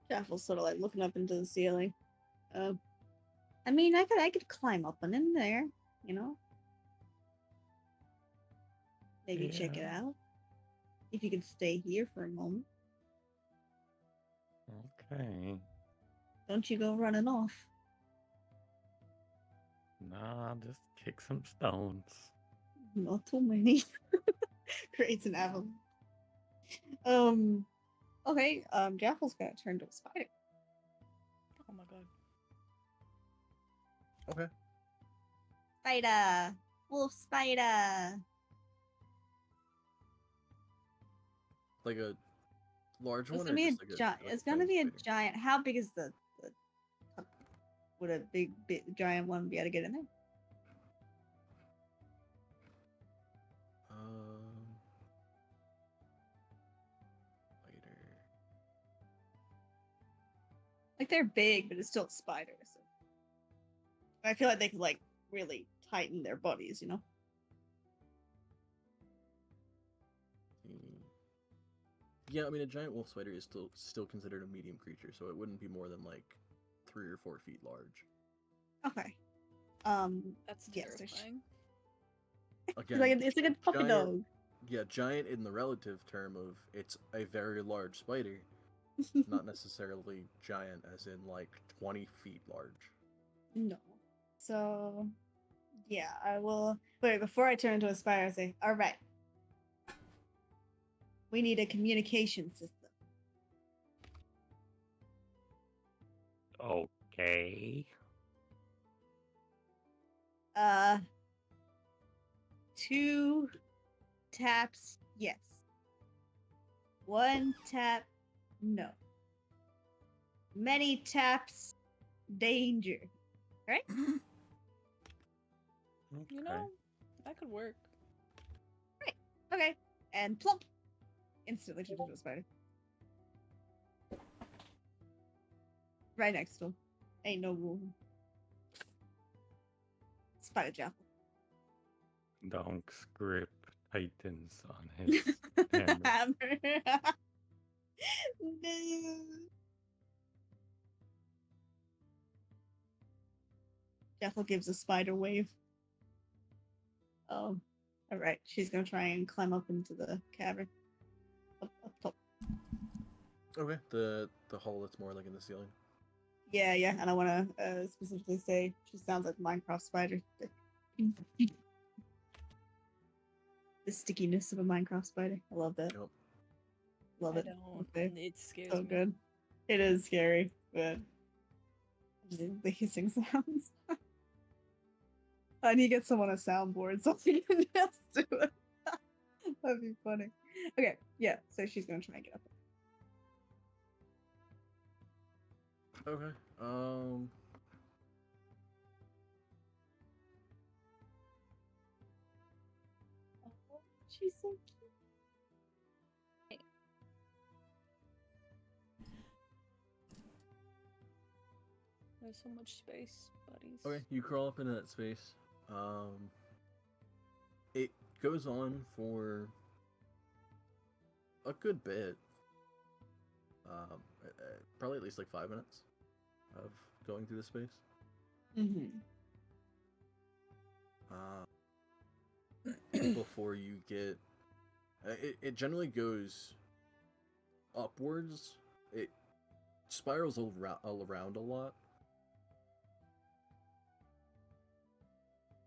Jaffel's sort of like looking up into the ceiling. I mean, I could climb up and in there, you know. Maybe check it Yeah. out. If you could stay here for a moment. Okay. Don't you go running off. Nah, just kick some stones. Not too many. Creates an avalanche. Okay, Jaffel's gonna turn to a spider. Oh my god. Okay. Spider! Wolf spider! Like a large It's one, gonna or be a just like a giant. like It's a gonna tiny be a spider? giant. How big is the would a big giant one be able to get in there? Spider. Like they're big, but it's still spiders. So. I feel like they could like really tighten their bodies, you know? Yeah, I mean a giant wolf spider is still considered a medium creature, so it wouldn't be more than like 3 or 4 feet large. Okay. That's yes, there's- terrifying. Again, it's like a puppy giant- dog. yeah, giant in the relative term of it's a very large spider, not necessarily giant as in like 20 feet large. No. So, yeah, I will. Wait, before I turn into a spider, I say, all right. We need a communication system. Okay. 2 taps, yes. 1 tap, no. Many taps, danger. Right? You Okay. know, that could work. Okay. And plump. Instantly turns into a spider. Right next to him. Ain't no room. Spider Jaffel. Donk's grip tightens on his hammer. Hammer. No. Jaffel gives a spider wave. Oh. Alright, she's gonna try and climb up into the cavern. Up top. Okay, the hole that's more like in the ceiling. Yeah, and I wanna specifically say she sounds like Minecraft spider. The stickiness of a Minecraft spider. I love that. Yep. Love I it. don't. Okay. It scares So me. good. It is scary, but the hissing sounds. I need to get someone a soundboard so we can just do it. That'd be funny. Okay, yeah, so she's gonna try and get up. Okay. Oh, she's so cute. There's so much space, buddies. Okay, you crawl up into that space. It goes on for a good bit. Probably at least like 5 minutes of going through the space. Mm-hmm. Before you get, it generally goes upwards. It spirals all around a lot,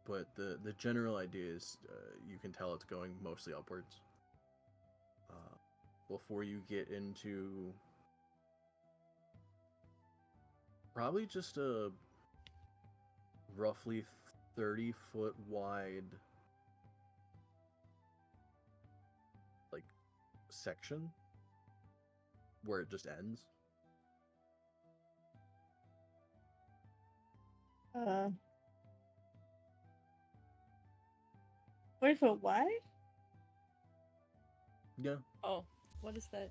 but the general idea is you can tell it's going mostly upwards. Before you get into probably just a roughly 30-foot wide like section where it just ends. 40-foot wide? Yeah. Oh, what is that?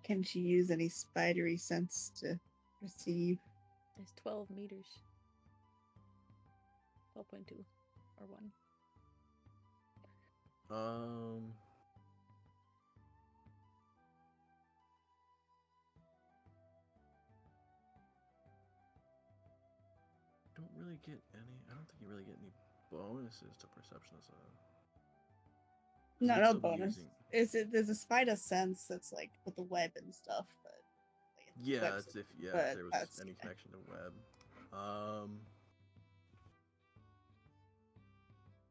Can she use any spidery sense to perceive? It's 12 meters. 12.2 or 1. Um. Don't really get any. I don't think you really get any bonuses to perception as a. 'cause No, you'd no still be bonus. using- Is it? There's a spider sense that's like with the web and stuff, but like, Yeah, web's- it's if but there was that's- any yeah. connection to web.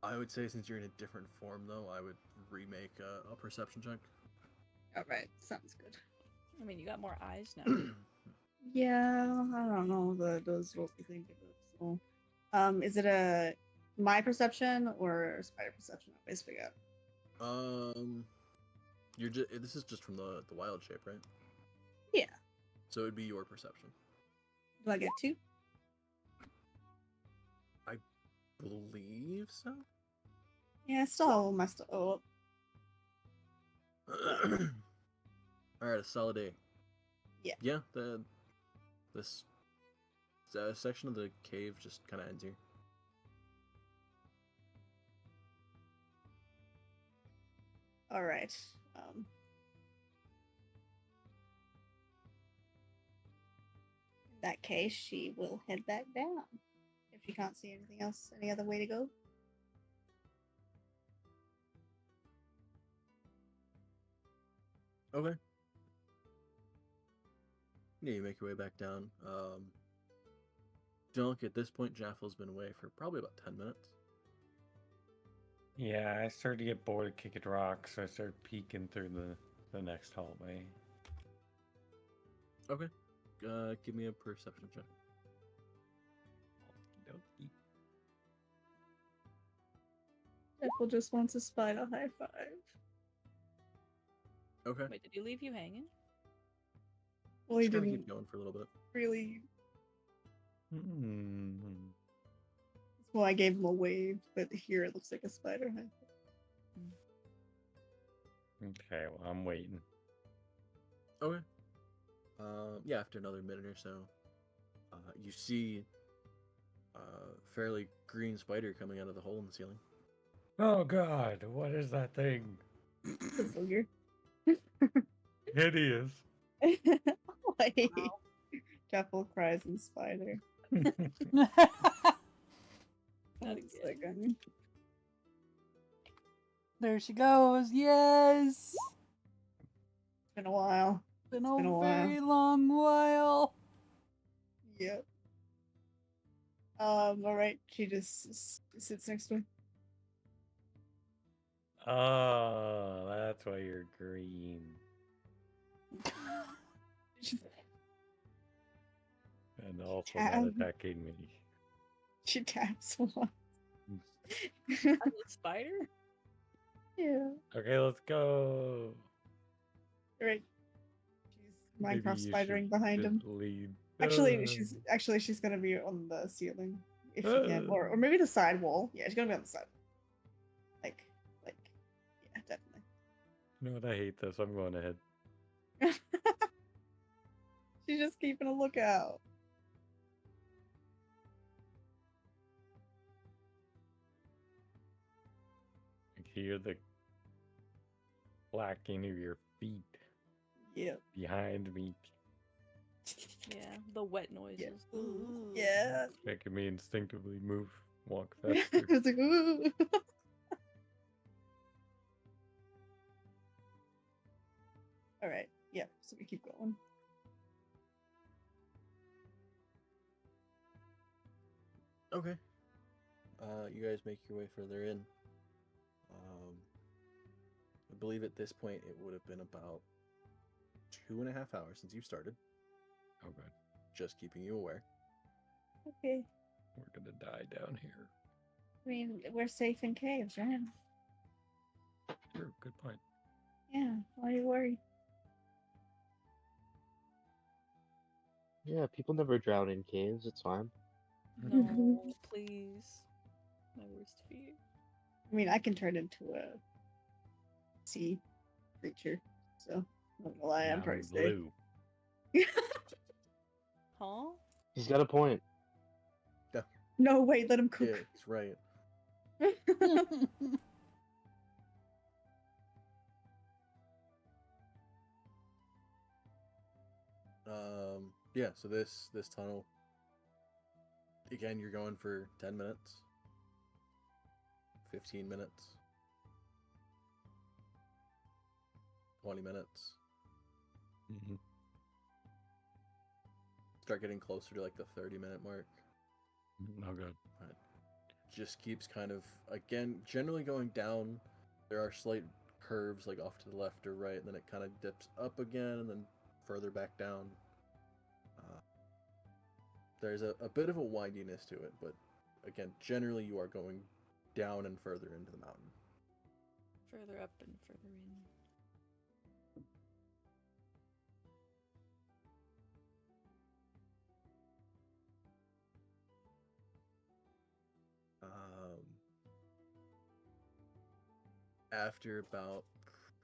I would say since you're in a different form though, I would remake a perception check. All right, sounds good. I mean, you got more eyes now. Yeah, I don't know those what we think of it. So, is it a my perception or spider perception? I always forget. You're just this is just from the wild shape, right? Yeah. So it'd be your perception. Do I get 2? Believe so. Yeah, I still have all my stuff. Oh, All right, a solid A. Yeah. Yeah. This section of the cave just kind of ends here. all right. In that case, she will head back down if she can't see anything else. Any other way to go? Okay. Yeah, you make your way back down. Dunk, at this point, Jaffel's been away for probably about 10 minutes. Yeah, I started to get bored of kicking rocks, so I started peeking through the next hallway. Okay. Give me a perception check. Okey-dokey. Apple just wants a spider high five. Okay. Wait, did he leave you hanging? Well, he Just kinda didn't keep going for a little bit. really. Hmm. Well, I gave him a wave, but here it looks like a spider high five. Okay, well, I'm waiting. Okay. Yeah, after another minute or so, you see a fairly green spider coming out of the hole in the ceiling. Oh god, what is that thing? It's a booger. Hideous. Like, Jeffel cries in spider. Not It's again. like, There she goes. Yes. it's been a while. Been been a a while. very long while. Yep. All right. She just sits next to him. Oh, that's why you're green. And also not Tab. attacking me. She taps once. As a spider? Yeah. Okay, let's go. Right. She's Maybe Minecraft you spidering should behind him. just lead. She's gonna be on the ceiling if she can, or maybe the side wall. Yeah, she's gonna be on the side. Like, yeah, definitely. You know what? I hate this. I'm going ahead. She's just keeping a lookout. I can hear the clacking of your feet Yep. behind me, Yeah, the wet noises. Ooh. Yeah. making me instinctively walk faster. It's like, ooh. All right. Yeah. So we keep going. Okay. You guys make your way further in. I believe at this point it would have been about 2.5 hours since you started. Oh god, Just keeping you aware. Okay. we're gonna die down here. I mean, we're safe in caves, right? True, good point. Yeah. Why are you worried? Yeah, people never drown in caves. It's fine. No, please. My worst fear. I mean, I can turn into a sea creature, so I'm not gonna lie, I'm pretty safe. blue. Huh? He's got a point. No, wait, let him Yeah, cook. it's right. Yeah, so this tunnel, again, you're going for 10 minutes, 15 minutes, 20 minutes. Mm-hmm. Start getting closer to like the 30-minute mark. No good. Just keeps kind of, again, generally going down. There are slight curves like off to the left or right, and then it kind of dips up again and then further back down. There's a bit of a windiness to it, but again, generally you are going down and further into the mountain. Further up and further in. After about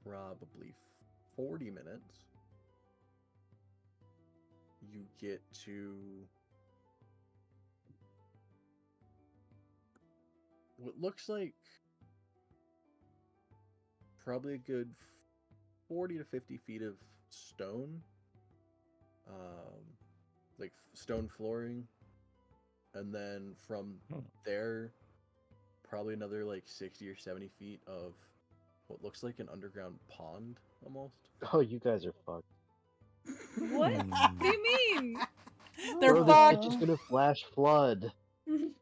probably 40 minutes, you get to what looks like probably a good 40 to 50 feet of stone, like stone flooring, and then from there, probably another like 60 or 70 feet of what looks like an underground pond almost. Oh, you guys are fucked. What? What do you mean? They're Bro, fucked. this bitch is gonna flash flood.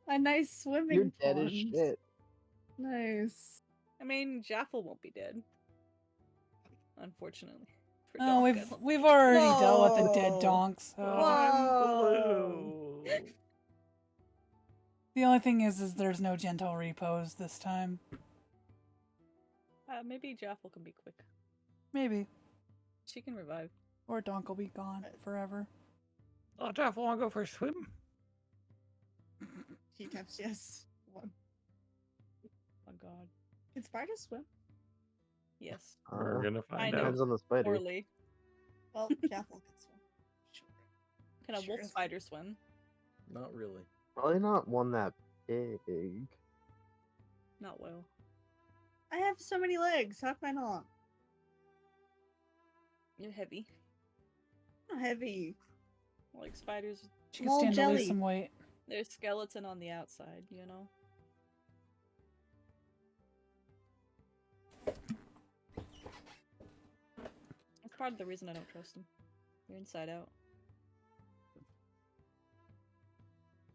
A nice swimming You're dead pond. as shit. Nice. I mean, Jaffel won't be dead. Unfortunately. For Oh, Donk, I don't we've think. already dealt with the dead Whoa. donks. So. Whoa. The only thing is there's no gentle repose this time. Maybe Jaffel can be quick. Maybe. She can revive. Or Donk will be gone forever. Oh, Jeff, want to go for a swim? He taps yes. One. Oh god. Can spiders swim? Yes. We're gonna I find know. out. Depends on the spider. Poorly. Well, Jaffel can swim. Sure. Can a Sure wolf is- spider swim? Not really. Probably not one that big. Not well. I have so many legs. How can I not? You're heavy. Not heavy. Like spiders, She can Small stand to lose jelly. some weight. there's skeleton on the outside, you know? That's part of the reason I don't trust him. You're inside out.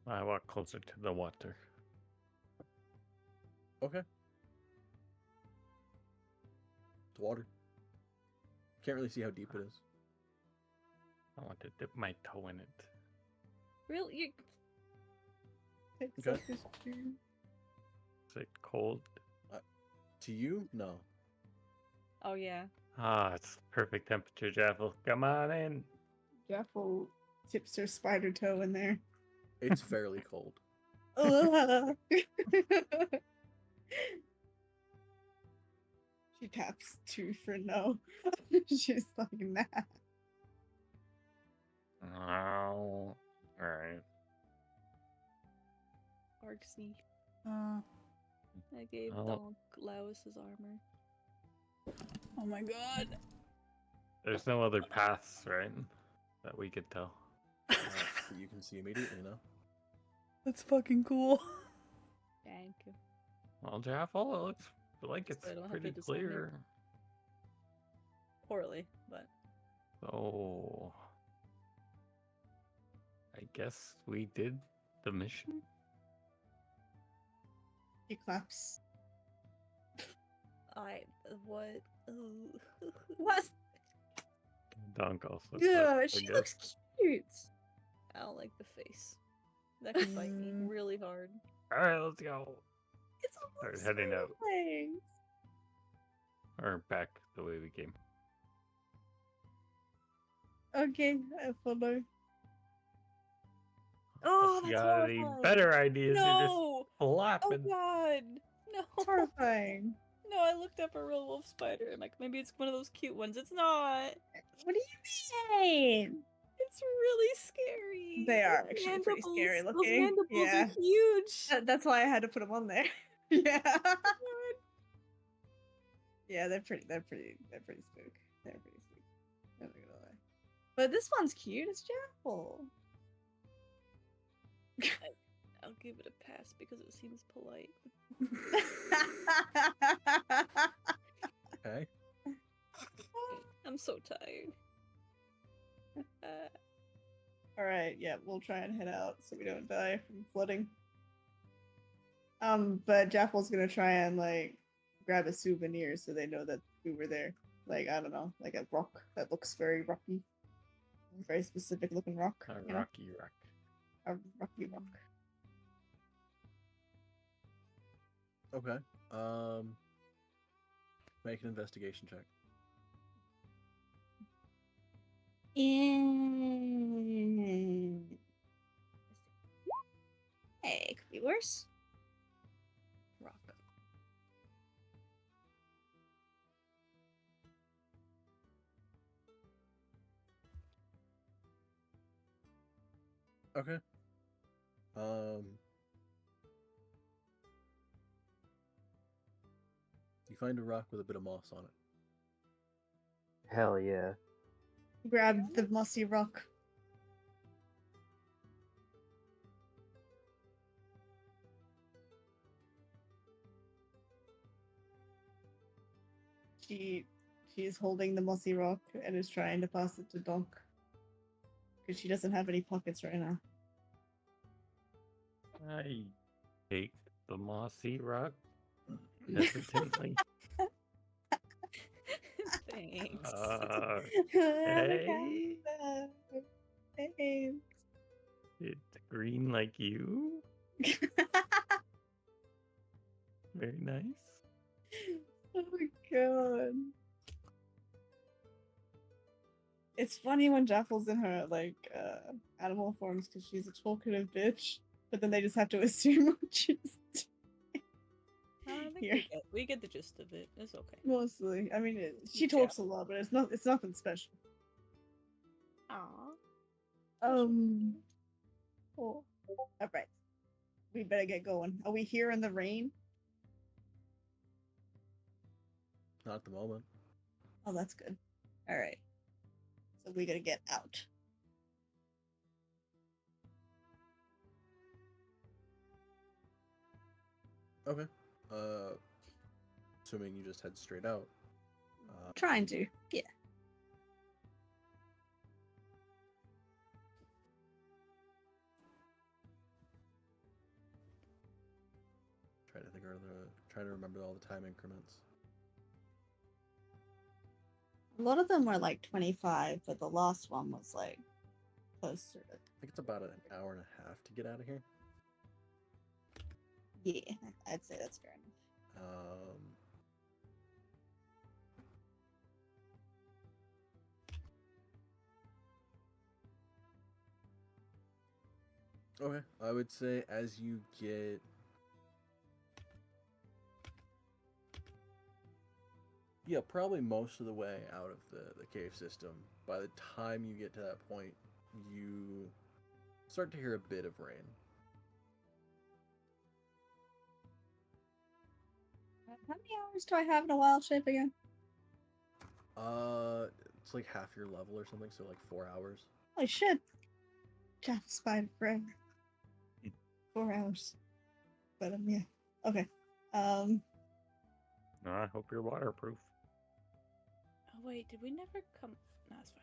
I walk closer to the water. Okay. It's water. Can't really see how deep it is. I want to dip my toe in it. Really? You... Okay. Is it cold? To you, no. Oh yeah. Ah, it's perfect temperature, Jaffel. Come on in. Jaffel tips her spider toe in there. It's fairly cold. Ugh. She taps 2 for no. She's like, nah. Oh, alright. Arksy. Uh, I gave Oh. Donk Laos's armor. oh my god. There's no other paths, right? That we could tell. That you can see immediately, no? That's fucking cool. Thank you. Well, Jaffel, it looks like it's I don't have pretty to design it. clear. Poorly, but So, I guess we did the mission? He claps. what? Ooh. What? Donk also. Yeah, clapped, I she guess. looks cute. I don't like the face. That could bite me Mm. really hard. Alright, let's go. It's Start almost heading out. legs. Or back the way we came. Okay, I follow. Oh, If you that's got any horrifying. better ideas, you're just No! flapping. Oh god! No! It's horrifying. No, I looked up a real wolf spider and like maybe it's one of those cute ones. It's not. What do you mean? It's really scary. They are Those actually pretty scary mandibles- looking. Those mandibles Yeah. are huge. That's why I had to put them on there. Yeah. Yeah, they're pretty spook. They're pretty spook. Not gonna lie. But this one's cute. It's Jaffle. I'll give it a pass because it seems polite. Okay. I'm so tired. All right, yeah, we'll try and head out so we don't die from flooding. But Jaffle's gonna try and like grab a souvenir so they know that we were there. Like I don't know, like a rock that looks very rocky, very specific looking rock. A you know? rocky rock. A rocky rock. Okay. Make an investigation check. Hey, could be worse. Rock. Okay. You find a rock with a bit of moss on it. Hell yeah. Grab the mossy rock. She's holding the mossy rock and is trying to pass it to Donk. Because she doesn't have any pockets right now. I take the mossy rock hesitantly. Thanks. Hey, Hey. it's green like you. Very nice. Oh my god. It's funny when Jaffle's in her like animal forms because she's a talkative bitch, but then they just have to assume what she's I think Here. we get the gist of it. It's okay. mostly. I mean, she Yeah. talks a lot, but it's nothing special. Aww. Oh. All right. We better get going. Are we here in the rain? Not at the moment. Oh, that's good. All right. So we gotta get out. Okay. Assuming you just head straight out. Trying to. Yeah. Trying to remember all the time increments. A lot of them were like 25, but the last one was like closer to. I think it's about an hour and a half to get out of here. Yeah, I'd say that's fair enough. Okay, I would say as you get probably most of the way out of the cave system, by the time you get to that point, you start to hear a bit of rain. How many hours do I have in a wild shape again? It's like half your level or something, so like 4 hours. Holy shit. Jeff spied forever. 4 hours. But yeah. Okay. I hope you're waterproof. Oh wait, did we never come? No, it's fine.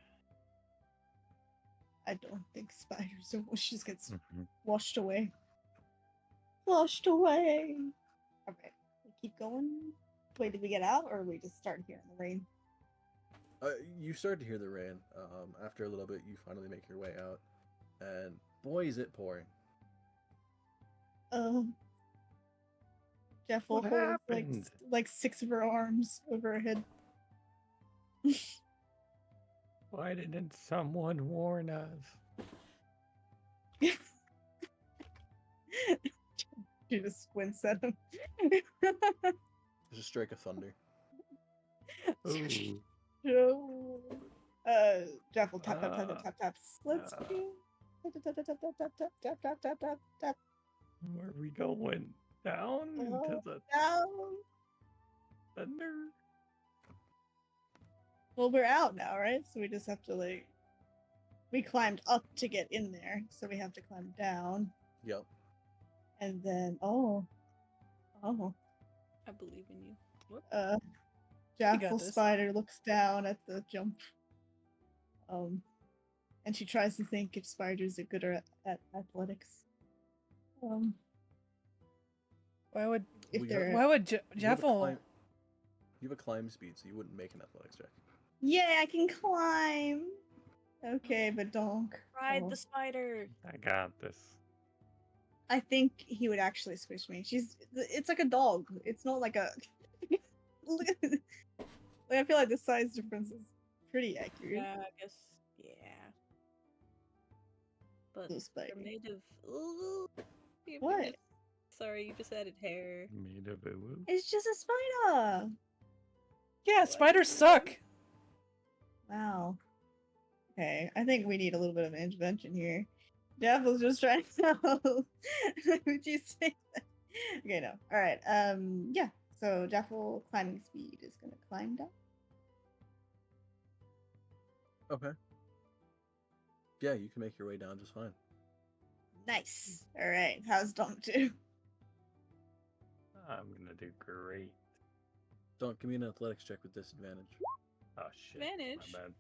I don't think spiders are she just gets Mhm. washed away. Washed away. Alright. We keep going. Wait, did we get out or we just start here in the rain? You start to hear the rain. After a little bit, you finally make your way out, and boy, is it pouring. Jeff will What hold happened? like 6 of her arms over her head. Why didn't someone warn us? She just squints at him. There's a strike of thunder. Ooh. No. Jeff will tap tap tap tap tap tap. Let's uh. go. Tap tap tap tap tap tap tap tap tap tap tap tap. Where are we going? Down into the Down. thunder? Well, we're out now, right? So we just have to like we climbed up to get in there, so we have to climb down. Yep. And then oh, I believe in you. Whoop. got Jaffle this. Spider looks down at the jump. And she tries to think if spiders are good at athletics. Why would If We got- they're why would You have a Jaffle? climb- You have a climb speed, so you wouldn't make an athletics check. yeah, I can climb. Okay, but donk. Ride Oh. the spider. I got this. I think he would actually squish me. It's like a dog. It's not like a. Look at like, I feel like the size difference is pretty accurate. Yeah, I guess. Yeah. But Little spider. you're made of. Ooh, you're What? made of- Sorry, you just added hair. Made of a woo. It's just a spider. Yeah, spiders suck. Wow. Okay, I think we need a little bit of an intervention here. Jaffle's just trying to know. Would you say that? Okay, no. Alright, yeah. So Jaffle climbing speed is gonna climb down. Okay. Yeah, you can make your way down just fine. Nice. Alright, how's Donk do? I'm gonna do great. Don't give me an athletics check with disadvantage. Oh shit. Advantage. My bad.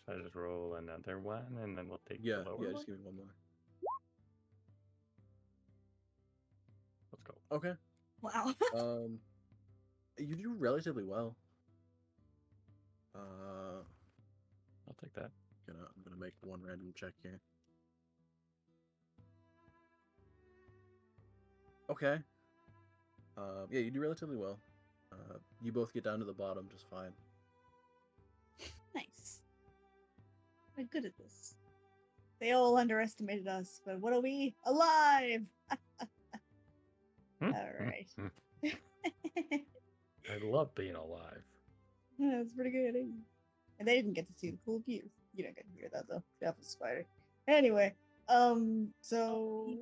So I just roll another one and then we'll take Yeah, the lower yeah, one. just give me one more. Let's go. Okay. Wow. You do relatively well. I'll take that. I'm gonna make one random check here. Okay. Yeah, you do relatively well. You both get down to the bottom just fine. Nice. We're good at this. They all underestimated us, but what are we? Alive! Alright. I love being alive. That's pretty good. And they didn't get to see the cool views. You don't get to hear that though. Jaffle's spider. Anyway, so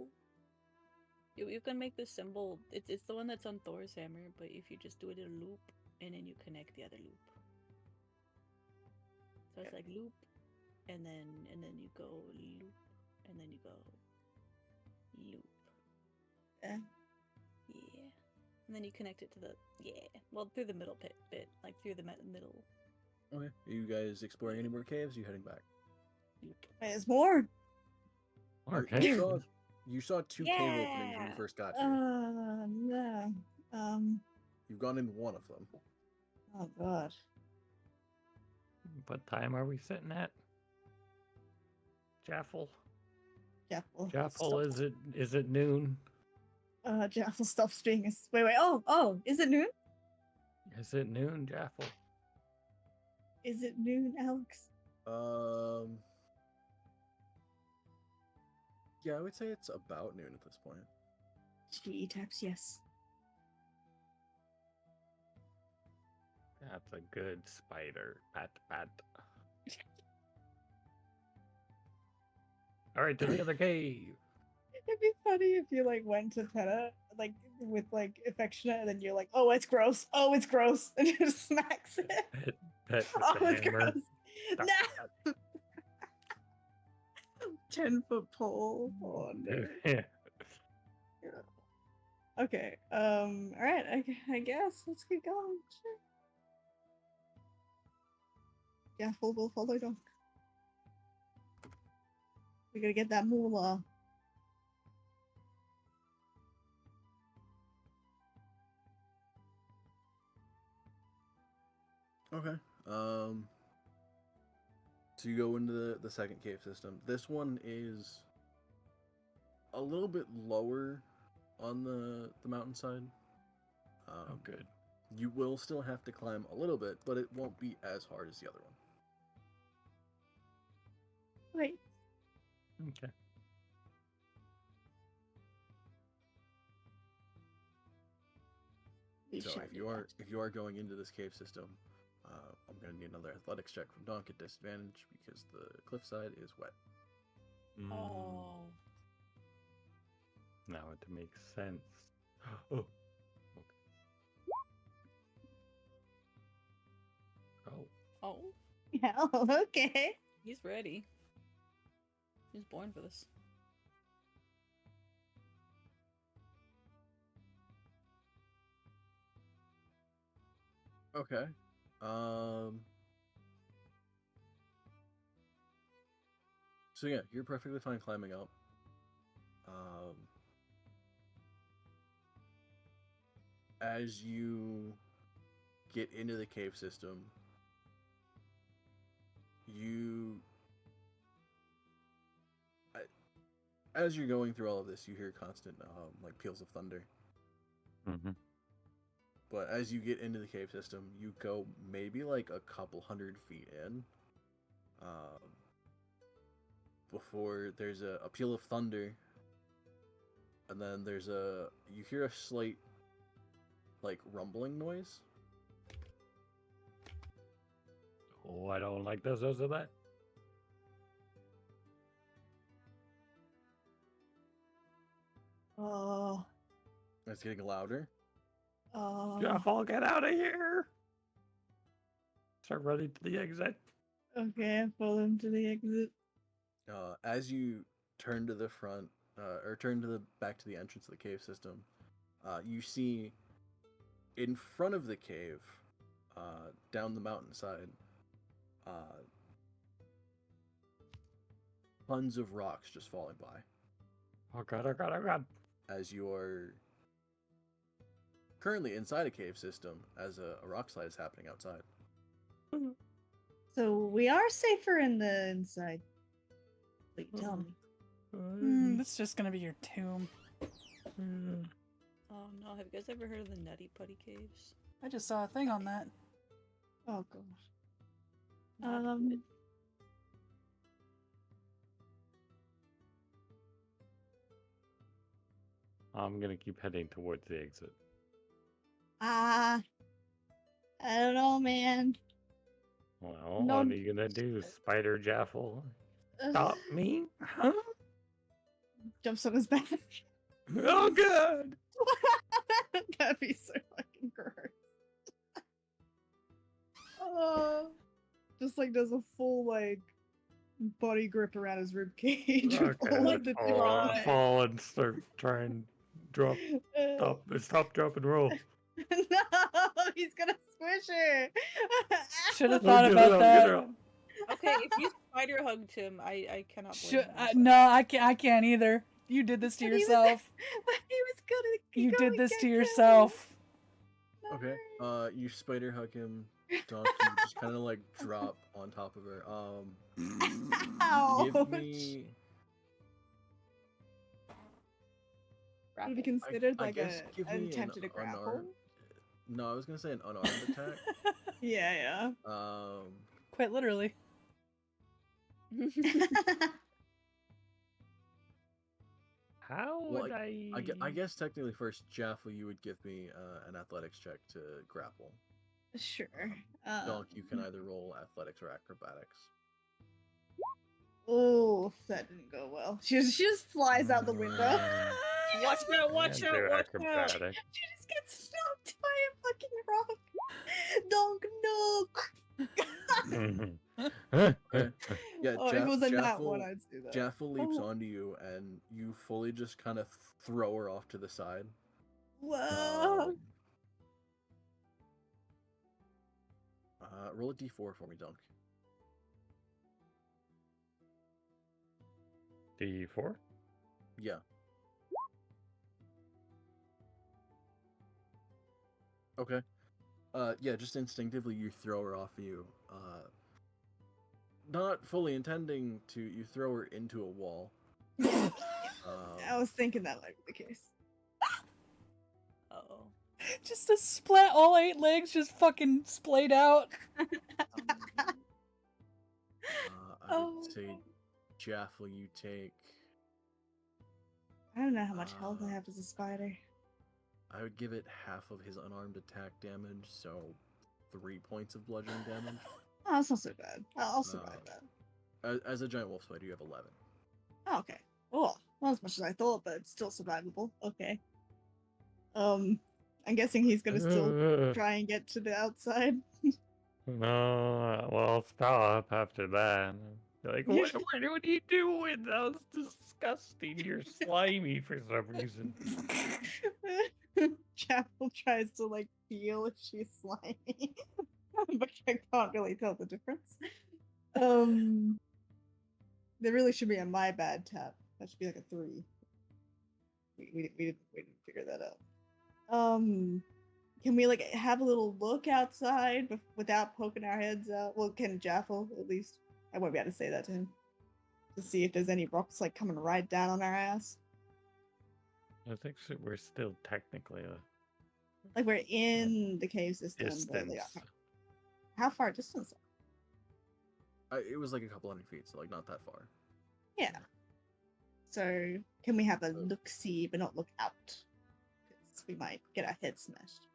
You can make this symbol. It's the one that's on Thor's hammer, but if you just do it in a loop and then you connect the other loop. So it's like loop, and then you go loop, and then you go loop. eh, Yeah. And then you connect it to the through the middle bit, like through the middle. Okay. Are you guys exploring any more caves? Are you heading back? there's more. Okay. You saw two cave openings when you Yeah. first got here. No. You've gone in one of them. Oh god. What time are we sitting at? Jaffle? Jaffle. Jaffle, is it noon? Jaffle stops being a. Wait. Oh, is it noon? Is it noon, Jaffle? Is it noon, Alex? Yeah, I would say it's about noon at this point. She taps yes. That's a good spider. Pat, pat. All right, to the other cave. It'd be funny if you like went to Peta like with like affectionate, and then you're like, "Oh, it's gross. Oh, it's gross," and you just smacks it. Pet with Oh, the it's hammer. gross. Tap, No. 10-foot pole. Oh no. Yeah. Okay. All right. I guess let's keep going. Sure. Yeah, will follow Donk. We gotta get that moolah. Okay. So you go into the second cave system. This one is a little bit lower on the mountainside. Oh, good. You will still have to climb a little bit, but it won't be as hard as the other one. Wait. Okay. We So shall if do you that. are going into this cave system, I'm gonna need another athletics check from Donk at disadvantage because the cliffside is wet. Oh. Now it makes sense. Oh. Okay. Oh. Oh. Yeah. Okay. He's ready. He's born for this. Okay. So yeah, you're perfectly fine climbing up. As you get into the cave system, as you're going through all of this, you hear constant like peals of thunder. Mm-hmm. But as you get into the cave system, you go maybe like a couple 100 feet in, before there's a peal of thunder, and then you hear a slight like rumbling noise. Oh, I don't like the sounds of that. Oh. It's getting louder. Oh. Jaffel, get out of here! Start running to the exit. Okay, I follow him to the exit. As you turn to the front, or turn to the back to the entrance of the cave system, you see in front of the cave, down the mountainside, tons of rocks just falling by. Oh god, oh god, oh god. As you are currently inside a cave system, as a rock slide is happening outside. So we are safer in the inside. What you tell me? This is just gonna be your tomb. Oh no, have you guys ever heard of the Nutty Putty Caves? I just saw a thing on that. Oh gosh. Not good. I'm gonna keep heading towards the exit. I don't know, man. Well, No- what are you gonna do, Spider Jaffel? Stop me? Huh? Jumps on his back. Oh god! That'd be so fucking gross. Oh, just like does a full like body grip around his rib cage. Okay, Like the fall and start trying drop. Stop, drop, and roll. No, he's gonna squish her. Should have Oh, thought get about out, that. get out. Okay, if you spider hugged him, I cannot blame Should, you, I'm sorry. no, I can't either. You did this to But he was- yourself. But he was gonna. You go did and this get to him. yourself. Okay. No. You spider hug him. Donkey just kind of like drop on top of her. Give me. Would be considered I like guess a give an me attempt at a an grapple. unarmed. No, I was gonna say an unarmed attack. Yeah, Quite literally. yeah. How Well, would I? I guess technically first, Jaffel, you would give me an athletics check to grapple. Sure. Donk, you can either roll athletics or acrobatics. Oh, that didn't go well. She just flies out the window. Watch out, watch Yeah, out, do watch out! acrobatic. She just gets stopped by a fucking rock. Donk, no. Okay. Yeah, Oh, if it was a nat Jaffel, one, I'd say that. Jaffel leaps Oh. onto you, and you fully just kind of throw her off to the side. Whoa. Roll a d4 for me, Dunk. D4. Yeah. Okay. Yeah, just instinctively you throw her off of you. Not fully intending to, you throw her into a wall. I was thinking that might be the case. Uh-oh. Just a splat, all 8 legs just fucking splayed out. I Oh, would say, no. Jaffel, you take. I don't know how much health I have as a spider. I would give it half of his unarmed attack damage, so 3 points of bludgeoning damage. Oh, that's not so bad. I'll survive that. As a giant wolf spider, you have 11. Oh, okay. Oh, not as much as I thought, but it's still survivable. Okay. I'm guessing he's gonna still try and get to the outside. No, well, stop after that. They're like, what are you doing? That was disgusting. You're slimy for some reason. Chapel tries to like feel if she's slimy, but I can't really tell the difference. There really should be a my bad tap. That should be like a 3. We didn't figure that out. Can we like have a little look outside without poking our heads out? Well, can Jaffel at least? I won't be able to say that to him. To see if there's any rocks like coming right down on our ass. I think we're still technically a Like we're in the cave system. But, like, distance. how far distance? It was like a couple hundred feet, so like not that far. Yeah. So can we have a look see, but not look out? Because we might get our heads smashed.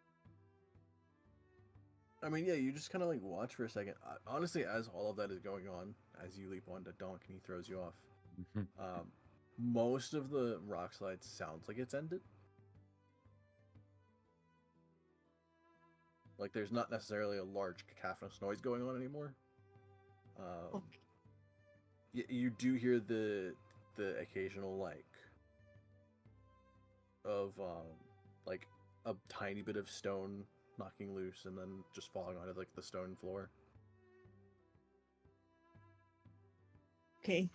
I mean, yeah, you just kind of like watch for a second. Honestly, as all of that is going on, as you leap onto Donk and he throws you off, most of the rock slide sounds like it's ended. Like there's not necessarily a large cacophonous noise going on anymore. You do hear the occasional like a tiny bit of stone knocking loose and then just falling onto like the stone floor. Okay.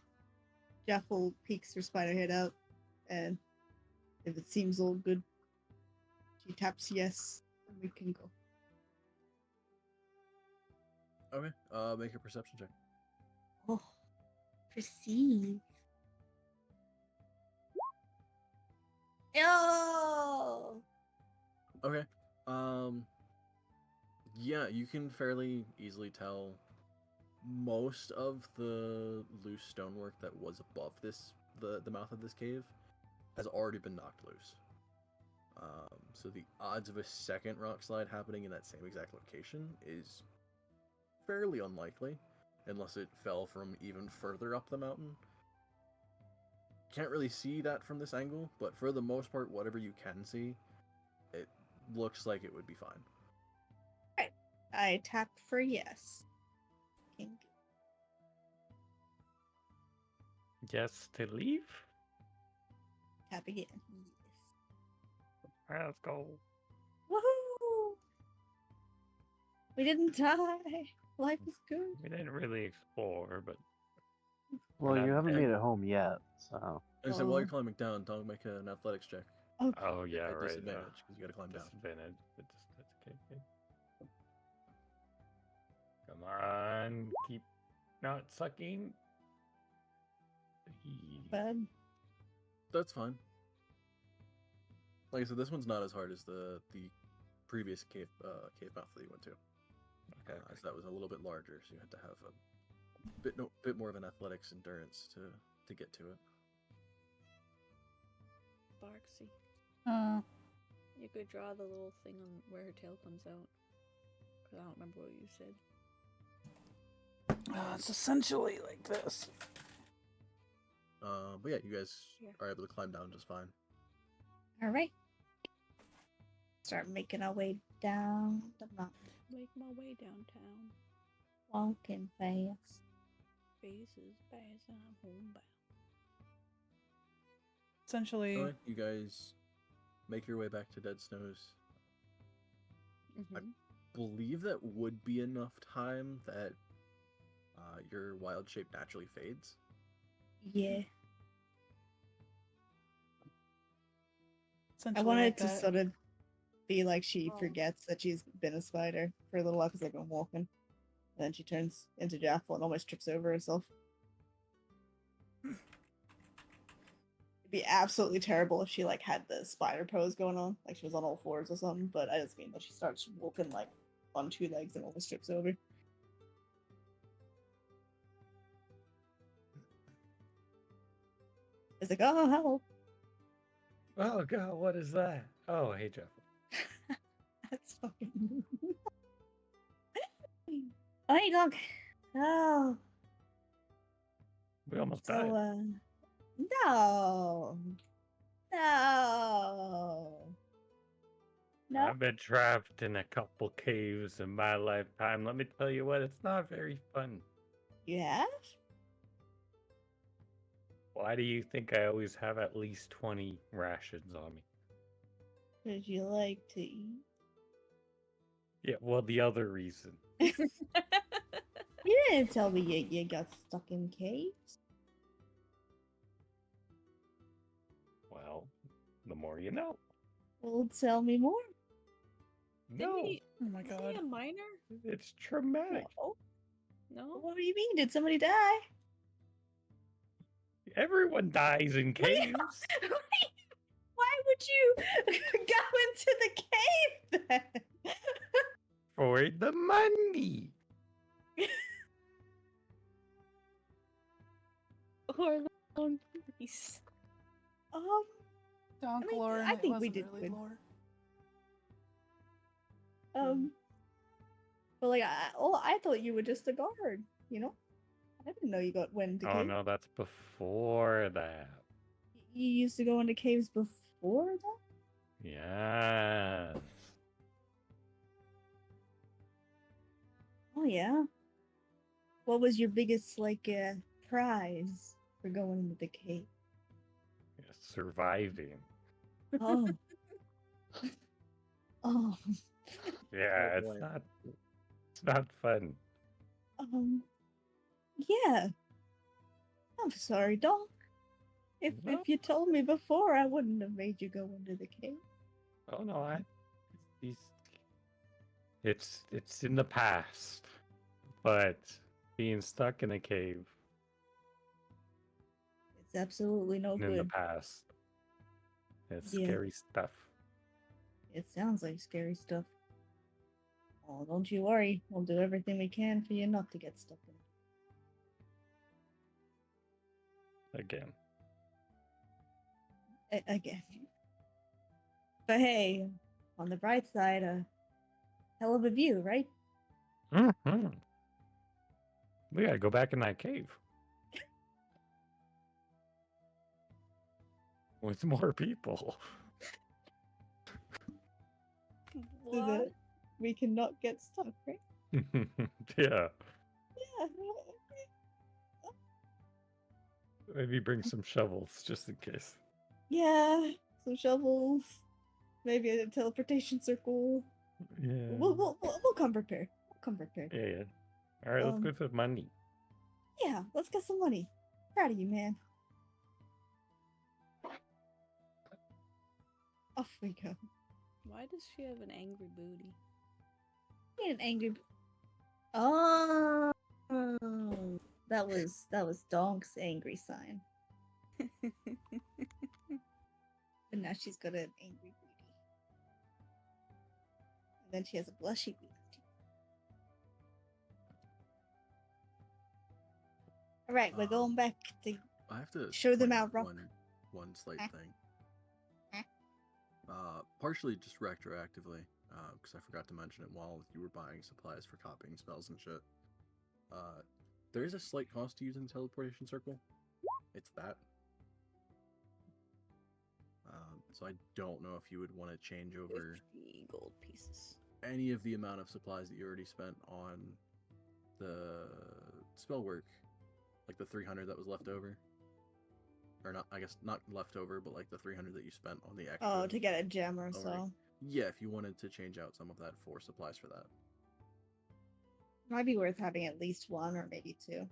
Jaffel peeks her spider head out, and if it seems all good, she taps yes, and we can go. Okay. Make a perception check. Oh, perceive. Oh. Okay. Yeah, you can fairly easily tell most of the loose stonework that was above the mouth of this cave has already been knocked loose. So the odds of a second rock slide happening in that same exact location is fairly unlikely, unless it fell from even further up the mountain. Can't really see that from this angle, but for the most part, whatever you can see, it looks like it would be fine. Right. I tap for yes. Yes to leave? Tap again. Yes. Alright, let's go. Woohoo! We didn't die. Life is good. We didn't really explore, but Well, you not haven't dead. made it home yet, so. And so while you're climbing down, don't make an athletics check. Okay. oh yeah, At right. disadvantage, because you gotta climb down. Disadvantage, but that's okay. Come on, keep not sucking. Bad. That's fine. Like I said, this one's not as hard as the previous cave mouth that you went to. Okay. As that was a little bit larger, so you had to have a bit more of an athletics endurance to get to it. Barksy. You could draw the little thing on where her tail comes out. Because I don't remember what you said. It's essentially like this. But yeah, you guys Yeah. are able to climb down just fine. All right. Start making our way down the mountain. Make my way downtown. Walking fast. Faces fast and I'm homebound. Essentially, Alright, you guys make your way back to Dead Snows. Mm-hmm. Believe that would be enough time that your wild shape naturally fades. Yeah. I essentially want like it to that. sort of be like she Oh. forgets that she's been a spider for a little while because they've been walking. And then she turns into Jaffel and almost trips over herself. It'd be absolutely terrible if she like had the spider pose going on, like she was on all fours or something, but I just mean that she starts walking like on 2 legs and almost trips over. It's like, oh, help. Oh god, what is that? Oh, hey Jeff. That's fucking. Hey, dog. Oh, We almost so, died. no. No. No. I've been trapped in a couple caves in my lifetime. Let me tell you what, it's not very fun. You have? Why do you think I always have at least 20 rations on me? Because you like to eat. Yeah, well, the other reason. You didn't tell me you got stuck in caves. Well, the more you know. Well, tell me more. Didn't No, he? Oh my Wasn't god. he a miner? it's traumatic. No. No. What do you mean? Did somebody die? Everyone dies in What do you- caves. Why would you go into the cave then? For the money. Or the long piece. Donk mean, lore, I and it think we wasn't did really good. lore. But like, I thought you were just a guard. You know, I didn't know you went into Oh caves. no, that's before that. You used to go into caves before that. Yes. Oh yeah. What was your biggest prize for going into the cave? Surviving. Oh. Oh. Yeah, Oh, it's boy. not fun. Yeah. I'm sorry, Doc. If No. you told me before, I wouldn't have made you go into the cave. Oh no, these it's in the past. But being stuck in a cave It's absolutely no in the good. past. It's Yeah. scary stuff. It sounds like scary stuff. Oh, don't you worry. We'll do everything we can for you not to get stuck in. Again. Again. But hey, on the bright side, hell of a view, right? Mm-hmm. We gotta go back in that cave. With more people. So What? that we cannot get stuck, right? Yeah. Yeah. Maybe bring some shovels just in case. Yeah. Some shovels. Maybe a teleportation circle. Yeah. We'll come prepared. We'll come prepared. Yeah. All right, let's go for money. Yeah, let's get some money. Proud of you, man. Off we go. Why does she have an angry booty? Need an angry. Oh, that was Donk's angry sign. But now she's got an angry booty. And then she has a blushy booty. All right, we're going back to. I have to Show them point out, Rock. one slight Eh? thing. Eh? Partially just retroactively, because I forgot to mention it while you were buying supplies for copying spells and shit. There is a slight cost to using the teleportation circle. It's that. So I don't know if you would want to change over 50 gold pieces. any of the amount of supplies that you already spent on the spell work, like the 300 that was left over. Or not, I guess not left over, but like the 300 that you spent on the extra. Oh, to get a gem or over- so. Yeah, if you wanted to change out some of that for supplies for that. Might be worth having at least one or maybe two.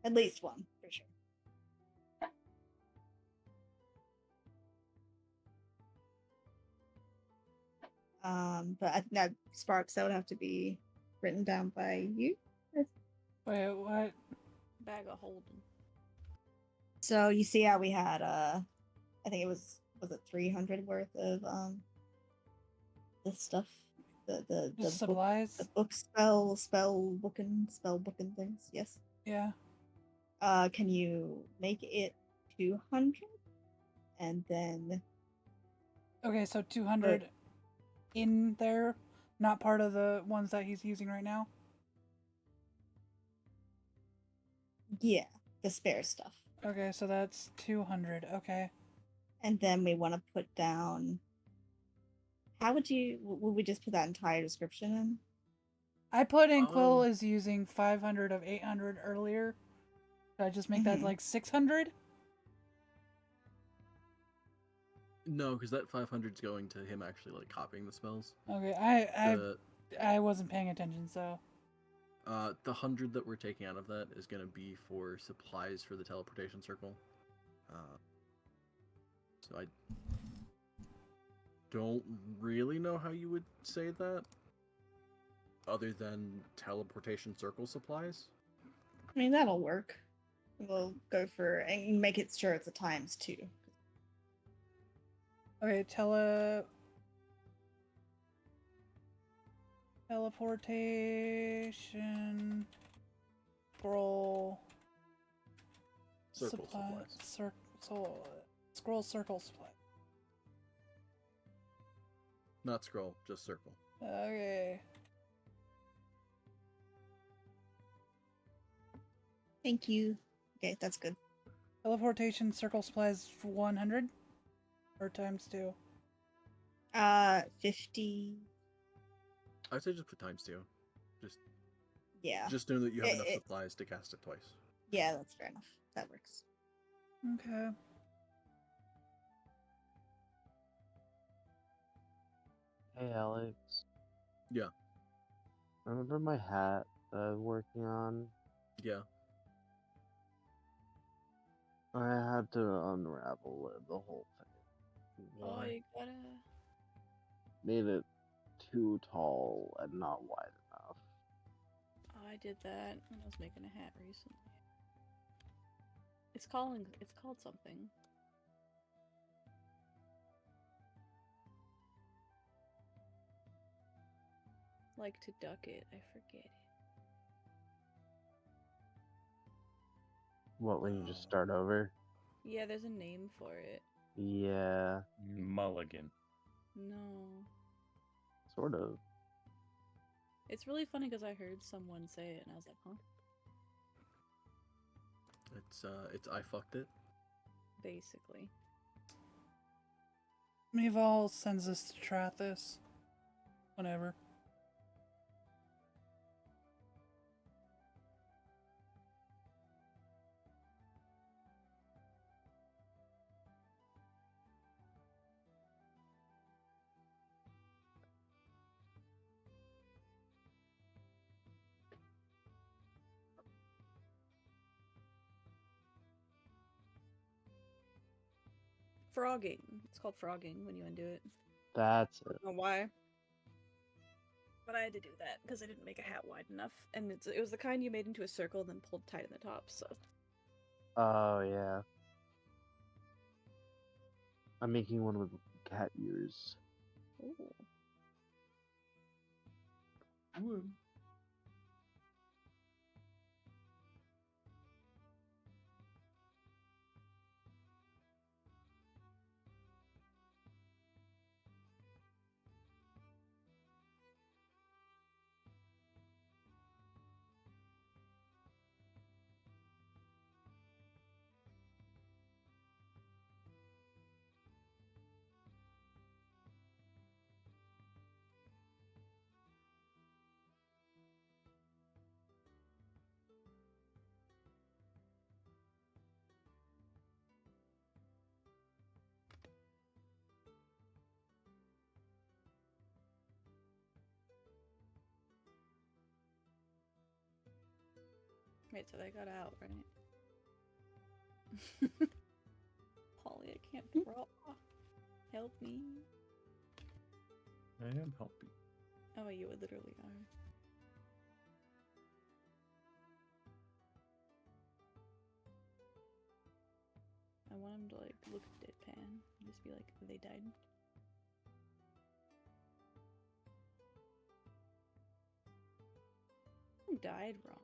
At least one, for sure. But I think that Sparks, that would have to be written down by you. Wait, what? Bag of holding. So you see how we had I think it was it 300 worth of this stuff, the Just book, supplies? the book spell booking things. Yes. Yeah. Can you make it 200 and then Okay, so 200 in there, not part of the ones that he's using right now? yeah, the spare stuff. Okay, so that's 200. Okay. And then we want to put down. How would we just put that entire description in? I put in Quill Um, is using 500 of 800 earlier. Should I just make that Mhm. like 600? No, because that 500 is going to him actually like copying the spells. Okay, The I wasn't paying attention, so the 100 that we're taking out of that is going to be for supplies for the teleportation circle. So I don't really know how you would say that, other than teleportation circle supplies. I mean, that'll work. We'll go for and make it sure it's a times 2. okay. Teleportation scroll Circle supply supplies. scroll circle supply. Not scroll, just circle. Okay. Thank you. Okay, that's good. Teleportation circle supplies 100 or times 2. 50. I'd say just put times 2. Just Yeah. just know that you have enough It- supplies to cast it twice. Yeah, that's fair enough. That works. Okay. Hey, Alex. Yeah. Remember my hat that I was working on? Yeah. I had to unravel it, the whole thing. Oh, Why? you gotta. Made it too tall and not wide enough. Oh, I did that when I was making a hat recently. It's called something. Like to duck it, I forget it. What, when you just start over? Yeah, there's a name for it. Yeah, Mulligan. No. sort of. It's really funny because I heard someone say it and I was like, huh? It's I fucked it. Basically. Meval sends us to Trathis. Whenever. Frogging. It's called frogging when you undo it. That's it. I don't know why. But I had to do that because I didn't make a hat wide enough. And it was the kind you made into a circle and then pulled tight in the top, so. Oh, yeah. I'm making one with cat ears. Ooh. Wait, so they got out, right? Polly, I can't draw. Help me. I am helping. Oh, you literally are. I want him to like look deadpan and just be like, they died. Who died wrong?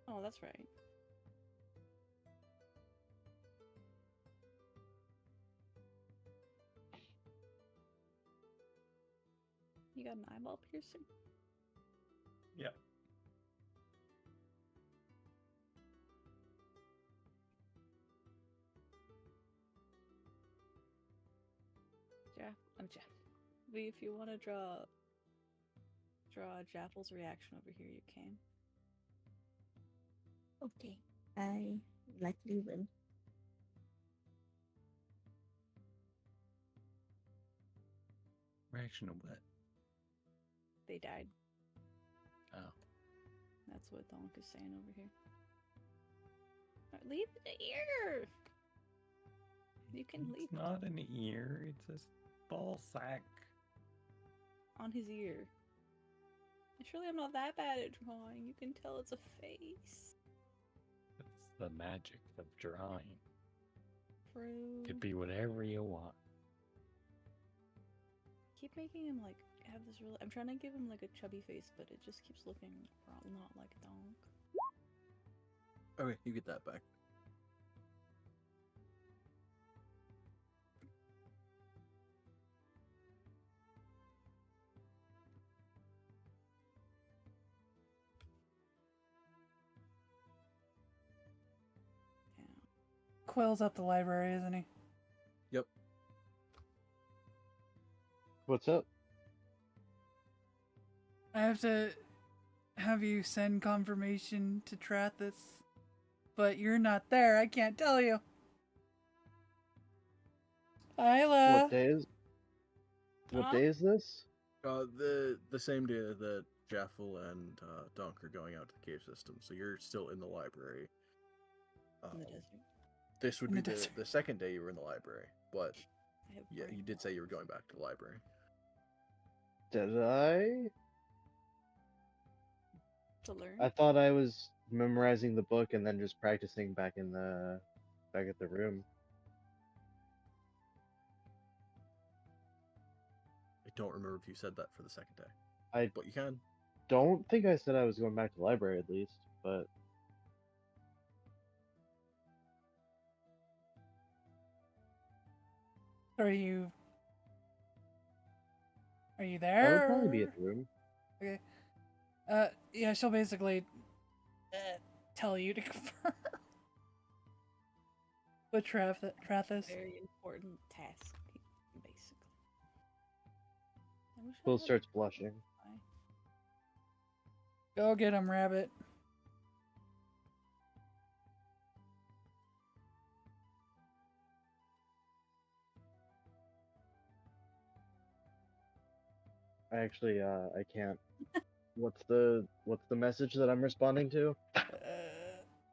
Oh, that's right. You got an eyeball piercing? Yeah. Jeff. I'm Jeff. V, if you want to draw Jaffle's reaction over here, you can. Okay, I likely will. Reaction to what? They died. Oh. That's what Donk is saying over here. Leave the ear! You can leave It's not an ear, it's a ball sack. on his ear. Surely I'm not that bad at drawing. You can tell it's a face. That's the magic of drawing. True. Could be whatever you want. Keep making him like have this really. I'm trying to give him like a chubby face, but it just keeps looking not like Donk. Okay, you get that back. Yeah. Quill's at the library, isn't he? Yep. What's up? I have to have you send confirmation to Trathis, but you're not there. I can't tell you. Isla. What day is? What Huh? day is this? The same day that Jaffel and Dunk are going out to the cave system, so you're still in the library. In the Um, desert. This would In be the the, desert. the second day you were in the library, but I have yeah, brain you did say you were going back to the library. Did I? to learn. I thought I was memorizing the book and then just practicing back at the room. I don't remember if you said that for the second day, I but you can. don't think I said I was going back to the library at least, but Are you I would there? probably be at the room. Okay. Yeah, she'll basically tell you to confirm with Trathis. Very important task, basically. I wish I Quill had starts blushing. I- Go get him, Rabbit. I can't. What's the message that I'm responding to?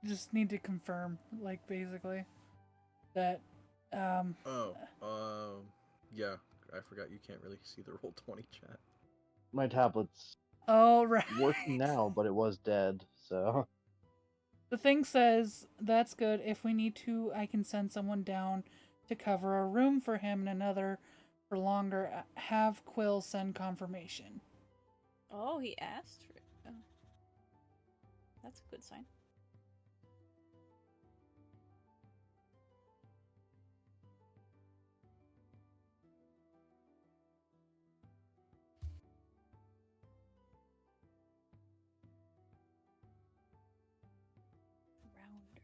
Just need to confirm, like, basically, that, Oh, yeah. I forgot you can't really see the Roll20 chat. My tablet's oh, right. working now, but it was dead, so The thing says, that's good. If we need to, I can send someone down to cover a room for him and another for longer. Have Quill send confirmation. Oh, he asked for it. Oh. That's a good sign. Rounder.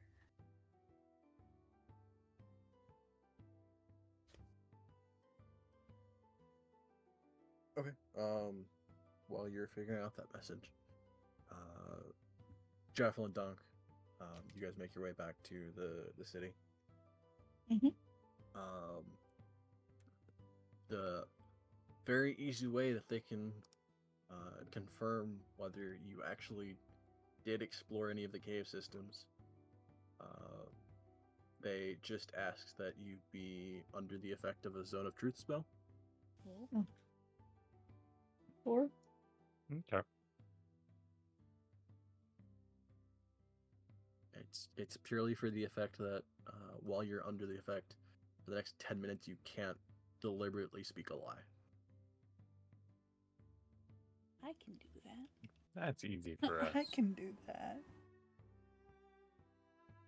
Okay. While you're figuring out that message, Jaffel and Dunk, you guys make your way back to the city. Mhm. The very easy way that they can confirm whether you actually did explore any of the cave systems. They just asked that you be under the effect of a Zone of Truth spell. Oh. Or Okay. It's purely for the effect that while you're under the effect, for the next 10 minutes you can't deliberately speak a lie. I can do that. That's easy for us. I can do that.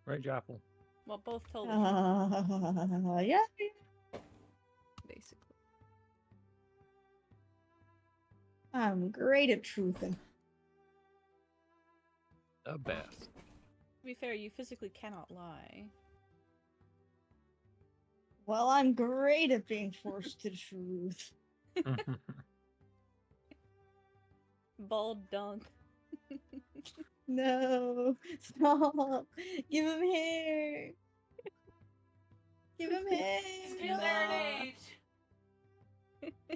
Right, Jaffel? Well, both tell the truth, yeah. basically. I'm great at truthing. The best. To be fair, you physically cannot lie. Well, I'm great at being forced to truth. Bald dunk. No, stop. Give him hair. Give him hair. Give No. there an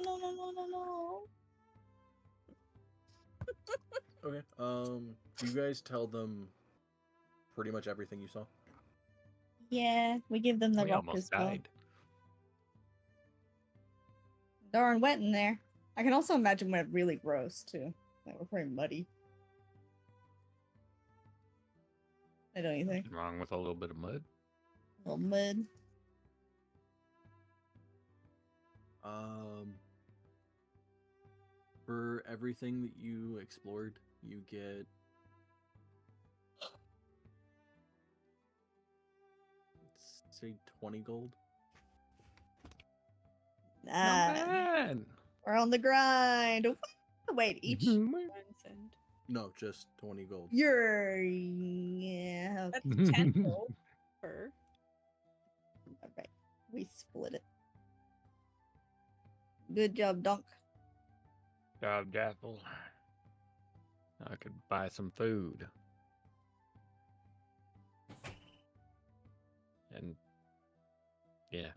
No, no, no, no, no. Okay. Do you guys tell them pretty much everything you saw? Yeah, we give them the We rock as almost well. died. Darn wet in there. I can also imagine when it's really gross too. Like we're pretty muddy. I don't you think? Nothing wrong with a little bit of mud. A little mud. For everything that you explored, you get let's say 20 gold. Not Nah, bad. we're on the grind. Wait, each And No, just 20 gold. you're yeah. Okay. that's 10 gold per. All right, we split it. Good job, Dunk. Job, Jackal. I could buy some food. And yeah,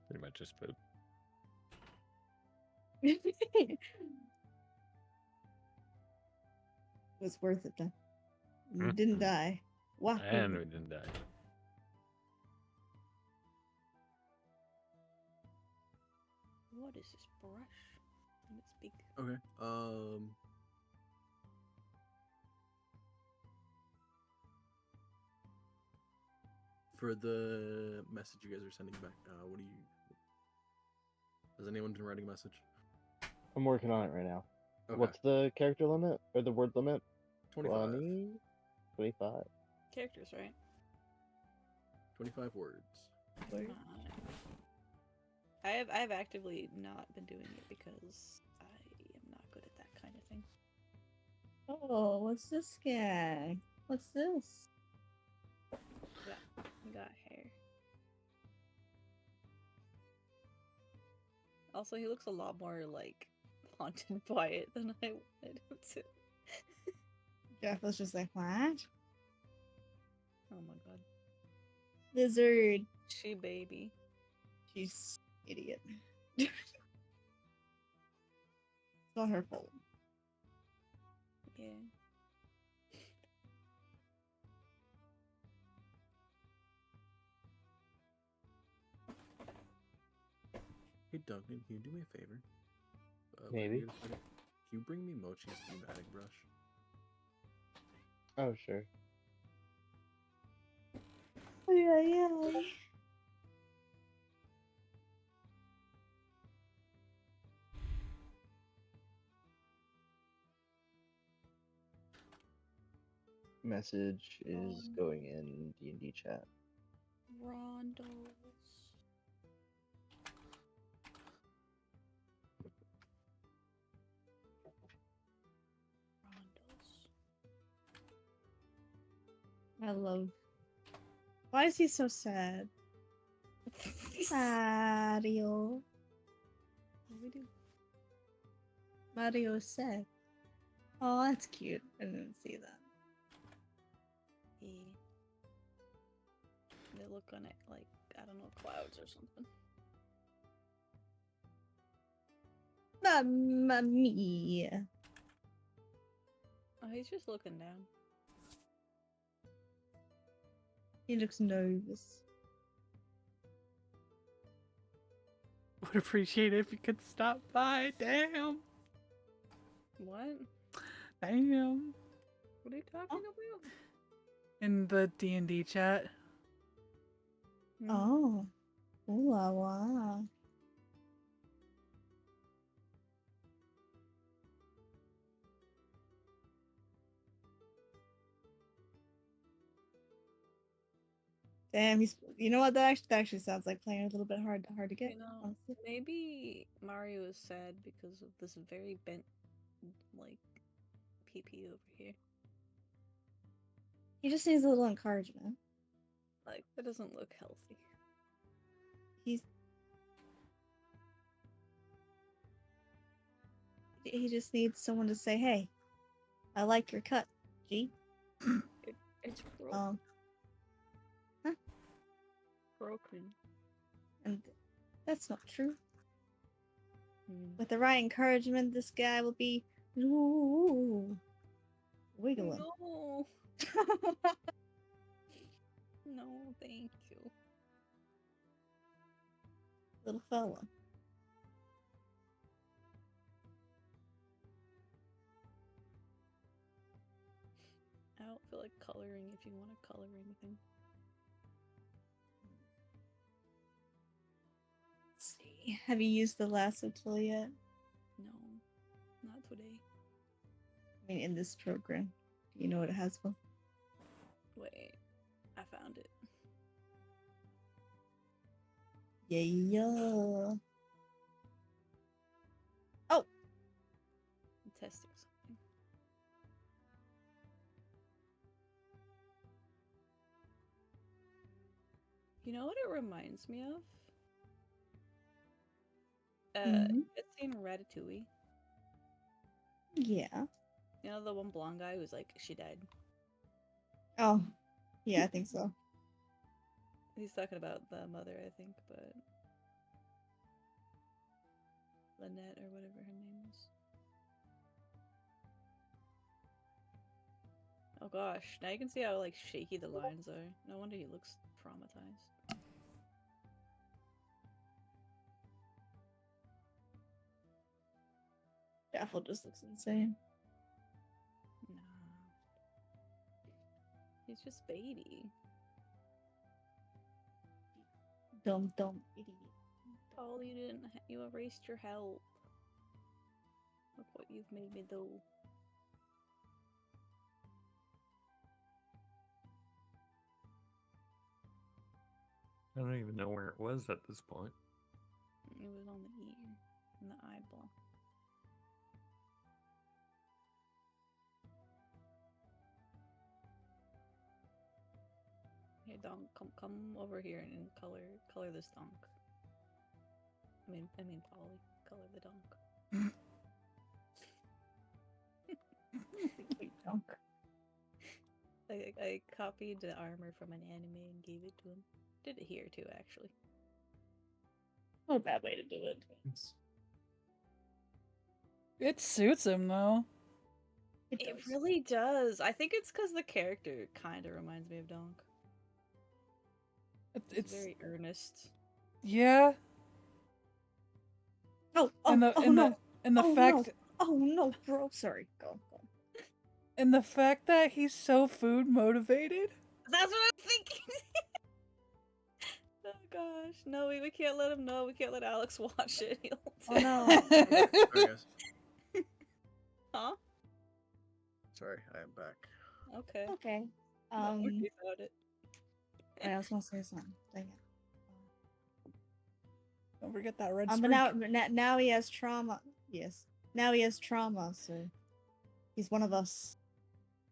pretty much just food. It was worth it though. You didn't die. Wow. And we didn't die. What is this brush? And it's big. Okay. For the message you guys are sending back, what do you? Has anyone been writing a message? I'm working on it right now. Okay. What's the character limit or the word limit? 25? 25. Characters, right? 25 words. Come on. I have actively not been doing it because I am not good at that kind of thing. Oh, what's this guy? What's this? I got hair. Also, he looks a lot more like haunted by it than I wanted him to. Jeff was just like, what? Oh my god. Lizard. She baby. She's idiot. It's not her fault. Yeah. Hey Duncan, can you do me a favor? Maybe. Can you bring me Mochi's thematic brush? Oh, sure. Oh, yeah. Message is going in D&D chat. Rondos. I love. Why is he so sad? Mario. What do we do? Mario is sad. Oh, that's cute. I didn't see that. Yeah. They look on it like, I don't know, clouds or something. Mamma mia. Oh, he's just looking down. He looks nervous. Would appreciate it if you could stop by. Damn. What? Damn. What are you talking about? In the D&D chat. Oh. Ooh, wow. Damn, he's. You know what? That actually sounds like playing a little bit hard to get. You know, honestly. maybe Mario is sad because of this very bent, like, PP over here. He just needs a little encouragement. Like, that doesn't look healthy. He's. He just needs someone to say, "Hey, I like your cut, G." It's Um, broken. and that's not true. Hmm. With the right encouragement, this guy will be ooh, wiggling. No. No, thank you. Little fella. I don't feel like coloring if you want to color anything. Let's see. Have you used the lasso tool yet? No, not today. I mean, in this program. Do you know what it has for? Wait, I found it. Yeah. I'm testing something. You know what it reminds me of? Mhm. It's seen Ratatouille. Yeah. You know the one blonde guy who's like, she died. Oh, yeah, I think so. He's talking about the mother, I think, but Lynette or whatever her name is. Oh gosh, now you can see how like shaky the lines are. No wonder he looks traumatized. Jaffel just looks insane. Nah. He's just baby. Dumb idiot. Paul, you didn't. You erased your help. Look what you've made me do. I don't even know where it was at this point. It was on the ear and the eyeball. Hey, Donk, come over here and color this donk. I mean, Polly, color the donk. Cute dunk. I copied the armor from an anime and gave it to him. Did it here too, actually. Not a bad way to do it. It suits him though. It It does. really does. I think it's because the character kind of reminds me of Donk. It's very earnest. yeah, Oh, and the oh and no. the and the Oh, fact no. Oh no, bro. Sorry. Go. and the fact that he's so food motivated. That's what I'm thinking. Oh gosh, no, we can't let him know. We can't let Alex watch it. He'll Oh no. Sorry, guys. Huh? Sorry, I am back. Okay. Okay. Don't worry about it. I was gonna say something. Dang it. Don't forget that red But streak. now he has trauma. Yes. Now he has trauma, so he's one of us.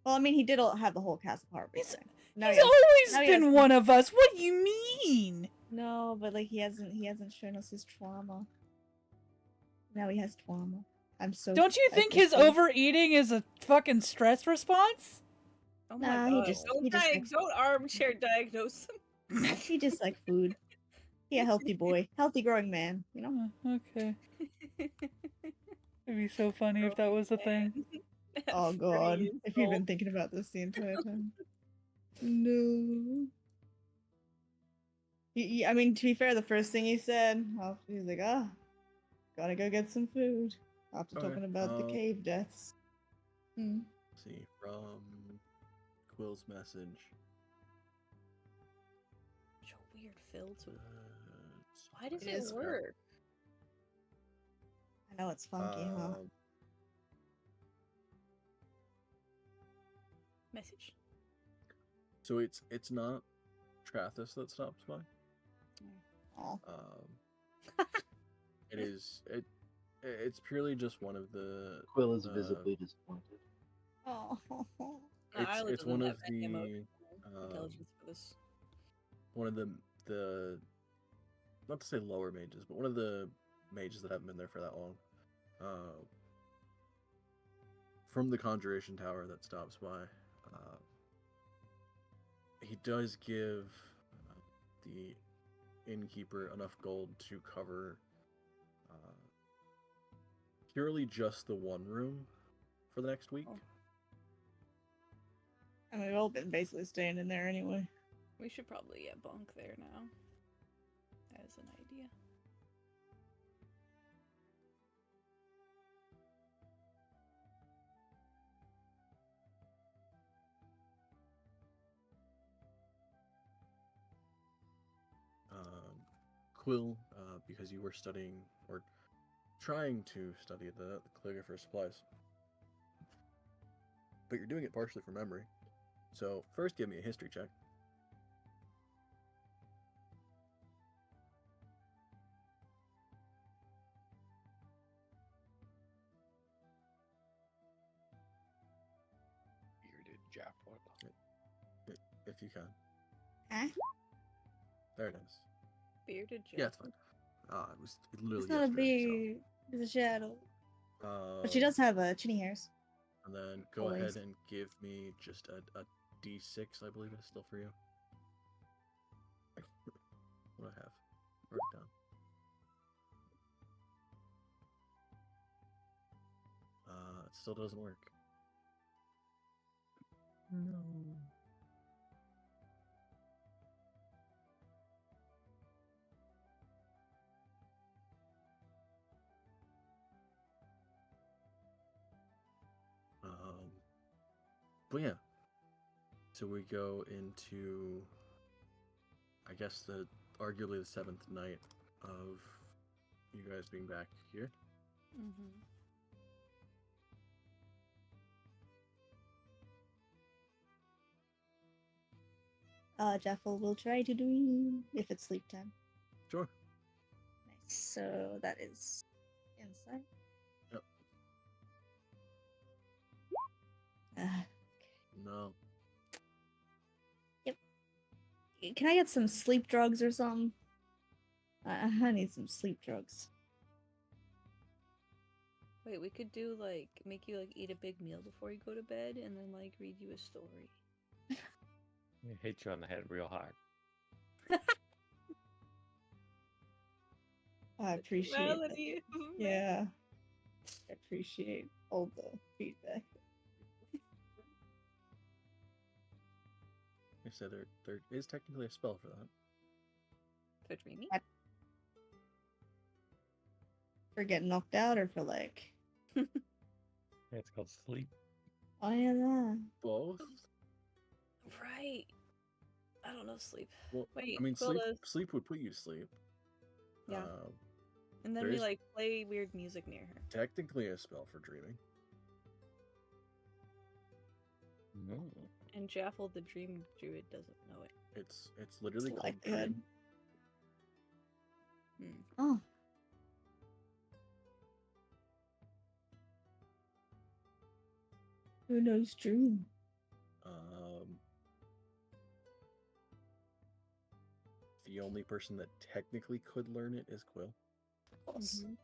Well, I mean, he did have the whole cast of Harvey. He's- Now He's he has, always now he been has- one of us. What do you mean? No, but like he hasn't shown us his trauma. Now he has trauma. I'm so. Don't you I think feel his so- overeating is a fucking stress response? Oh Nah, my he god! just- don't he just likes- don't armchair diagnose him. He just like food. He a healthy boy, healthy growing man. You know. Okay. It'd be so funny if that was the thing. Oh Free god, if you've been insult. thinking about this the entire time. No. I mean, to be fair, the first thing he said, he's like, gotta go get some food. After Okay, talking about the cave deaths. Let's see, from Quill's message. Such a weird fill to it. Uh, Why does It it is work? I know it's funky, huh? um, Message. So it's not Trathis that stops by. Oh. It's purely just one of the. Quill is visibly disappointed. Oh. No, It's Isla it's doesn't one have of any the emotional intelligence for this. one of the not to say lower mages, but one of the mages that haven't been there for that long. from the conjuration tower that stops by, he does give the innkeeper enough gold to cover purely just the one room for the next week. Oh. And we've all been basically staying in there anyway. We should probably bunk there now. As an idea. Quill, because you were studying or trying to study the calligrapher supplies, but you're doing it partially from memory. So first, give me a history check. Bearded Jaffel. If you can. Huh? There it is. Bearded Yeah, it's fine. It literally It's not a yesterday, beard. It's a shadow. so, But she does have chinny hairs. And then go Always. ahead and give me just a D6, I believe it's still for you. What do I have? Wrote it down. It still doesn't work. No. But yeah. So we go into, I guess, arguably the 7th night of you guys being back here. Mm-hmm. Jaffel will try to dream if it's sleep time. Sure. Nice. So that is insight. Yep. No. Can I get some sleep drugs or something? I need some sleep drugs. Wait, we could do make you eat a big meal before you go to bed, and then read you a story. Hit you on the head real hard. I appreciate that. Melody. Yeah. I appreciate all the feedback. I said there is technically a spell for that. For dreaming? For getting knocked out or for Yeah, it's called sleep. Oh yeah, that. Both? Right. I don't know sleep. Well, Wait, I mean, Quill does. sleep would put you to sleep. Yeah. And then there we is- play weird music near her. Technically a spell for dreaming. No. And Jaffel the dream druid doesn't know it. It's literally It's called likelihood. dream. Oh. Who knows dream? The only person that technically could learn it is Quill. Of course. Mhm.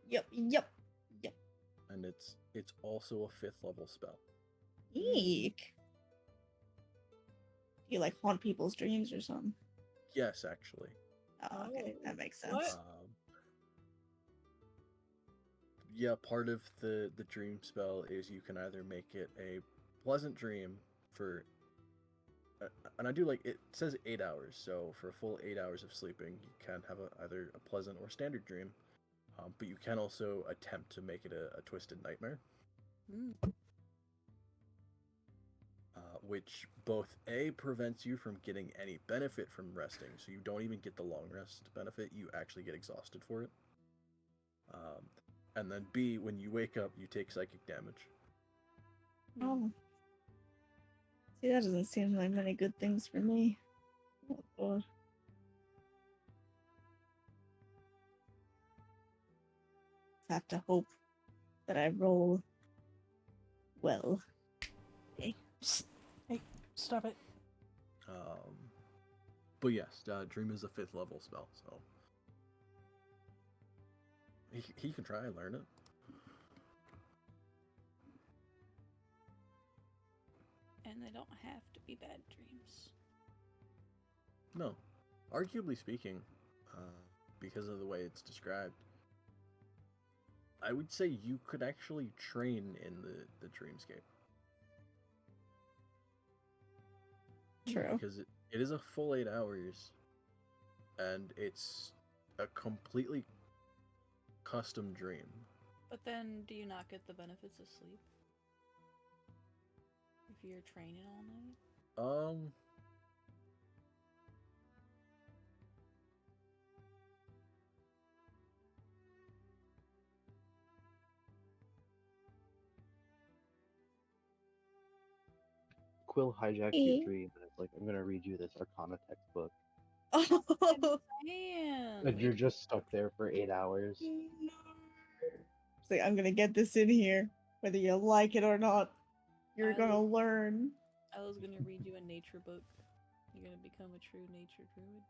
Yep. And it's also a 5th level spell. Eek. You haunt people's dreams or something? Yes, actually. Oh, okay, Oh, that makes sense. what? Yeah, part of the dream spell is you can either make it a pleasant dream for, and I do it says 8 hours, so for a full 8 hours of sleeping, you can have either a pleasant or standard dream, but you can also attempt to make it a twisted nightmare. Mm. Which both prevents you from getting any benefit from resting, so you don't even get the long rest benefit, you actually get exhausted for it. And then B, when you wake up, you take psychic damage. Oh. See, that doesn't seem like many good things for me. Oh, God. Have to hope that I roll well. Hey, stop it. But yes, Dream is a 5th level spell, so he can try and learn it. don't have to be bad dreams. No. Arguably speaking, because of the way it's described, I would say you could actually train in the dreamscape. True. Because it is a full 8 hours, and it's a completely custom dream. But then, do you not get the benefits of sleep? If you're training all night? Quill hijacks your dream, and it's like, I'm gonna read you this Arcana textbook, Oh, and you're Man! just stuck there for 8 hours. no. It's like, I'm gonna get this in here, whether you like it or not. You're I gonna was- learn. I was gonna read you a nature book. You're gonna become a true nature druid.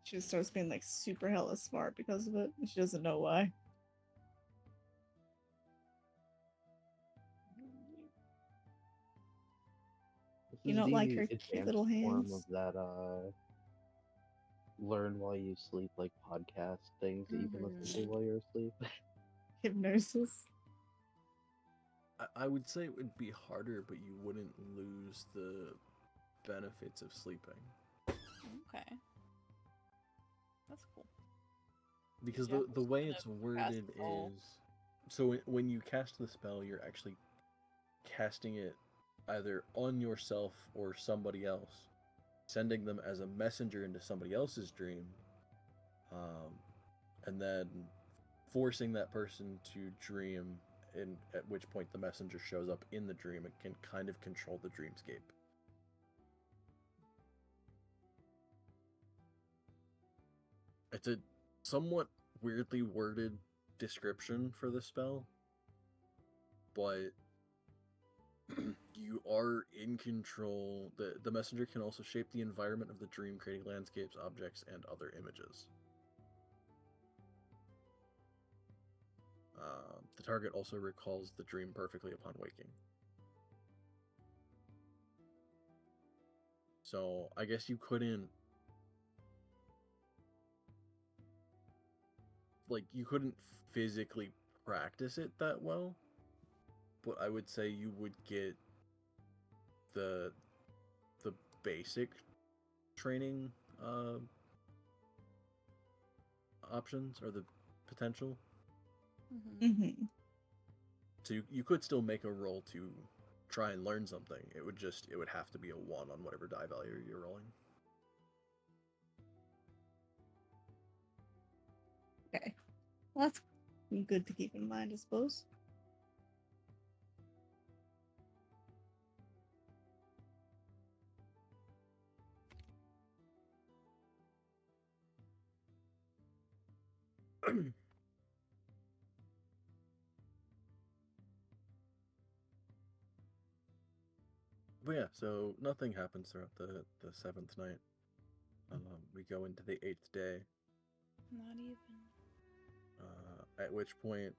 She just starts being like super hella smart because of it, and she doesn't know why. This You is don't like the her cute advanced little form hands? of that learn while you sleep, like podcast things that you can listen to Mhm. while you're asleep. Hypnosis. I would say it would be harder, but you wouldn't lose the benefits of sleeping. Okay. That's cool. Because Yeah, the I'm way just it's gonna worded cast all. is, so when you cast the spell, you're actually casting it either on yourself or somebody else, sending them as a messenger into somebody else's dream, and then forcing that person to dream, and at which point the messenger shows up in the dream and can kind of control the dreamscape. It's a somewhat weirdly worded description for the spell, but you are in control. The messenger can also shape the environment of the dream, creating landscapes, objects, and other images. The target also recalls the dream perfectly upon waking. So I guess you couldn't, like, you couldn't physically practice it that well, but I would say you would get the basic training options, or the potential. Mm-hmm. Mm-hmm. So you could still make a roll to try and learn something. It would have to be a 1 on whatever die value you're rolling. Okay. Well, that's good to keep in mind, I suppose. But yeah, so nothing happens throughout the 7th night. We go into the 8th day, Not even. at which point,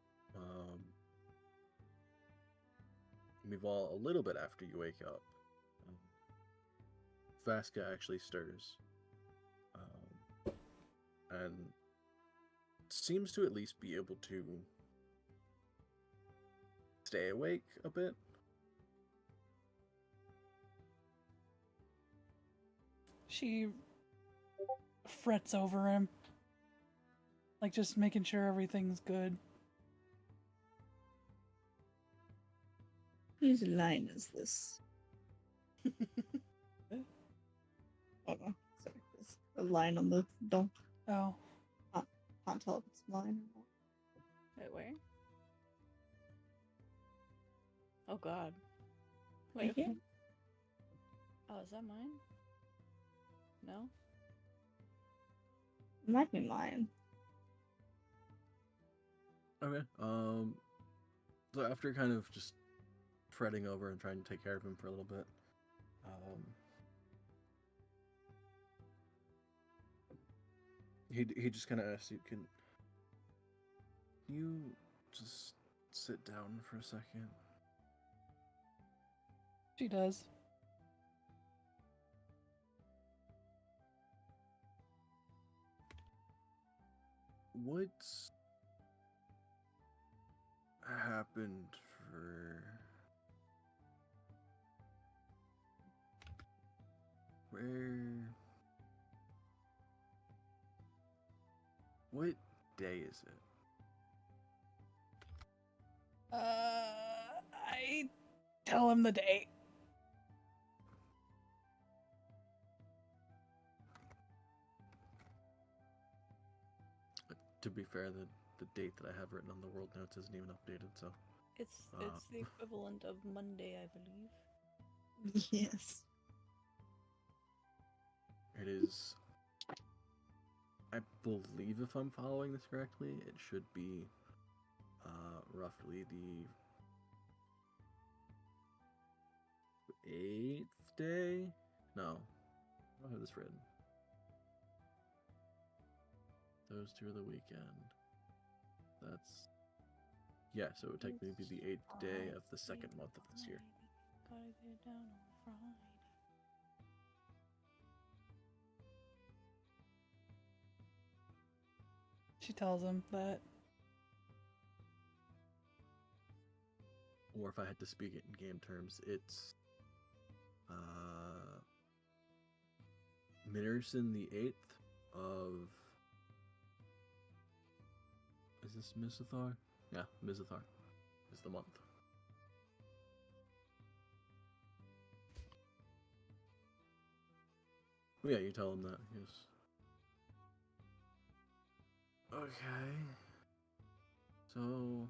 Mival, a little bit after you wake up, Vasca actually stirs, and seems to at least be able to stay awake a bit. She frets over him. Like, just making sure everything's good. Whose line is this? Oh no, sorry. There's a line on the door. Oh. Can't tell if it's mine or not. Wait, where? Oh god. Right here? Oh, is that mine? No? It might be mine. Okay. So after kind of just fretting over and trying to take care of him for a little bit, he just kind of asks you, can you just sit down for a second. She does. What's happened for where? What day is it? I tell him the date. To be fair, the date that I have written on the world notes isn't even updated, so It's Uh. the equivalent of Monday, I believe. Yes. it is. I believe, if I'm following this correctly, it should be roughly the 8th day? No. I don't have this written. Those two are the weekend. That's... Yeah, so it would technically be the 8th day of the second month of this year. Gotta get down on Friday. She tells him that. Or if I had to speak it in game terms, it's Minnerson the 8th of... Is this Mizithar? Yeah, Mizithar is the month. Well, yeah, you tell him that, yes. Okay. So...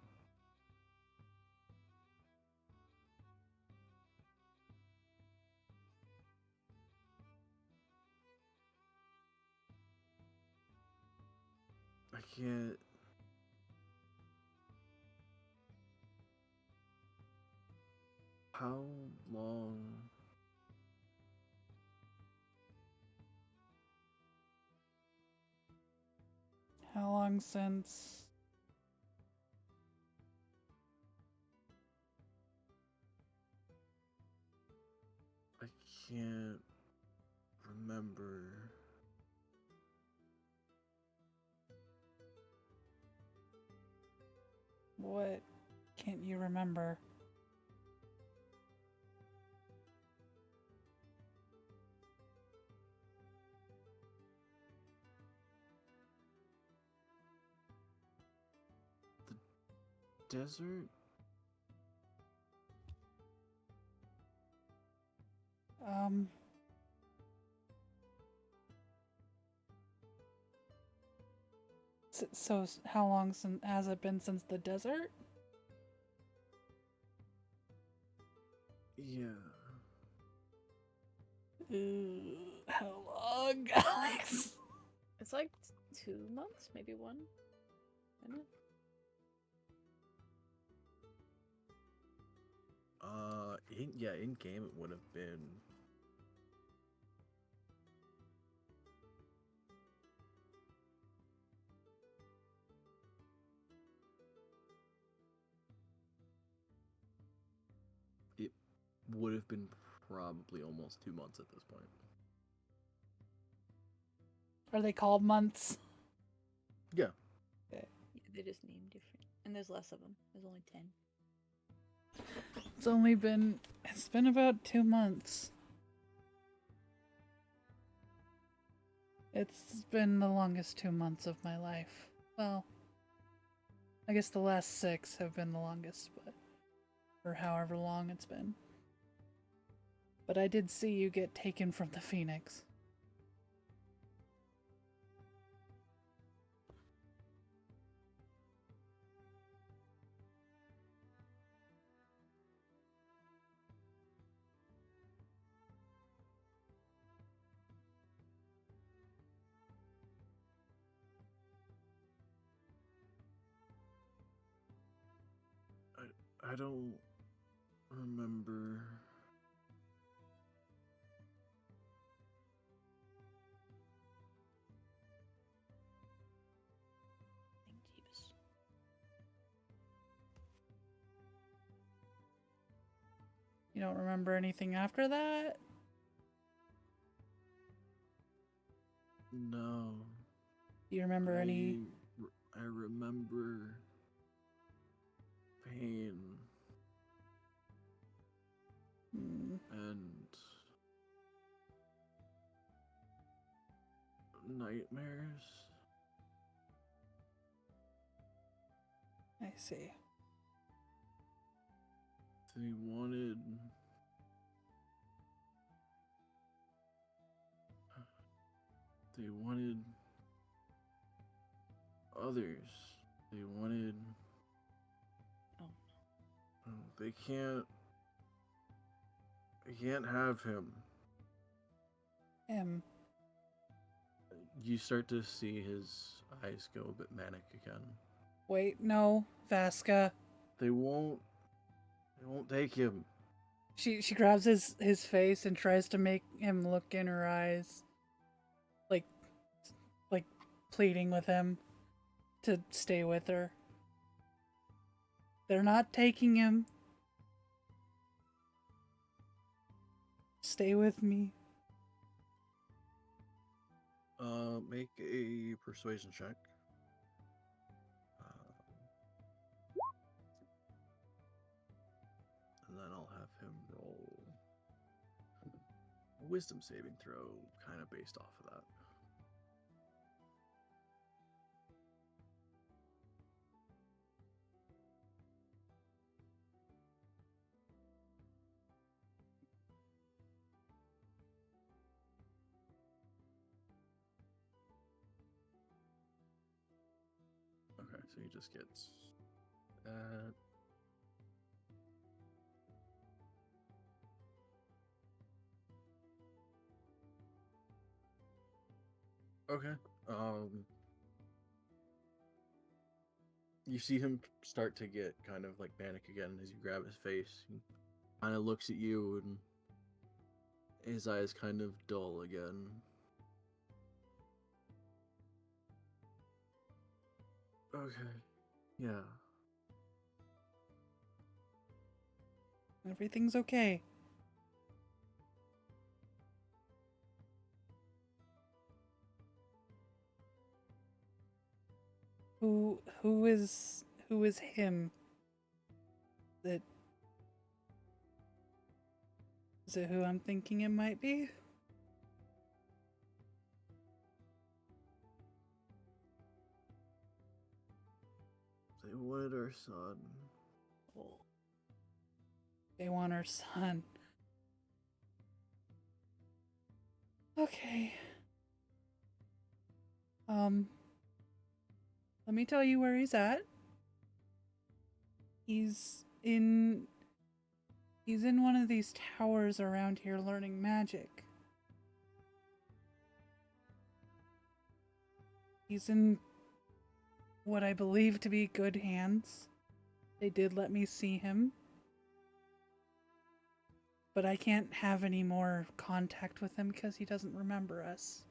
I can't... How long... How long since? I can't remember. What can't you remember? Desert? So how long has it been since the desert? Yeah. Ooh, how long, Alex? It's like 2 months, maybe one. Isn't it? In game it would have been... It would have been probably almost 2 months at this point. Are they called months? Yeah. Yeah, they just name different. And there's less of them. There's only 10. It's been about 2 months. It's been the longest 2 months of my life. Well, I guess the last 6 have been the longest, but for however long it's been. But I did see you get taken from the Phoenix. I don't remember. Thank Jeebus. You don't remember anything after that? No. Do you remember any? I remember pain Hmm, and nightmares. I see. They wanted. They wanted others. They wanted. Oh. They can't. They can't have him. Him. You start to see his eyes go a bit manic again. Wait, no, Vasca. They won't. They won't take him. She grabs his face and tries to make him look in her eyes, like pleading with him to stay with her. They're not taking him. Stay with me. Make a persuasion check. And then I'll have him roll a wisdom saving throw, kind of based off of that. Okay, so he just gets that. Okay. You see him start to get kind of like manic again as you grab his face. He kind of looks at you and his eyes kind of dull again. Okay. Yeah. Everything's okay. Who is him? That is it who I'm thinking it might be? They wanted our son. Oh. They want her son. Okay. Let me tell you where he's at. He's in one of these towers around here learning magic. He's in what I believe to be good hands. They did let me see him. But I can't have any more contact with him because he doesn't remember us.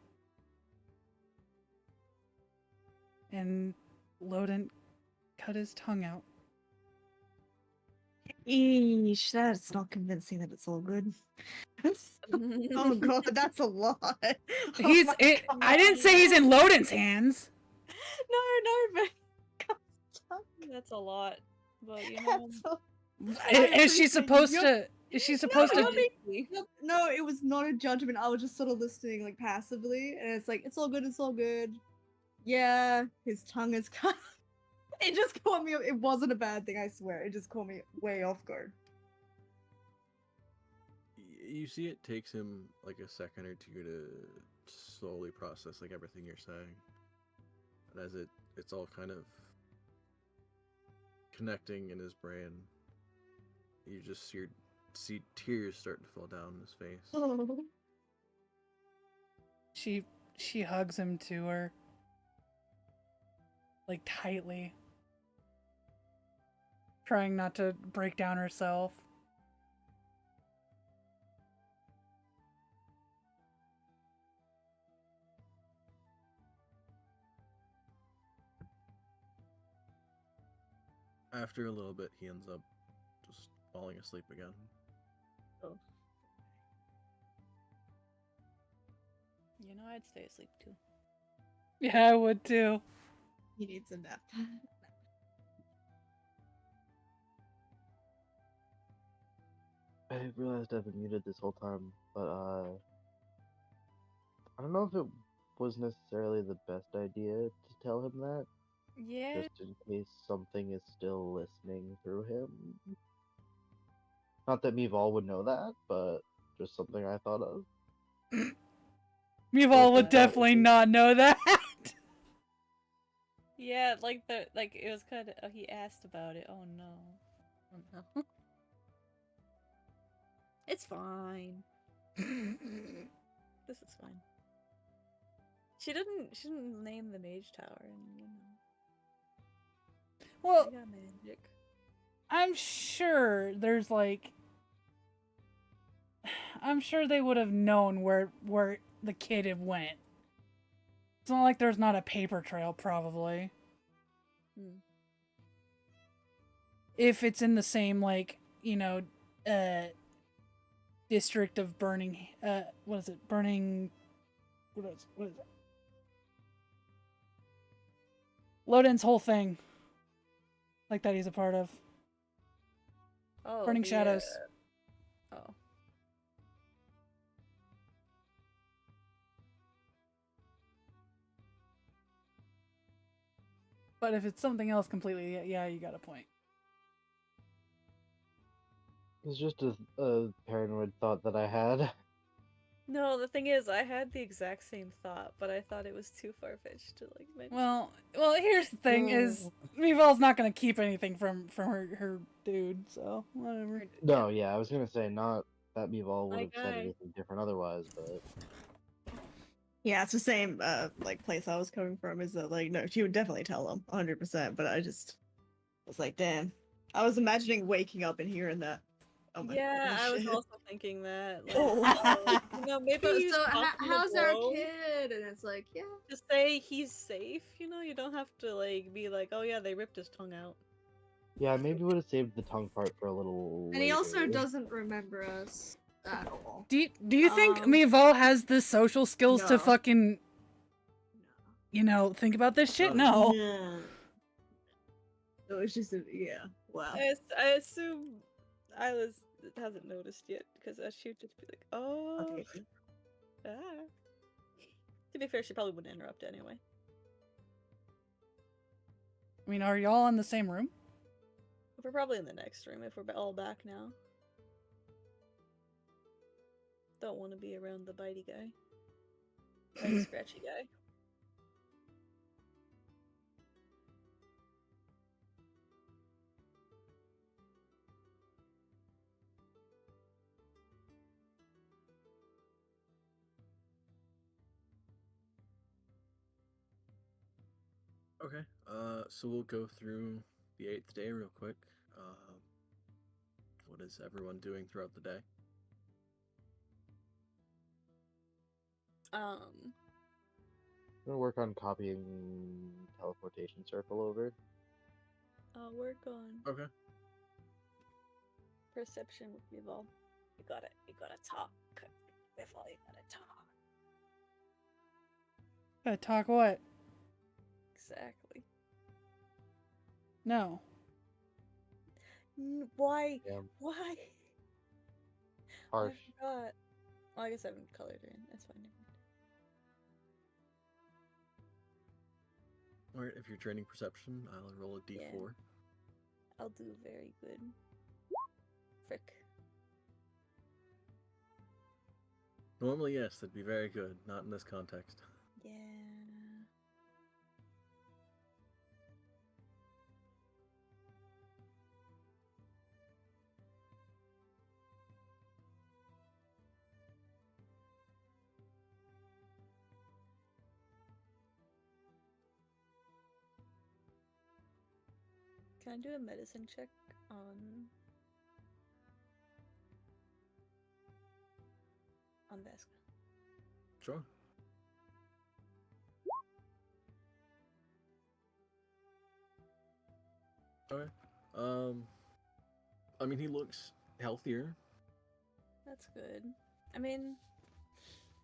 And Lodin cut his tongue out. Eesh, that's not convincing that it's all good. Oh god, that's a lot. He's Oh it. my I didn't say he's in Lodin's hands. No, but That's a lot. But you know. that's a... Is she appreciate supposed you. to? Is she supposed No, to? no, it was not a judgment. I was just sort of listening, like passively, and it's like it's all good. It's all good. Yeah, his tongue is cut. It just caught me. It wasn't a bad thing, I swear. It just caught me way off guard. You see it takes him like a second or two to slowly process like everything you're saying. And as it's all kind of connecting in his brain, you just see tears starting to fall down his face. Oh. She hugs him to her, like tightly, trying not to break down herself. After a little bit, he ends up just falling asleep again. Oh. You know, I'd stay asleep too. Yeah, I would too. He needs a nap. I realized I've been muted this whole time, but I don't know if it was necessarily the best idea to tell him that, Yeah. just in case something is still listening through him. Not that Meval would know that, but just something I thought of. Meval would that definitely was- not know that. Yeah, like it was kind of. Oh, he asked about it. Oh no. Oh no. It's fine. This is fine. She didn't name the mage tower, and you know. Well, I got magic. I'm sure there's like, I'm sure they would have known where the kid had went. It's not like there's not a paper trail, probably. Hmm. If it's in the same, like, you know, district of Burning, what is it? Burning, what is it? Loden's whole thing. Like that he's a part of. Oh, Burning the, Shadows. Oh. But if it's something else completely, yeah, you got a point. It's just a paranoid thought that I had. No, the thing is, I had the exact same thought, but I thought it was too far-fetched to, like, mention. Well, here's the thing: is Meval's not gonna keep anything from her dude, so whatever. No, yeah, I was gonna say not that Meval would My have said guy. anything different otherwise, but Yeah, it's the same like place I was coming from. Is that like no, she would definitely tell him 100%. But I just was like, damn. I was imagining waking up and hearing that. Oh my Yeah, I was shit. also thinking that. Like, Oh. you know, maybe So, he's so talking how's to our Bo kid? And it's like, yeah. to say he's safe. You know, you don't have to like be like, oh yeah, they ripped his tongue out. yeah, maybe would have saved the tongue part for a little. And he also later. doesn't remember us at all. Do you think Um, Meval has the social skills to no. fucking, you know, think about this shit? No. Yeah. It was just yeah. Wow. I assume Isla's hasn't noticed yet because she would just be like, oh. Okay. Ah. To be fair, she probably wouldn't interrupt anyway. I mean, are y'all in the same room? We're probably in the next room if we're all back now. Don't want to be around the bitey guy. Bitey scratchy guy. Okay. So we'll go through the 8th day real quick. What is everyone doing throughout the day? I'm gonna work on copying teleportation circle over. I'll work on Okay. perception with Meval. You gotta talk. Meval, you gotta talk. Talk what? Exactly. No. Why? Yeah. Why? Harsh. I forgot. Well, I guess I haven't colored her in. That's fine. Alright, if you're training perception, I'll roll a d4. Yeah. I'll do very good. Frick. Normally, yes, that'd be very good. Not in this context. Yeah. Can I do a medicine check on Vesca? Sure. Okay. I mean, he looks healthier. That's good. I mean,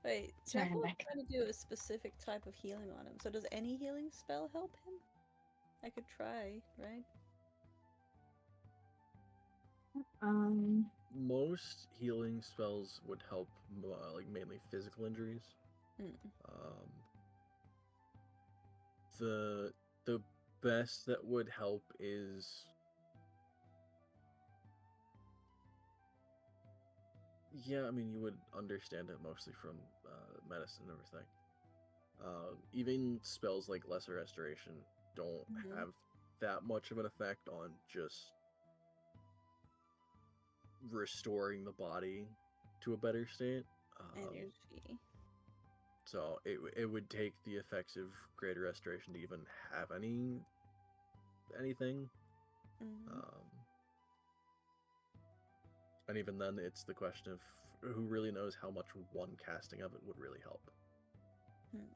wait, Sorry, I'm Jackal was back. trying to do a specific type of healing on him. So does any healing spell help him? I could try, right? Most healing spells would help, like mainly physical injuries. Mm. The best that would help is yeah. I mean, you would understand it mostly from medicine and everything. Even spells like Lesser Restoration don't Mhm. have that much of an effect on just restoring the body to a better state. Energy. So it would take the effects of Greater Restoration to even have anything. Mhm. And even then, it's the question of who really knows how much one casting of it would really help. Hmm.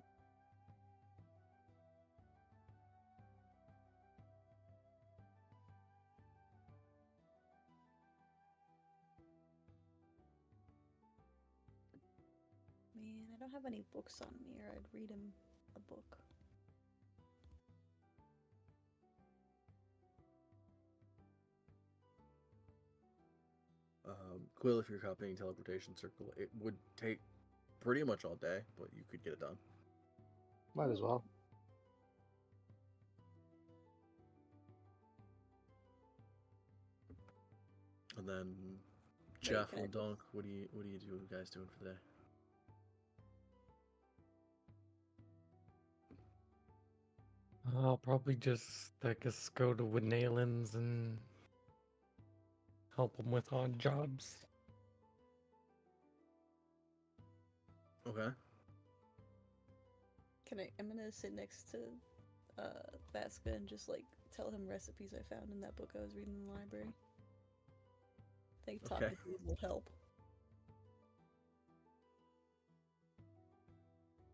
Man, I don't have any books on me, or I'd read him a book. Quill, if you're copying Teleportation Circle, it would take pretty much all day, but you could get it done. Might as well. And then Wait, Jeff can I and just- Dunk, what do you guys doing for the day? I'll probably just, I guess, go to Winaylands and help them with odd jobs. Okay. I'm gonna sit next to Vasca and just like tell him recipes I found in that book I was reading in the library. I think talking Okay. to him will help.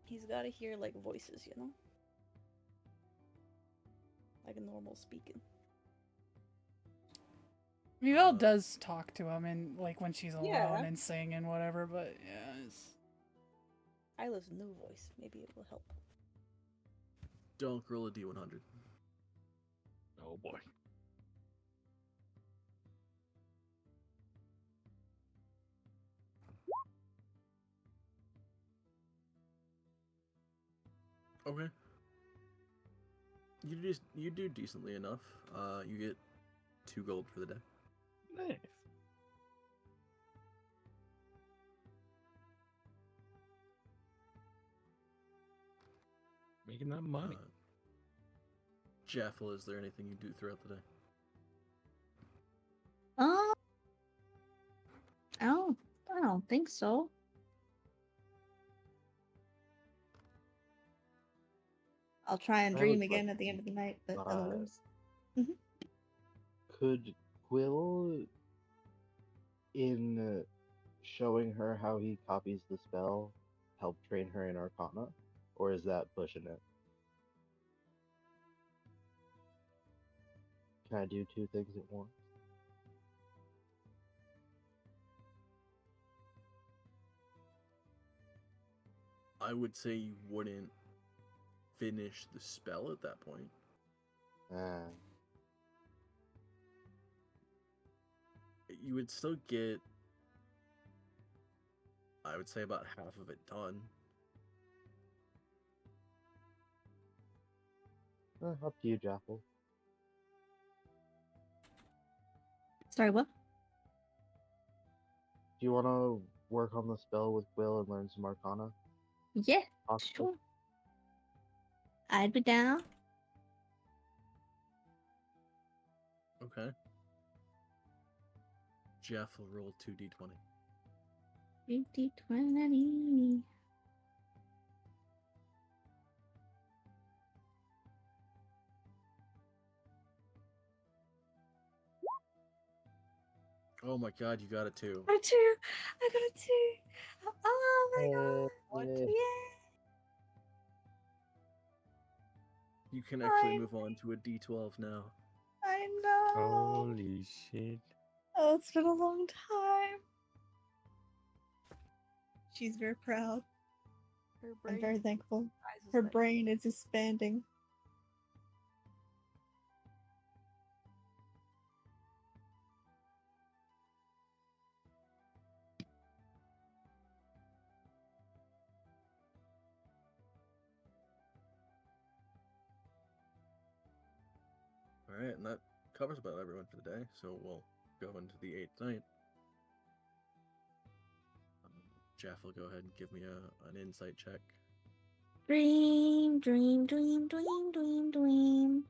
He's gotta hear like voices, you know? Like a normal speaking. Miguel does talk to him and like when she's alone Yeah. and sing and whatever, but yeah, it's... Isla's new voice. Maybe it will help. Dunk, roll a D100. Oh boy. Okay. You do decently enough. You get 2 gold for the day. Nice. Making that money. Jaffel, is there anything you do throughout the day? I don't think so. I'll try and I have a dream again at the end of the night, but otherwise. Could Quill, in showing her how he copies the spell, help train her in Arcana? Or is that pushing it? Can I do 2 things at once? I would say you wouldn't finish the spell at that point. You would still get, I would say, about half of it done. Up to you, Jaffel. Sorry, what? Do you want to work on the spell with Quill and learn some Arcana? Yeah, Possibly? sure. I'd be down. Okay. Jeff will roll 2d20. 50-20. Oh my god, you got it too. I got a 2. Oh my god. Eh, Yeah. You can actually I- move on to a d12 now. I know. Holy shit. Oh, it's been a long time. She's very proud. Her I'm very thankful. eyes is Her like- brain is expanding. All right, and that covers about everyone for the day. So we'll go into the 8th night. Jeff will go ahead and give me an insight check. Dream, dream, dream, dream, dream, dream.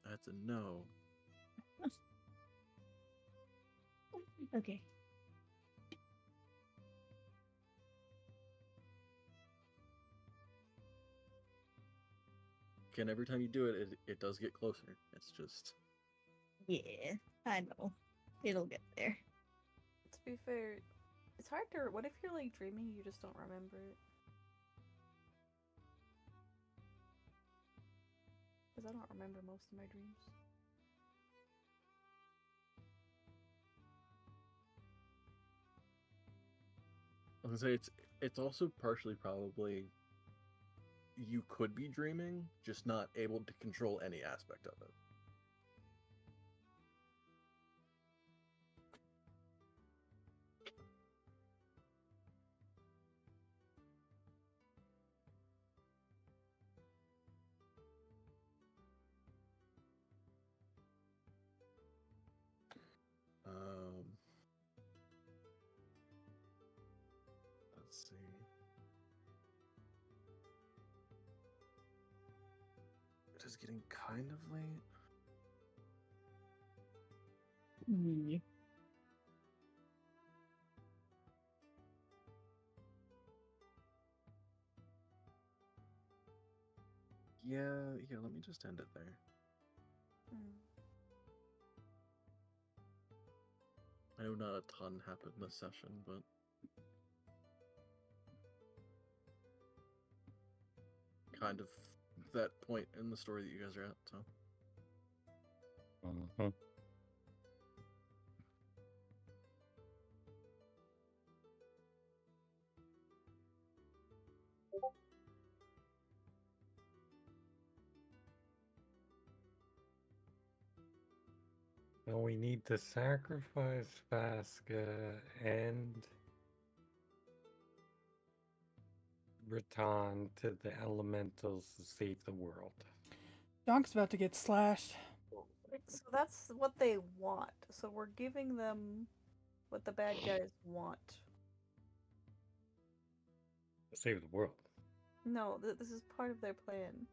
That's a no. Okay. Again, every time you do it, it does get closer. It's just Yeah, I know. It'll get there. To be fair, it's hard to. What if you're like dreaming, you just don't remember it? Because I don't remember most of my dreams. I was gonna say it's also partially probably you could be dreaming, just not able to control any aspect of it. Let's see. It is getting kind of late. Yeah, let me just end it there. I know not a ton happened this session, but kind of that point in the story that you guys are at, so. Well, we need to sacrifice Vasca and Raton to the elementals to save the world. Donk's about to get slashed. So that's what they want. So we're giving them what the bad guys want. Save the world. No, this is part of their plan.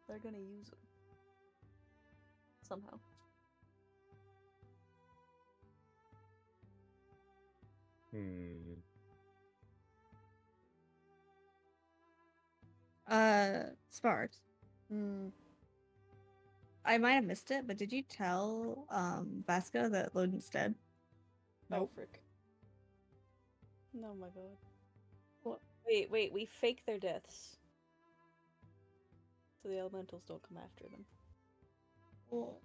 They're gonna use them. Somehow. Sparks. I might have missed it, but did you tell Vasca that Loden's dead? Nope. Oh, frick. No, my god. What? Wait, we fake their deaths. So the elementals don't come after them. Cool.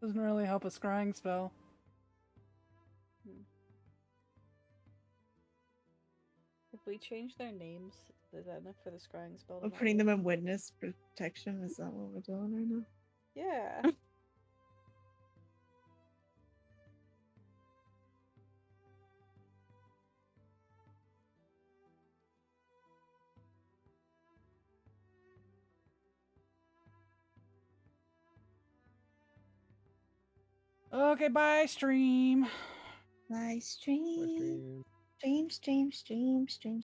Doesn't really help a scrying spell. If we change their names, is that enough for the scrying spell? We're putting them in witness protection. Is that what we're doing right now? Yeah. Okay, bye, stream. Nice stream. Stream.